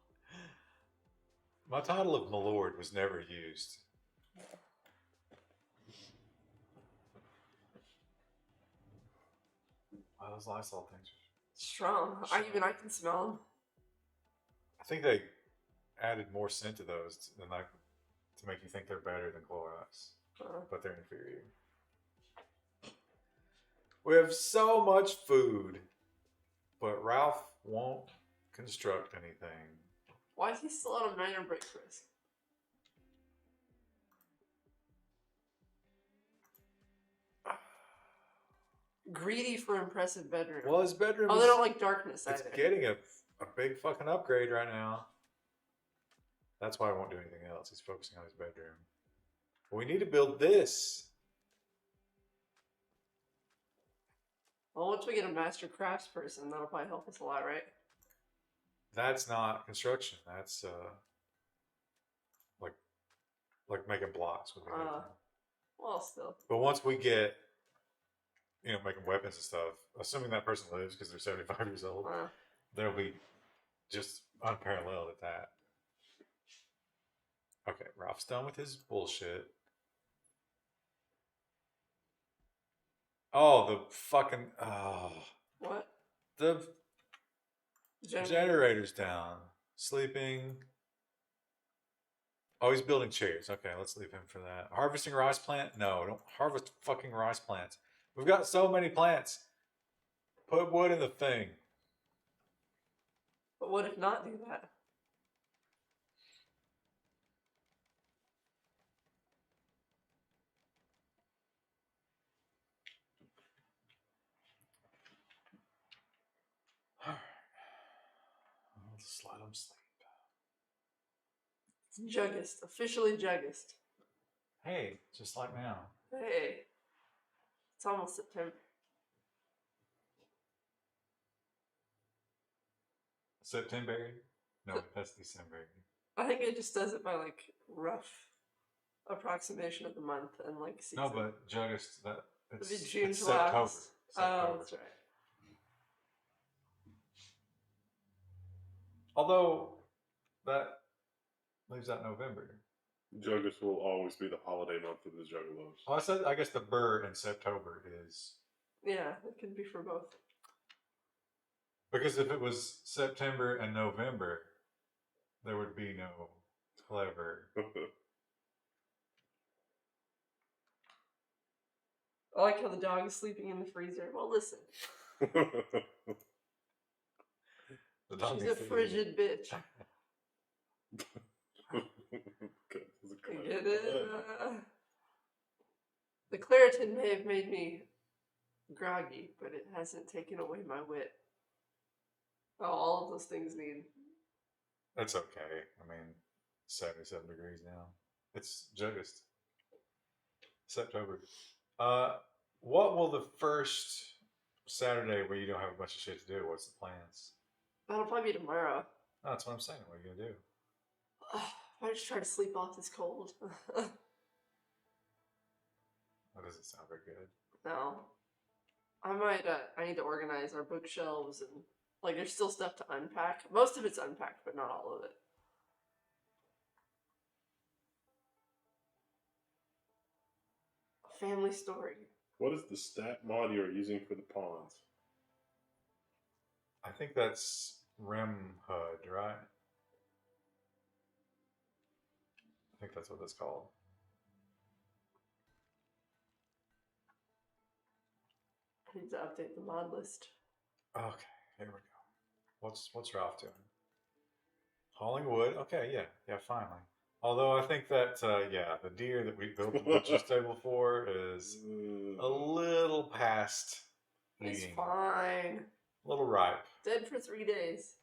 My title of Milord was never used. Wow, those Lysol things. Strong. I can smell them. I think they added more scent to those than like to make you think they're better than Clorox, but they're inferior. We have so much food, but Ralph won't construct anything. Why is he still on a minor break, Chris? Greedy for impressive bedroom. Well, his bedroom they don't like darkness it's either. getting a big fucking upgrade right now. That's why I won't do anything else. He's focusing on his bedroom. We need to build this. Well, once we get a master crafts person, that'll probably help us a lot, right? That's not construction. That's like making blocks with Well, still. But once we get, making weapons and stuff, assuming that person lives because they're 75 years old, they'll be just unparalleled at that. Okay, Ralph's done with his bullshit. Oh, the fucking What? The generator's down. Sleeping. Oh, he's building chairs. Okay, let's leave him for that. Harvesting rice plant? No, don't harvest fucking rice plants. We've got so many plants. Put wood in the thing. But what if not do that? Alright. I'll just let him sleep. It's Juggist. Officially Juggist. Hey, just like now. Hey. It's almost September. September? No, that's December. I think it just does it by like rough approximation of the month and like season. No, but Juggist, It'd be June, it's July. September. Oh, that's right. Although that leaves out November. Juggis will always be the holiday month of the Juggalos. Well, I guess the burr in September is. Yeah, it could be for both. Because if it was September and November, there would be no clever. I like how the dog is sleeping in the freezer. Well, listen. She's a frigid bitch. Get it? The Claritin may have made me groggy, but it hasn't taken away my wit. Oh, all of those things need. That's okay. I mean, 77 degrees now. It's August. September. What will the first Saturday where you don't have a bunch of shit to do? What's the plans? That'll probably be tomorrow. Oh, that's what I'm saying. What are you gonna do? I just try to sleep off this cold. That doesn't sound very good. No. I might, I need to organize our bookshelves and, like, there's still stuff to unpack. Most of it's unpacked, but not all of it. A family story. What is the stat mod you are using for the pawns? I think that's Rimhood, right? I think that's what that's called. I need to update the mod list. Okay, here we go. What's Ralph doing? Hauling wood. Okay, yeah, finally. Although I think that the deer that we built the butcher's table for is a little past He's eating. fine. A little ripe. Dead for 3 days.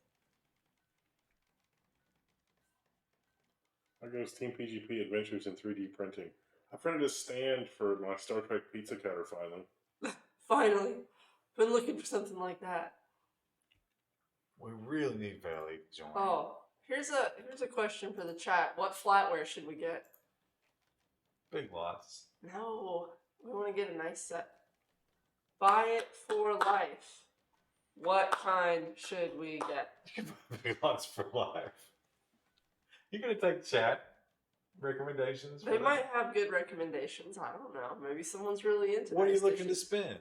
There goes Team PGP Adventures in 3D printing. I printed a stand for my Star Trek pizza cutter finally. Finally. Been looking for something like that. We really need Valley to join. Oh, here's a question for the chat. What flatware should we get? Big lots. No, we want to get a nice set. Buy it for life. What kind should we get? You can buy big lots for life. You gonna take chat recommendations? They might have good recommendations. I don't know. Maybe someone's really into. What are you nice looking to dishes. spend?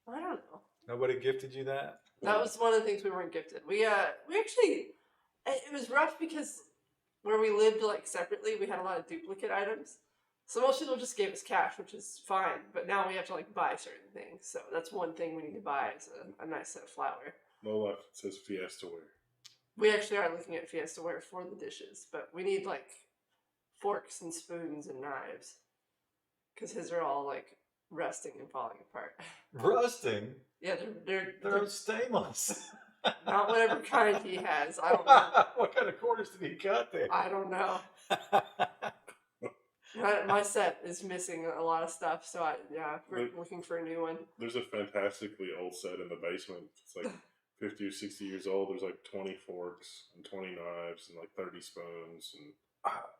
I don't know. Nobody gifted you that? That was one of the things we weren't gifted. We actually, it was rough because where we lived like separately, we had a lot of duplicate items. So most people just gave us cash, which is fine. But now we have to like buy certain things. So that's one thing we need to buy is a nice set of flatware. No life says Fiesta ware. We actually are looking at Fiesta ware for the dishes, but we need like forks and spoons and knives because his are all like rusting and falling apart. Rusting? Yeah, They're stainless. not whatever kind he has. I don't know. What kind of corners did he cut there? I don't know. My set is missing a lot of stuff, so we're looking for a new one. There's a fantastically old set in the basement. It's like 50 or 60 years old. There's like 20 forks and 20 knives and like 30 spoons. And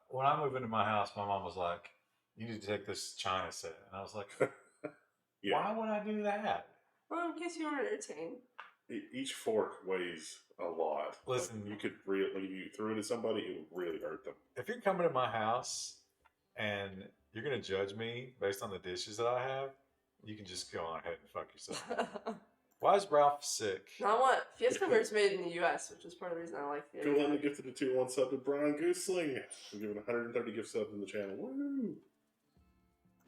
When I moved into my house, my mom was like, "You need to take this China set," and I was like, yeah. "Why would I do that?" Well, in case you weren't entertained. Each fork weighs a lot. Listen, like, you could really, if you threw it at somebody, it would really hurt them. If you're coming to my house and you're gonna judge me based on the dishes that I have, you can just go on ahead and fuck yourself. Why is Ralph sick? Not what Fiesta ware is made in the U.S., which is part of the reason I like the. Go on and gifted a 2-1 sub to Brian Goosling. We're giving 130 gift subs in the channel. Woo!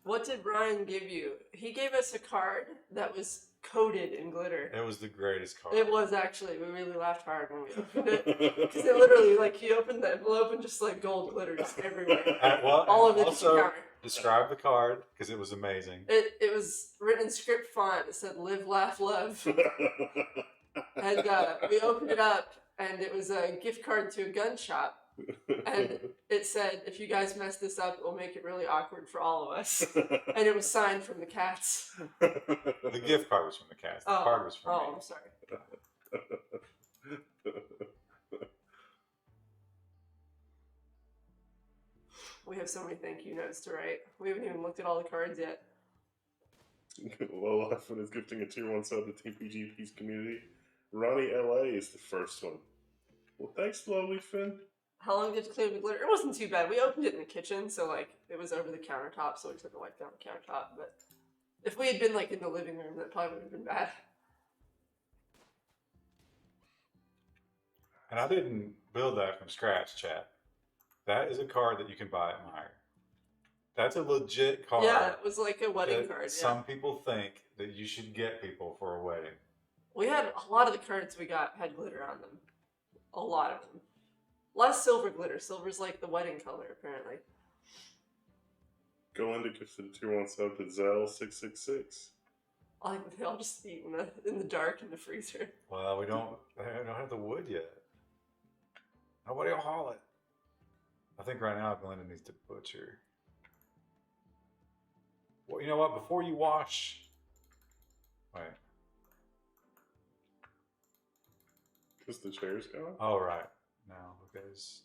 What did Brian give you? He gave us a card that was coated in glitter. It was the greatest card. It was actually. We really laughed hard when we opened it because it literally, like, he opened the envelope and just like gold glitter just everywhere, all over the kitchen also, counter. describe the card because it was amazing. It was written in script font. It said "Live, Laugh, Love," and we opened it up, and it was a gift card to a gun shop. And it said, "If you guys mess this up, it will make it really awkward for all of us." And it was signed from the cats. The gift card was from the cast. The card was from me. I'm sorry. We have so many thank you notes to write. We haven't even looked at all the cards yet. Low Life is gifting a tier 1 sub to TPGP's community. Ronnie LA is the first one. Well, thanks, Lovely Finn. How long did it clean the glitter? It wasn't too bad. We opened it in the kitchen, so like it was over the countertop, so we took a wipe down the countertop. But if we had been like in the living room, that probably would have been bad. And I didn't build that from scratch, chat. That is a card that you can buy at Meijer. That's a legit card. Yeah, it was like a wedding that card. Yeah. Some people think that you should get people for a wedding. We had a lot of the cards we got had glitter on them. A lot of them. A lot of silver glitter. Silver's like the wedding color, apparently. Go into gifted a tier 1 sub to Zell666. I like that they all just eat in the dark in the freezer. Well, we don't have the wood yet. Nobody will haul it. I think right now Glenda needs to butcher. Well, you know what? Before you wash... Wait. Because the chair's gone? Oh, right. No, because...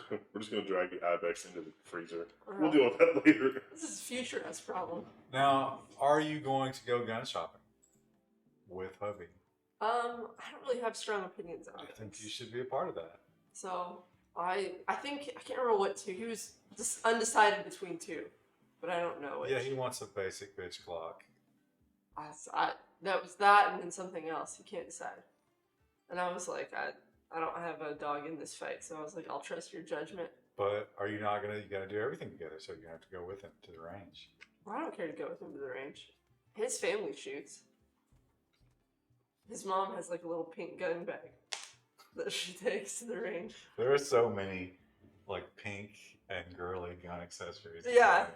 We're just going to drag the Ibex into the freezer. Uh-huh. We'll deal with that later. This is future us problem. Now, are you going to go gun shopping with hubby? I don't really have strong opinions on I it. think you should be a part of that. So I think I can't remember what two. He was just undecided between two, but I don't know which. Yeah, he wants a basic bitch clock. That was that, and then something else. He can't decide. And I was like, I don't have a dog in this fight, so I was like, I'll trust your judgment. But are you not gonna? You gotta do everything together, so you have to go with him to the range. Well, I don't care to go with him to the range. His family shoots. His mom has like a little pink gun bag that she takes to the range. There are so many, like, pink and girly gun accessories. Yeah.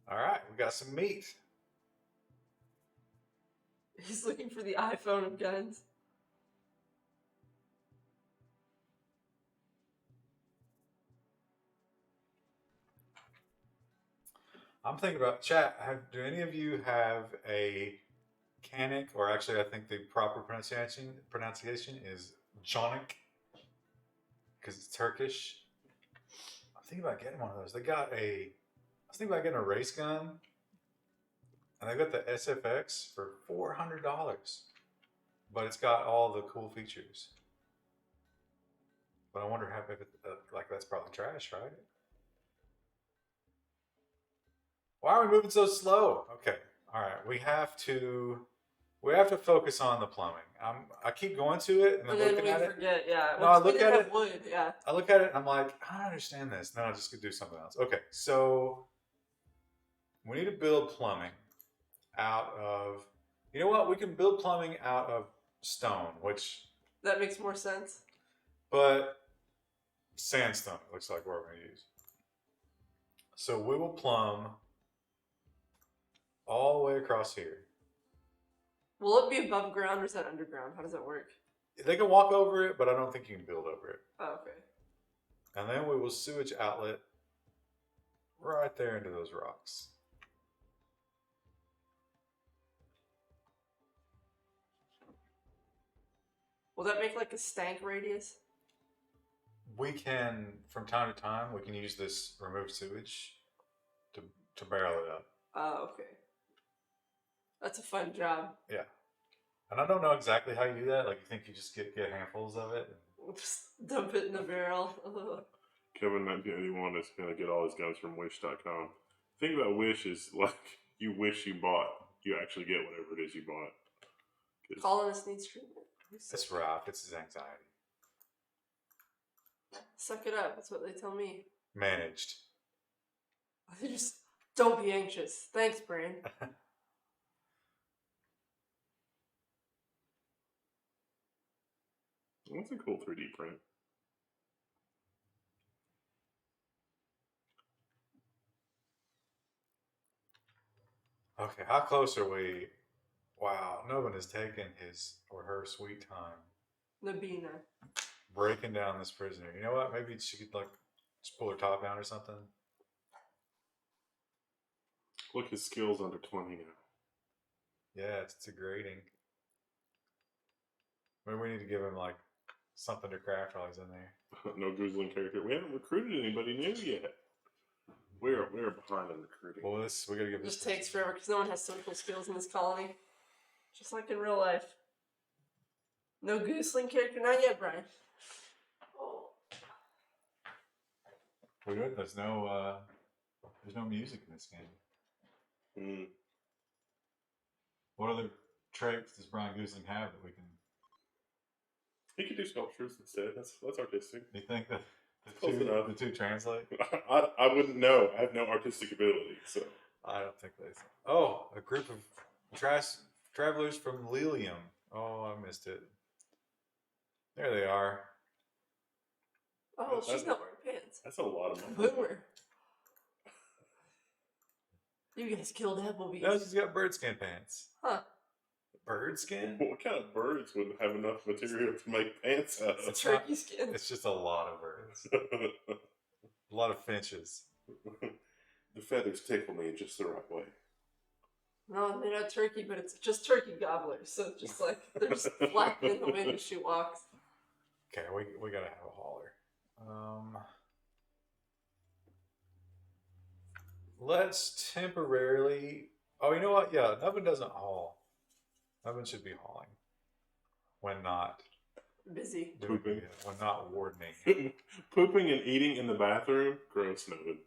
All right, we got some meat. He's looking for the iPhone of guns. I'm thinking about chat. Do any of you have a Canik, or actually, I think the proper pronunciation is Jonik, because it's Turkish. I'm thinking about getting one of those. I was thinking about getting a race gun, and they got the SFX for $400, but it's got all the cool features. But I wonder how if like that's probably trash, right? Why are we moving so slow? Okay, all right. We have to focus on the plumbing. I keep going to it and then And then looking we at it. forget, yeah. No, I We look didn't at have it. wood, yeah. I look at it and I'm like, I don't understand this. No, I just could do something else. Okay, so we need to build plumbing out of. You know what? We can build plumbing out of stone, That makes more sense. but sandstone looks like what we're going to use. So we will plumb all the way across here. Will it be above ground or is that underground? How does that work? They can walk over it, but I don't think you can build over it. Oh, okay. And then we will sewage outlet right there into those rocks. Will that make like a stank radius? We can, from time to time, we can use this removed sewage to barrel it up. Oh, okay. That's a fun job. Yeah. And I don't know exactly how you do that. Like, you think you just get handfuls of it? Just dump it in a barrel. Kevin1981 is going to get all his guns from Wish.com. The thing about Wish is, like, you wish you actually get whatever it is you bought. Colonist needs treatment. It's Ralph. It's his anxiety. Suck it up. That's what they tell me. Managed. They just don't be anxious. Thanks, brain. That's a cool 3D print. Okay, how close are we? Wow, Novin has taken his or her sweet time Nabina. breaking down this prisoner. You know what? Maybe she could, like, just pull her top down or something. Look, his skill's under 20 now. Yeah, it's degrading. Maybe we need to give him, like, something to craft while he's in there. No Goozling character. We haven't recruited anybody new yet. We're behind on recruiting. Well, we gotta give It this. just takes forever because no one has social skills in this colony. Just like in real life. No Goosling character? Not yet, Brian. Oh. There's no music in this game. What other traits does Brian Goosling have that we can? He could do sculptures instead. That's artistic. You think that Close enough. the two translate? I wouldn't know. I have no artistic ability, so. I don't think they. Oh, a group of travelers from Lilium. Oh, I missed it. There they are. Oh, she's not wearing pants. That's a lot of money. Boomer. You guys killed Applebee's. No, she's got bird skin pants. Huh. Bird skin? What kind of birds would have enough material to make pants out It's of? turkey skin. It's just a lot of birds. A lot of finches. The feathers tickle me in just the right way. No, they're not turkey, but it's just turkey gobblers. So it's just like they're just flapping in the wind as she walks. Okay, we gotta have a hauler. Let's temporarily. Oh, you know what? Yeah, Nubbin doesn't haul. Nubbin should be hauling when not Busy. doing Pooping. it, when not wardening. Pooping and eating in the bathroom? Gross, noted.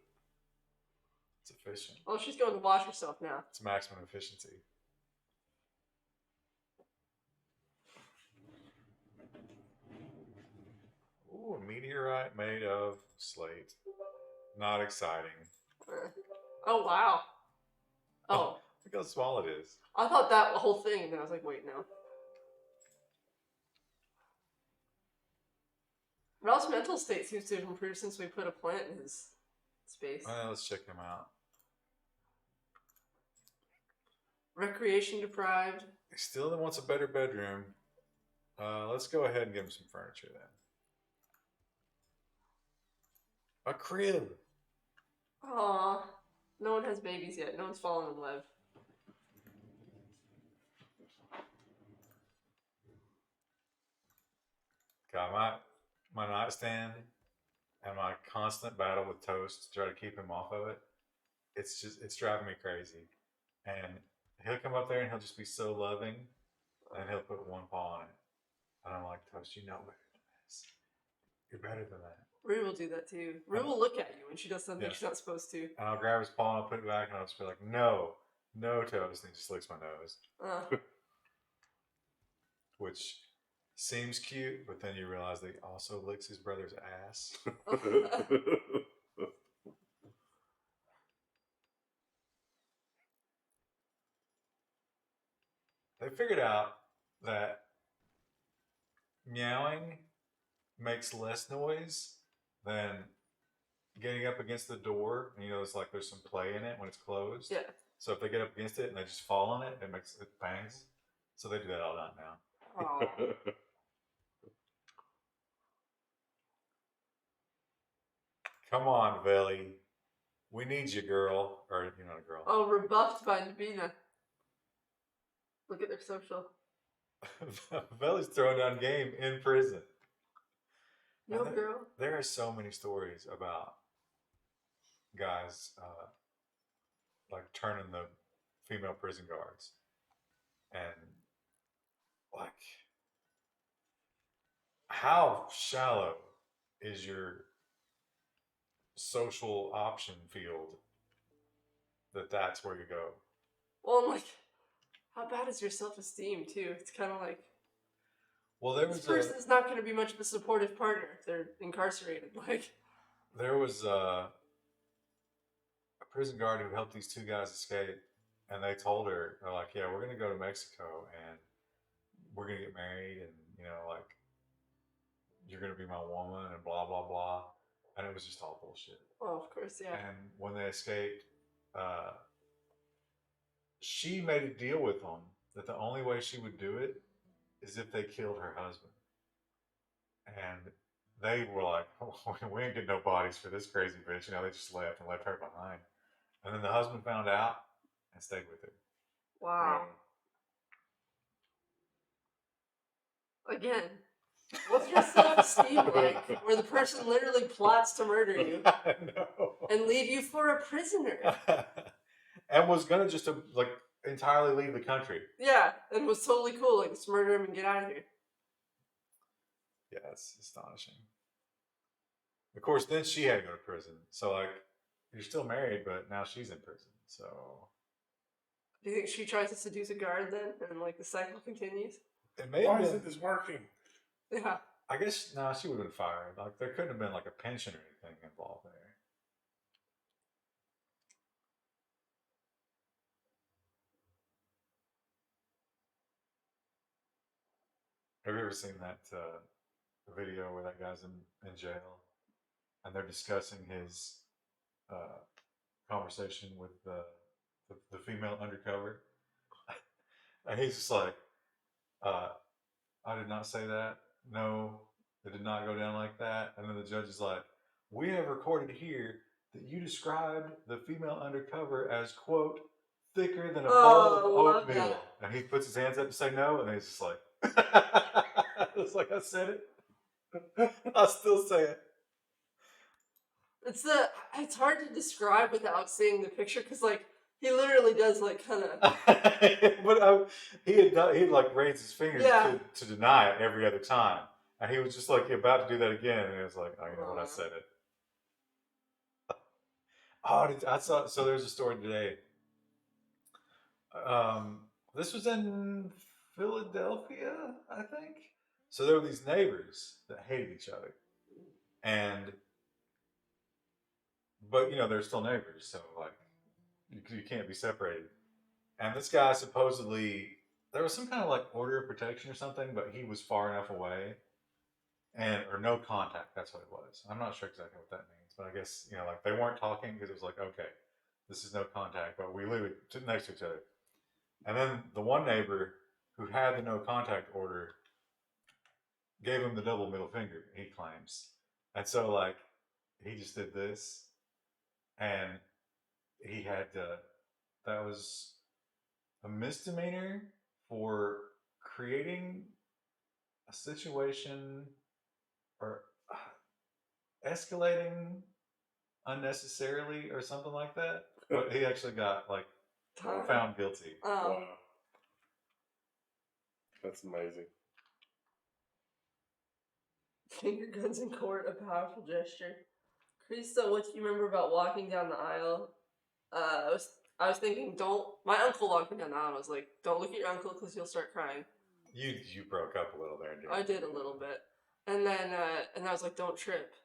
It's efficient. Oh, she's going to wash herself now. It's maximum efficiency. Ooh, a meteorite made of slate. Not exciting. Oh, wow. Oh, Look how small it is. I thought that whole thing, and then I was like, wait, no. Ralph's mental state seems to have improved since we put a plant in his space. Let's check him out. Recreation deprived. He still wants a better bedroom. Let's go ahead and give him some furniture then. A crib. Aw. No one has babies yet. No one's fallen in love. Got my nightstand and my constant battle with Toast to try to keep him off of it. It's driving me crazy. And he'll come up there and he'll just be so loving, and he'll put one paw on it. And I'm like, Toast, you know better than this. You're better than that. Rue will do that too. Rue will look at you when she does something Yeah. she's not supposed to. And I'll grab his paw and I'll put it back and I'll just be like, no, Toast. And he just licks my nose. Which seems cute, but then you realize that he also licks his brother's ass. They figured out that meowing makes less noise than getting up against the door. And, it's like there's some play in it when it's closed. Yeah. So if they get up against it and they just fall on it, it bangs. So they do that all night now. Aw. Come on, Velly. We need you, girl. Or you're not a girl. Oh, rebuffed by Nabina. Look at their social. Velly's throwing down game in prison. No, And girl. There are so many stories about guys like turning the female prison guards, and like how shallow is your social option field that's where you go. Well, I'm like, how bad is your self-esteem too? It's kind of like, Well, there this was person's not going to be much of a supportive partner if they're incarcerated. Like, there was a prison guard who helped these two guys escape, and they told her, they're like, yeah, we're gonna go to Mexico and we're gonna get married, and like, you're gonna be my woman, and blah blah blah. And it was just all bullshit. oh, of course, yeah. And when they escaped, she made a deal with them that the only way she would do it is if they killed her husband. And they were like, oh, we ain't getting no bodies for this crazy bitch. They just left and left her behind. And then the husband found out and stayed with her. Wow. Again, what's your self-esteem like where the person literally plots to murder you I know. and leave you for a prisoner? And was gonna just entirely leave the country. Yeah, and was totally cool. Like, just murder him and get out of here. Yeah, it's astonishing. Of course, then she had to go to prison. So, you're still married, but now she's in prison. So, Do you think she tries to seduce a guard then, and the cycle continues? it may Why have isn't been. this working? Yeah. I guess no, she would have been fired. There couldn't have been a pension or anything involved there. Have you ever seen that video where that guy's in jail and they're discussing his conversation with the female undercover? And he's just like, uh, I did not say that. No, it did not go down like that. And then the judge is like, we have recorded here that you described the female undercover as, quote, thicker than a bowl of Oh, I love oatmeal. that. And he puts his hands up to say no, and he's just like, it's like, I said it. I still say it. It's hard to describe without seeing the picture because like he literally does like kind of But he'd like raised his fingers Yeah. to deny it every other time. And he was just like about to do that again. And he was like, oh, you know what? I Aw. said it. Oh, I saw. So there's a story today. This was in Philadelphia, I think. So there were these neighbors that hated each other, and but they're still neighbors, so like you can't be separated. And this guy supposedly there was some kind of like order of protection or something, but he was far enough away, and or no contact. That's what it was. I'm not sure exactly what that means, but I guess like they weren't talking because it was like okay, this is no contact, but we live next to each other. And then the one neighbor who had the no contact order gave him the double middle finger, he claims. And so, like, he just did this, and he had that was a misdemeanor for creating a situation or escalating unnecessarily or something like that. But he actually got, like, time. found guilty. Wow. That's amazing. Finger guns in court, a powerful gesture. Krista, what do you remember about walking down the aisle? I was thinking, don't. My uncle walked me down the aisle. I was like, don't look at your uncle because you'll start crying. You broke up a little there, didn't you? I did a little bit, and then I was like, don't trip,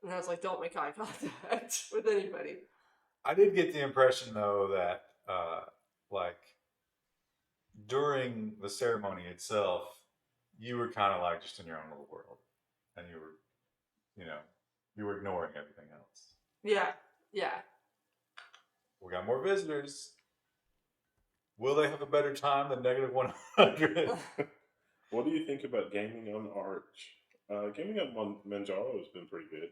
and I was like, don't make eye contact with anybody. I did get the impression though that like during the ceremony itself, you were kind of like just in your own little world, and you were ignoring everything else. Yeah, yeah. We got more visitors. Will they have a better time than -100? What do you think about gaming on Arch? Gaming on Manjaro has been pretty good.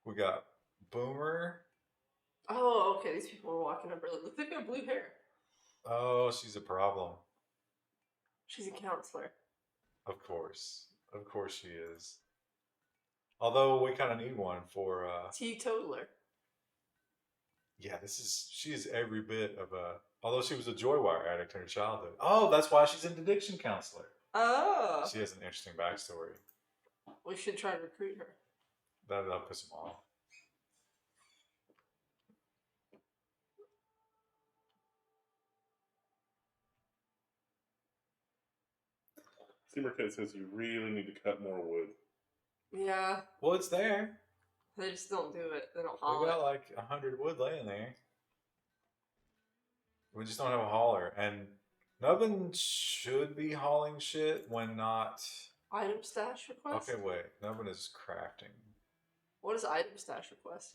We got Boomer. Oh, okay. These people were walking up early. Look, they've got blue hair. Oh, she's a problem. She's a counselor. Of course she is. Although we kind of need one for teetotaler. Yeah, she is every bit of a. Although she was a Joywire addict in her childhood. Oh, that's why she's an addiction counselor. Oh. She has an interesting backstory. We should try to recruit her. That'll piss him off. Steamercat says you really need to cut more wood. Yeah. Well, it's there. They just don't do it. They don't haul We got it. like 100 wood laying there. We just don't have a hauler. And Nubbin should be hauling shit when not. Item stash request? Okay, wait. Nubbin is crafting. What is item stash request?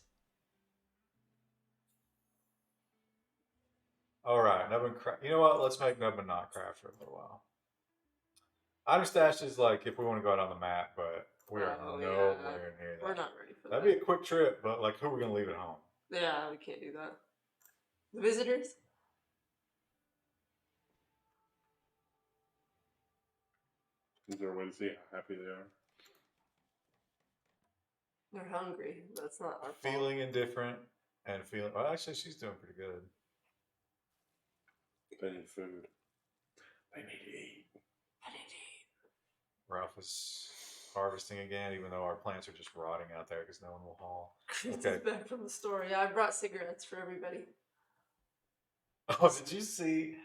Alright, Nubbin craft. You know what? Let's make Nubbin not craft for a little while. Item stash is like if we want to go out on the map, but we are nowhere near that. We're not ready for That'd that. be a quick trip, but like who are we going to leave at home? Yeah, we can't do that. The visitors? Is there a way to see how happy they are? They're hungry. That's not our fault. Feeling indifferent and feeling. Well, actually, she's doing pretty good. They need food. They need to eat. Ralph is harvesting again, even though our plants are just rotting out there because no one will haul. Chris Okay. is back from the store. Yeah, I brought cigarettes for everybody. Oh, did you see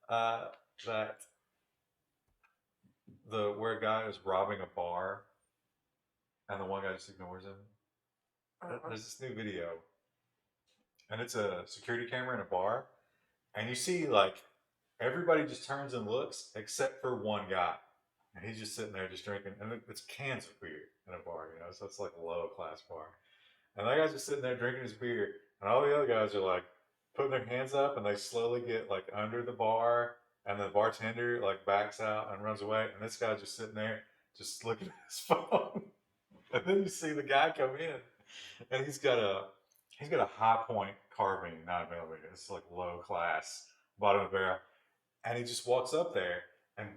that where a guy is robbing a bar and the one guy just ignores him? There's this new video, and it's a security camera in a bar, and you see like everybody just turns and looks except for one guy. And he's just sitting there just drinking, and it's cans of beer in a bar, so it's like a low class bar. And that guy's just sitting there drinking his beer, and all the other guys are like putting their hands up, and they slowly get like under the bar, and the bartender like backs out and runs away, and this guy's just sitting there, just looking at his phone. And then you see the guy come in, and he's got a high point carbine 9mm. It's like low class, bottom of the barrel, and he just walks up there and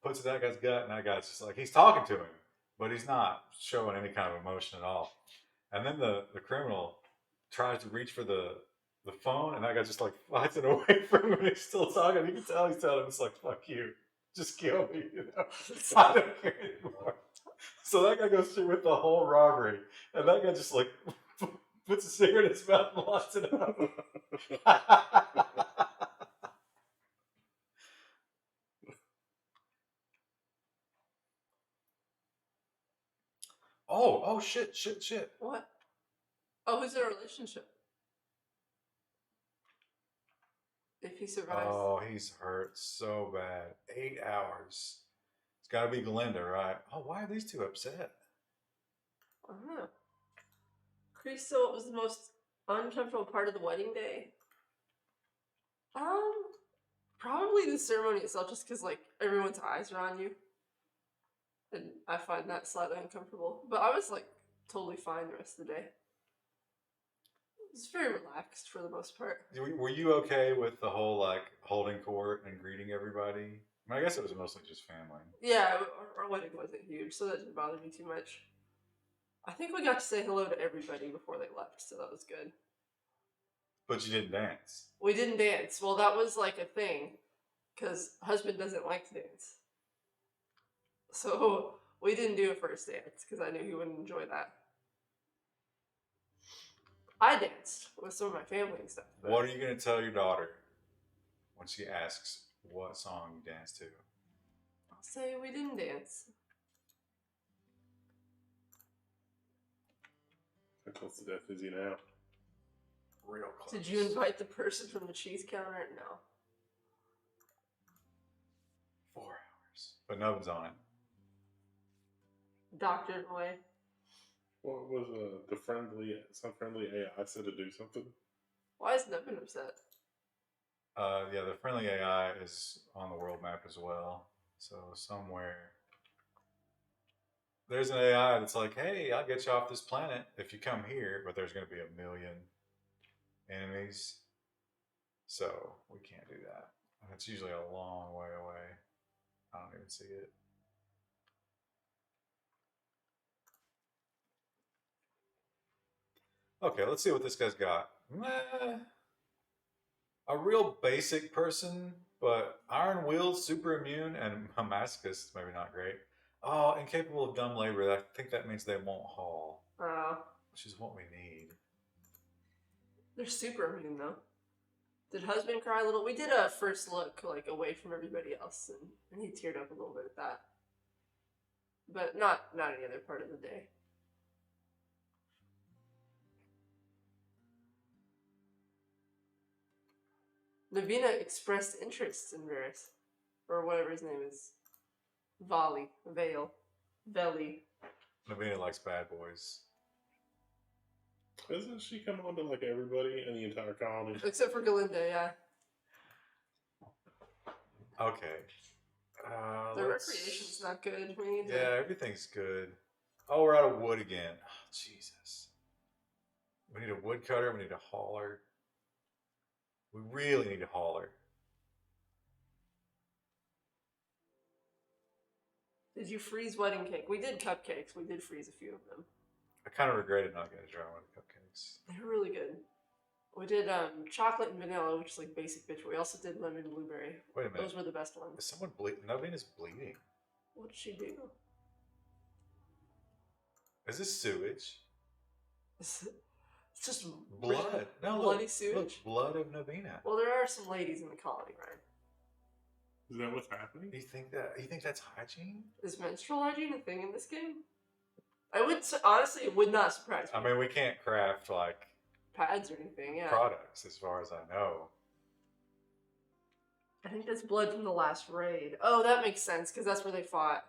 puts it in that guy's gut, and that guy's just like he's talking to him, but he's not showing any kind of emotion at all. And then the criminal tries to reach for the phone, and that guy just like fights it away from him, and he's still talking. You can tell he's telling him, it's like, fuck you. Just kill me, you know. I don't care anymore. So that guy goes through with the whole robbery, and that guy just like puts a cigarette in his mouth and lights it up. Oh, shit. What? Oh, who's their relationship? If he survives. Oh, he's hurt so bad. 8 hours. It's got to be Glinda, right? Oh, why are these two upset? I don't know. Chris, so what was the most uncomfortable part of the wedding day? Probably the ceremony itself, just because like everyone's eyes are on you, and I find that slightly uncomfortable. But I was like totally fine the rest of the day. It was very relaxed for the most part. Were you okay with the whole like holding court and greeting everybody? I mean, I guess it was mostly just family. Yeah, our wedding wasn't huge, so that didn't bother me too much. I think we got to say hello to everybody before they left, so that was good. But you didn't dance. We didn't dance. Well, that was like a thing, because husband doesn't like to dance. So we didn't do a first dance, because I knew he wouldn't enjoy that. I danced with some of my family and stuff. What are you going to tell your daughter when she asks what song you danced to? I'll say we didn't dance. How close to death is he now? Real close. Did you invite the person from the cheese counter? No. 4 hours. But no one's on it. Doctored away. What was some friendly AI said to do something? Why is Nevin upset? Yeah, the friendly AI is on the world map as well. So somewhere there's an AI that's like, hey, I'll get you off this planet if you come here, but there's going to be 1 million enemies. So we can't do that. And it's usually a long way away. I don't even see it. Okay, let's see what this guy's got. A real basic person, but iron willed, super immune, and a masochist, maybe not great. Oh, incapable of dumb labor. I think that means they won't haul, which is what we need. They're super immune though. Did husband cry a little? We did a first look like away from everybody else, and he teared up a little bit at that. But not any other part of the day. Navina expressed interest in Varys, or whatever his name is. Vale. Navina likes bad boys. Doesn't she come on to like everybody in the entire colony? Except for Galinda, yeah. Okay. The recreation's not good. We need Yeah, everything's good. Oh, we're out of wood again. Oh, Jesus. We need a woodcutter. We need a hauler. We really need a hauler. Did you freeze wedding cake? We did cupcakes. We did freeze a few of them. I kind of regretted not getting a try one of the cupcakes. They were really good. We did chocolate and vanilla, which is like basic bitch. We also did lemon and blueberry. Wait a minute. Those were the best ones. Is someone bleeding? Navina's bleeding. What did she do? Is this sewage? It's just Blood. No, bloody look, sewage. Look, blood of Navina. Well, there are some ladies in the colony, right? Is that what's happening? You think that's hygiene? Is menstrual hygiene a thing in this game? I would honestly, it would not surprise me. I mean, we can't craft like Pads or anything, yeah. products, as far as I know. I think that's blood from the last raid. Oh, that makes sense, because that's where they fought.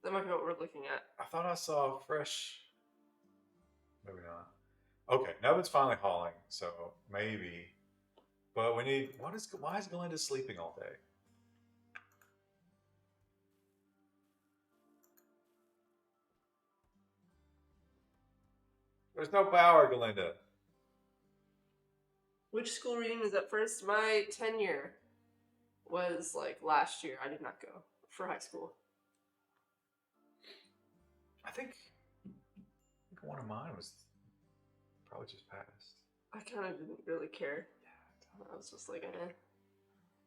That might be what we're looking at. I thought I saw fresh. Maybe not. Okay, Nevin's finally hauling, so maybe. But we need. Why is Galinda sleeping all day? There's no power, Galinda. Which school reunion is up first? My 10-year was like last year. I did not go for high school. I think one of mine was probably just passed. I kind of didn't really care. I was just like, eh.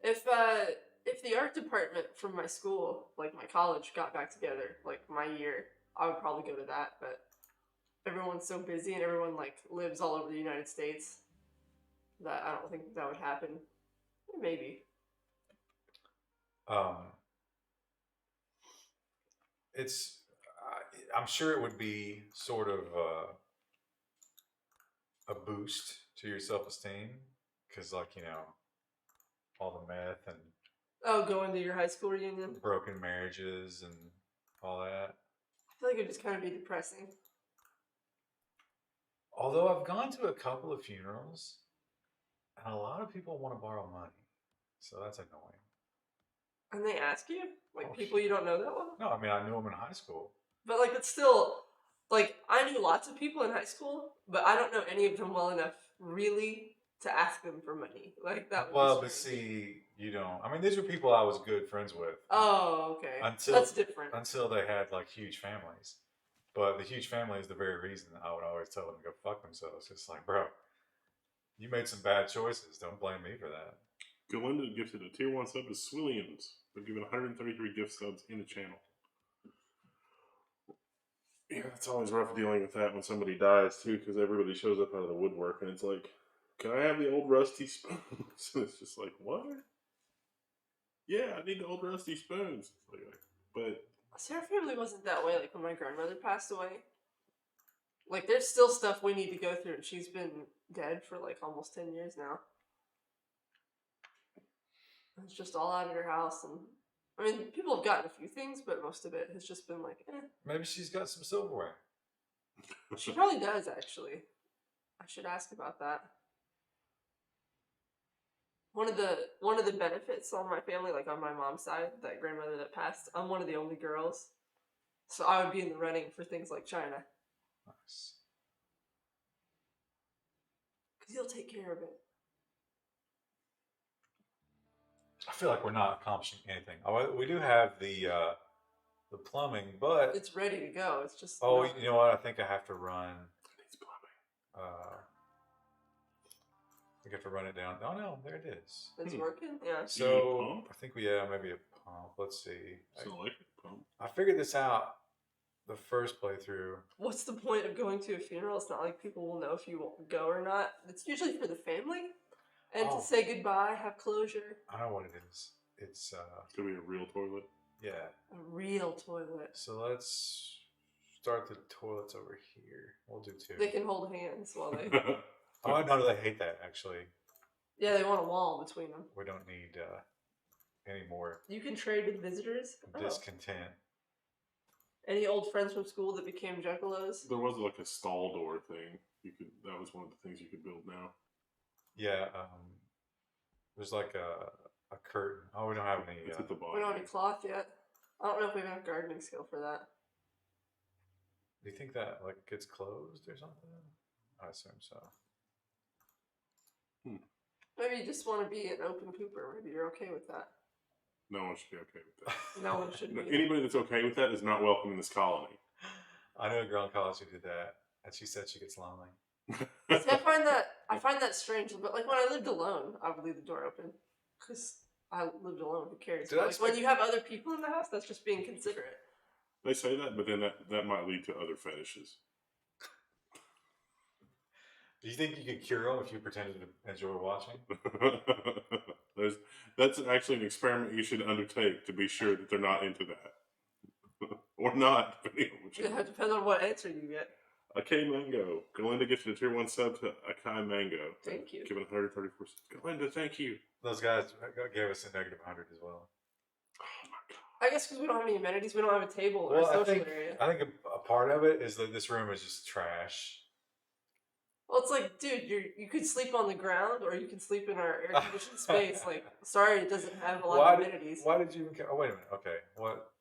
If the art department from my school, like my college, got back together, like my year, I would probably go to that. But everyone's so busy and everyone like lives all over the United States that I don't think that would happen. Maybe. It's. I'm sure it would be sort of a boost to your self-esteem because, like, you know, all the meth and Going to your high school reunion? broken marriages and all that. I feel like it'd just kind of be depressing. Although I've gone to a couple of funerals, and a lot of people want to borrow money, so that's annoying. And they ask you? Like, Oh, people you don't know that well? No, I mean, I knew them in high school. But, like, it's still... Like, I knew lots of people in high school, but I don't know any of them well enough, really, to ask them for money. Like, that would Well, be but strange. see, you don't. I mean, these were people I was good friends with. Oh, okay. Until That's different. Until they had like huge families. But the huge family is the very reason I would always tell them to go fuck themselves. It's like, bro, you made some bad choices. Don't blame me for that. Galinda gifted a tier 1 sub to Swilliams. They're giving 133 gift subs in the channel. Yeah, it's always rough dealing with that when somebody dies, too, because everybody shows up out of the woodwork, and it's like, can I have the old rusty spoons? And it's just like, what? Yeah, I need the old rusty spoons. Like, but See, our family wasn't that way, like, when my grandmother passed away. Like, there's still stuff we need to go through, and she's been dead for, like, almost 10 years now. It's just all out at her house, and... I mean, people have gotten a few things, but most of it has just been like, eh. Maybe she's got some silverware. She probably does, actually. I should ask about that. One of the benefits on my family, like on my mom's side, that grandmother that passed, I'm one of the only girls. So I would be in the running for things like China. Nice. Because he'll take care of it. I feel like we're not accomplishing anything. Oh, we do have the plumbing, but It's ready to go. It's just... oh, not... you know what? I think I have to run. it's plumbing. We have to run it down. Oh no, there it is. It's working? Yeah. So pump? I think maybe a pump. Let's see. It's an electric pump. I figured this out the first playthrough. What's the point of going to a funeral? It's not like people will know if you won't go or not. It's usually for the family. And to say goodbye, have closure. I know what it is. It's It's gonna be a real toilet. yeah. A real toilet. So let's start the toilets over here. We'll do 2. They can hold hands while they... Oh no, they hate that actually. Yeah, they want a wall between them. We don't need any more You can trade with visitors. Oh. discontent. Any old friends from school that became juggalos? There was like a stall door thing. That was one of the things you could build now. Yeah, there's like a curtain. Oh, we don't have any. It's at the We bottom. don't have any cloth yet. I don't know if we have enough gardening skill for that. Do you think that like gets closed or something? I assume so. Maybe you just want to be an open pooper. Maybe you're okay with that. No one should be okay with that. No one should be. Anybody that's okay with that is not welcome in this colony. I know a girl in college who did that, and she said she gets lonely. See, I find that strange. But like when I lived alone, I would leave the door open because I lived alone. Who cares? But, like, when you have other people in the house, that's just being considerate. They say that, but then that might lead to other fetishes. Do you think you could cure them if you pretended to enjoy watching? That's actually an experiment you should undertake to be sure that they're not into that. Or not, depending on what you It depends on what answer you get. Akai Mango. Galinda gifted a tier 1 sub to Akai Mango. Thank you. Given 134 subs. Galinda, thank you. Those guys gave us a -100 as well. Oh my god. I guess because we don't have any amenities, we don't have a table or a Well, social area. I think a part of it is that this room is just trash. Well, it's like, dude, you could sleep on the ground or you can sleep in our air conditioned space. Like, sorry, it doesn't have a lot of amenities. Why did you even care? Oh, wait a minute. Okay, what?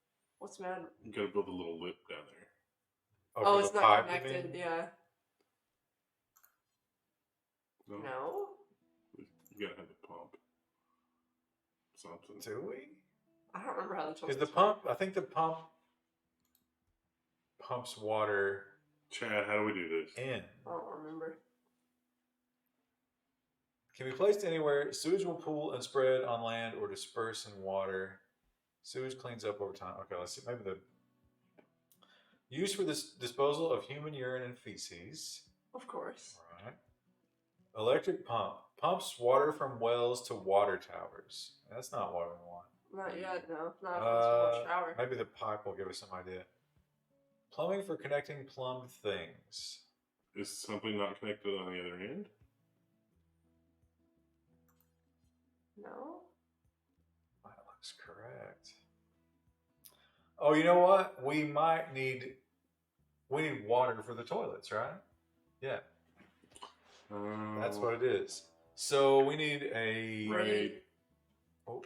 What's mad? You gotta build a little lip down there. Over Oh, the it's not pipe, you connected. mean? Yeah. No. You gotta have the pump. Something. Do we? I don't remember how the toilets Is the pump? I think the pump pumps water Chad, how do we do this? in. I don't remember. Can be placed anywhere. Sewage will pool and spread on land or disperse in water. Sewage cleans up over time. Okay, let's see. Maybe the used for this disposal of human urine and feces. Of course. All right. Electric pump pumps water from wells to water towers. That's not what we want. Not yet, no. Not if it's a shower. Maybe the pipe will give us some idea. Plumbing for connecting plumbed things. Is something not connected on the other end? No. That looks correct. Oh, you know what? We need water for the toilets, right? Yeah, that's what it is. So we need a Raid. Oh,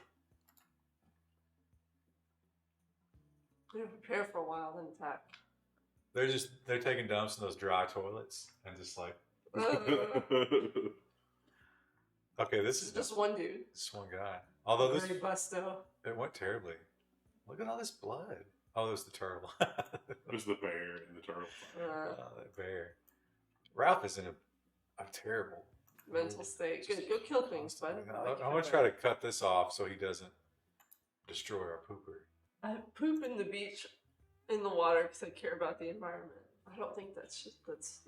We don't prepare for a while, then attack. they're taking dumps in those dry toilets and just like okay, this is Just one dude. this one guy. Although this Very busto. it went terribly. Look at all this blood. Oh, there's the turtle. There's the bear and the turtle. Oh, that bear. Ralph is in a terrible Mental state. Go kill things, bud. I'm gonna try to cut this off so he doesn't destroy our pooper. I poop in the beach, in the water, because I care about the environment. I don't think that's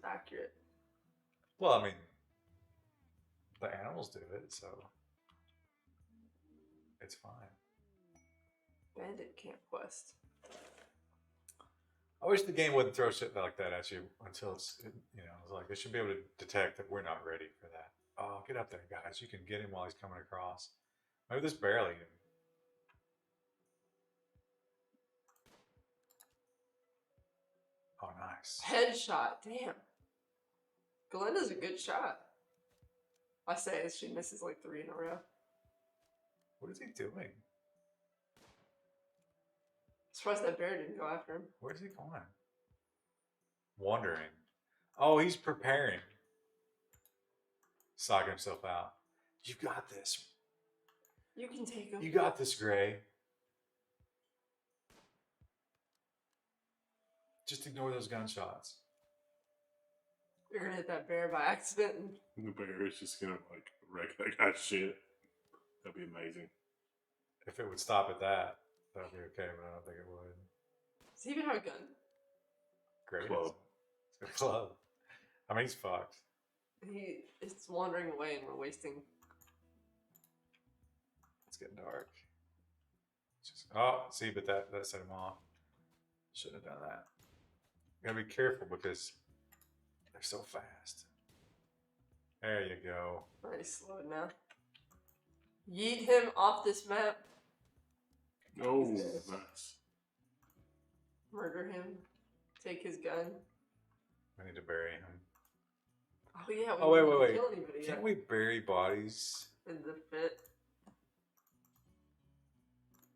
accurate. Well, I mean, the animals do it, so it's fine. Bandit Camp Quest. I wish the game wouldn't throw shit like that at you until it's like they should be able to detect that we're not ready for that. Oh, get up there, guys! You can get him while he's coming across. Maybe this barely. Oh, nice. Headshot. Damn. Galinda's a good shot. I say as she misses like 3 in a row. What is he doing? Surprised that bear didn't go after him. Where's he going? Wandering. Oh, he's preparing. Sogging himself out. You got this. You can take him. You got this, Gray. Just ignore those gunshots. You're gonna hit that bear by accident. And the bear is just gonna like wreck that guy's shit. That'd be amazing. If it would stop at that, that'd be okay, but I don't think it would. Does he even have a gun? Great. Club. It's a club. I mean, he's fucked. He is wandering away and we're wasting. It's getting dark. Oh, see, but that set him off. Shouldn't have done that. You gotta be careful because they're so fast. There you go. Already slowed now. Yeet him off this map. Oh, nice. Murder him. Take his gun. We need to bury him. Oh yeah. Oh, wait. didn't kill anybody Can't yet. we bury bodies? In the pit.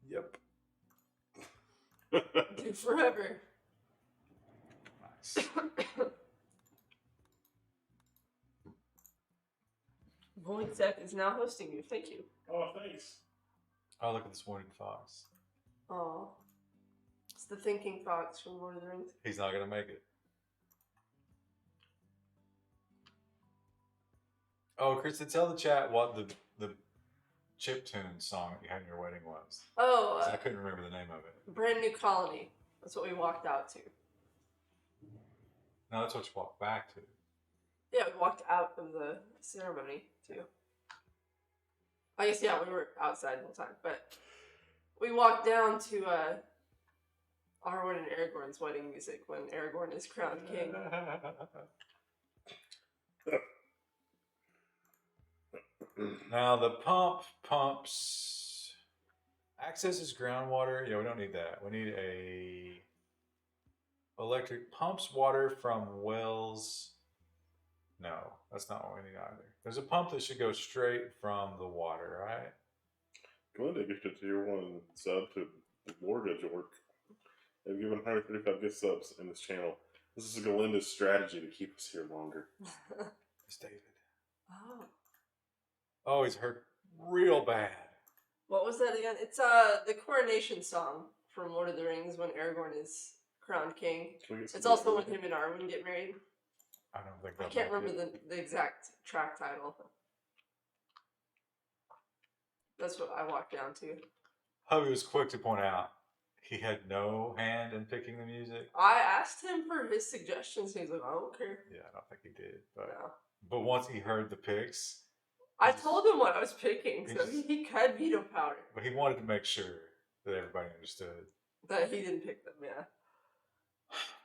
Yep. Do forever. Nice. Void Seth is now hosting you. Thank you. Oh, thanks. Oh, look at this wooden fox. Oh. It's the thinking fox from Lord of the Rings. He's not gonna make it. Oh, Chris, tell the chat what the chiptune song that you had in your wedding was. Oh, 'Cause I couldn't remember the name of it. Brand New Colony. That's what we walked out to. No, that's what you walked back to. Yeah, we walked out of the ceremony too. I guess yeah, we were outside the whole time, but we walked down to Arwen and Aragorn's wedding music when Aragorn is crowned king. Now the pump pumps accesses groundwater. Yeah, we don't need that. We need a electric pumps water from wells. No, that's not what we need either. There's a pump that should go straight from the water, right? Glenda gifted a tier 1 sub to the mortgage work. They've given 135 gift subs in this channel. This is Galinda's strategy to keep us here longer. It's David. Oh. Oh, he's hurt real bad. What was that again? It's the coronation song from Lord of the Rings when Aragorn is crowned king. Can we get some It's also good when him and Arwen get married. I don't think I they'll can't make remember it. the exact track title. That's what I walked down to. Hubby was quick to point out he had no hand in picking the music. I asked him for his suggestions. And he's like, I don't care. Yeah, I don't think he did. But No. but once he heard the picks, I told him what I was picking, so He's- he had veto power. but he wanted to make sure that everybody understood. That he didn't pick them, yeah.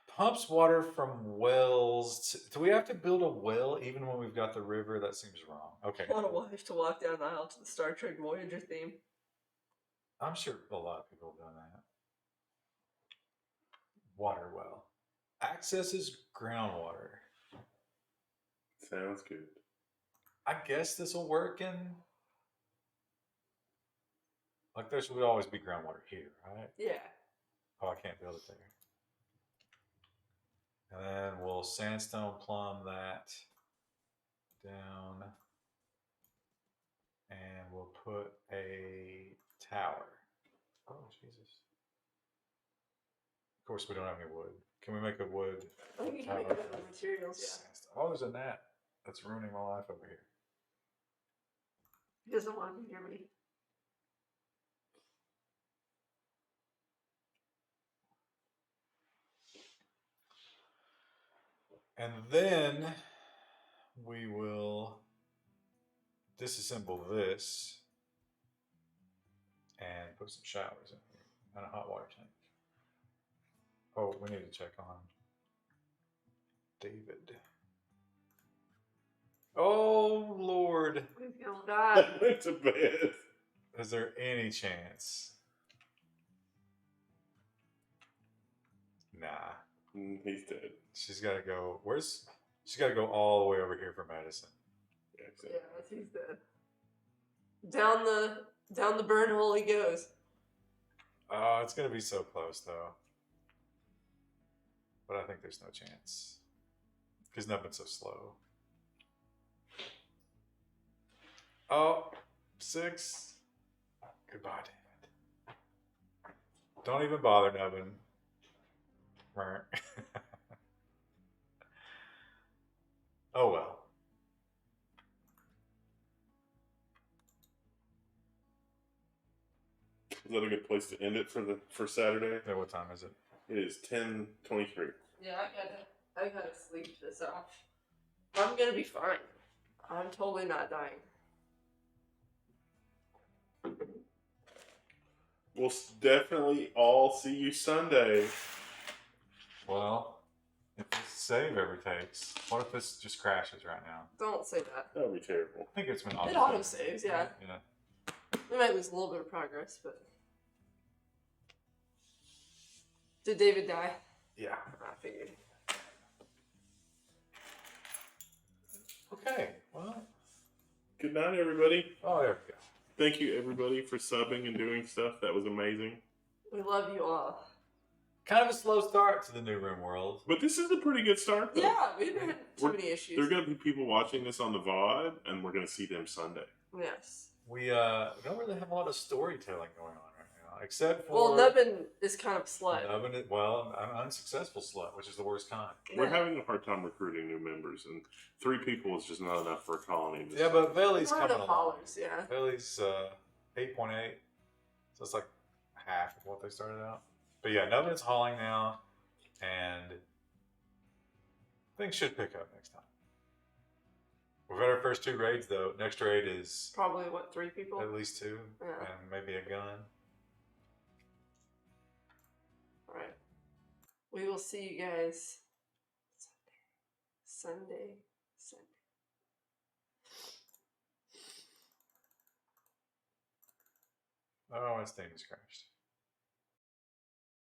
Pumps water from wells. Do we have to build a well even when we've got the river? That seems wrong. Okay. I want a wife to walk down the aisle to the Star Trek Voyager theme. I'm sure a lot of people have done that. Water well. Accesses groundwater. Sounds good. I guess this will work in. Like, there should always be groundwater here, right? Yeah. Oh, I can't build it there. And then we'll sandstone plumb that down. And we'll put a tower. Oh, Jesus. Of course, we don't have any wood. Can we make a wood I think you can tower? make it out of materials, yeah. Sandstone. Oh, there's a gnat that's ruining my life over here. He doesn't want to hear me. And then we will disassemble this and put some showers in here and a hot water tank. Oh, we need to check on David. Oh, Lord. He's gonna die. I went to bed. Is there any chance? Nah. He's dead. She's got to go. She's got to go all the way over here for medicine. Yeah, Yeah, exactly. he's dead. Down the burn hole he goes. Oh, it's going to be so close, though. But I think there's no chance. Because nothing's so slow. Oh, 6. Goodbye, David. Don't even bother, Nubbin. Oh well. Is that a good place to end it for Saturday? Yeah, what time is it? It is 10:23. Yeah, I gotta sleep this off. I'm gonna be fine. I'm totally not dying. We'll definitely all see you Sunday. Well, if this save ever takes, what if this just crashes right now? Don't say that. That would be terrible. I think it's been It auto saves, yeah. Yeah. We might lose a little bit of progress, but. Did David die? Yeah. I figured. Okay. Well. Good night, everybody. Oh, there we go. Thank you, everybody, for subbing and doing stuff. That was amazing. We love you all. Kind of a slow start to the new Rimworld. But this is a pretty good start, though. Yeah, we haven't had too many issues. There are going to be people watching this on the VOD, and we're going to see them Sunday. Yes. We don't really have a lot of storytelling going on right now, except for. Well, Nubbin is kind of slut. Nubbin, well, an unsuccessful slut, which is the worst kind. We're having a hard time recruiting new members, and 3 people is just not enough for a colony. Yeah, but Veli's We're coming enough along. hollers, yeah. Veli's 8.8, so it's like half of what they started out. But yeah, Nubbin's hauling now, and things should pick up next time. We've had our first 2 raids, though. Next raid is Probably, what, 3 people? at least 2, Yeah. and maybe a gun. Alright. We will see you guys Sunday. Oh, my Steam has crashed.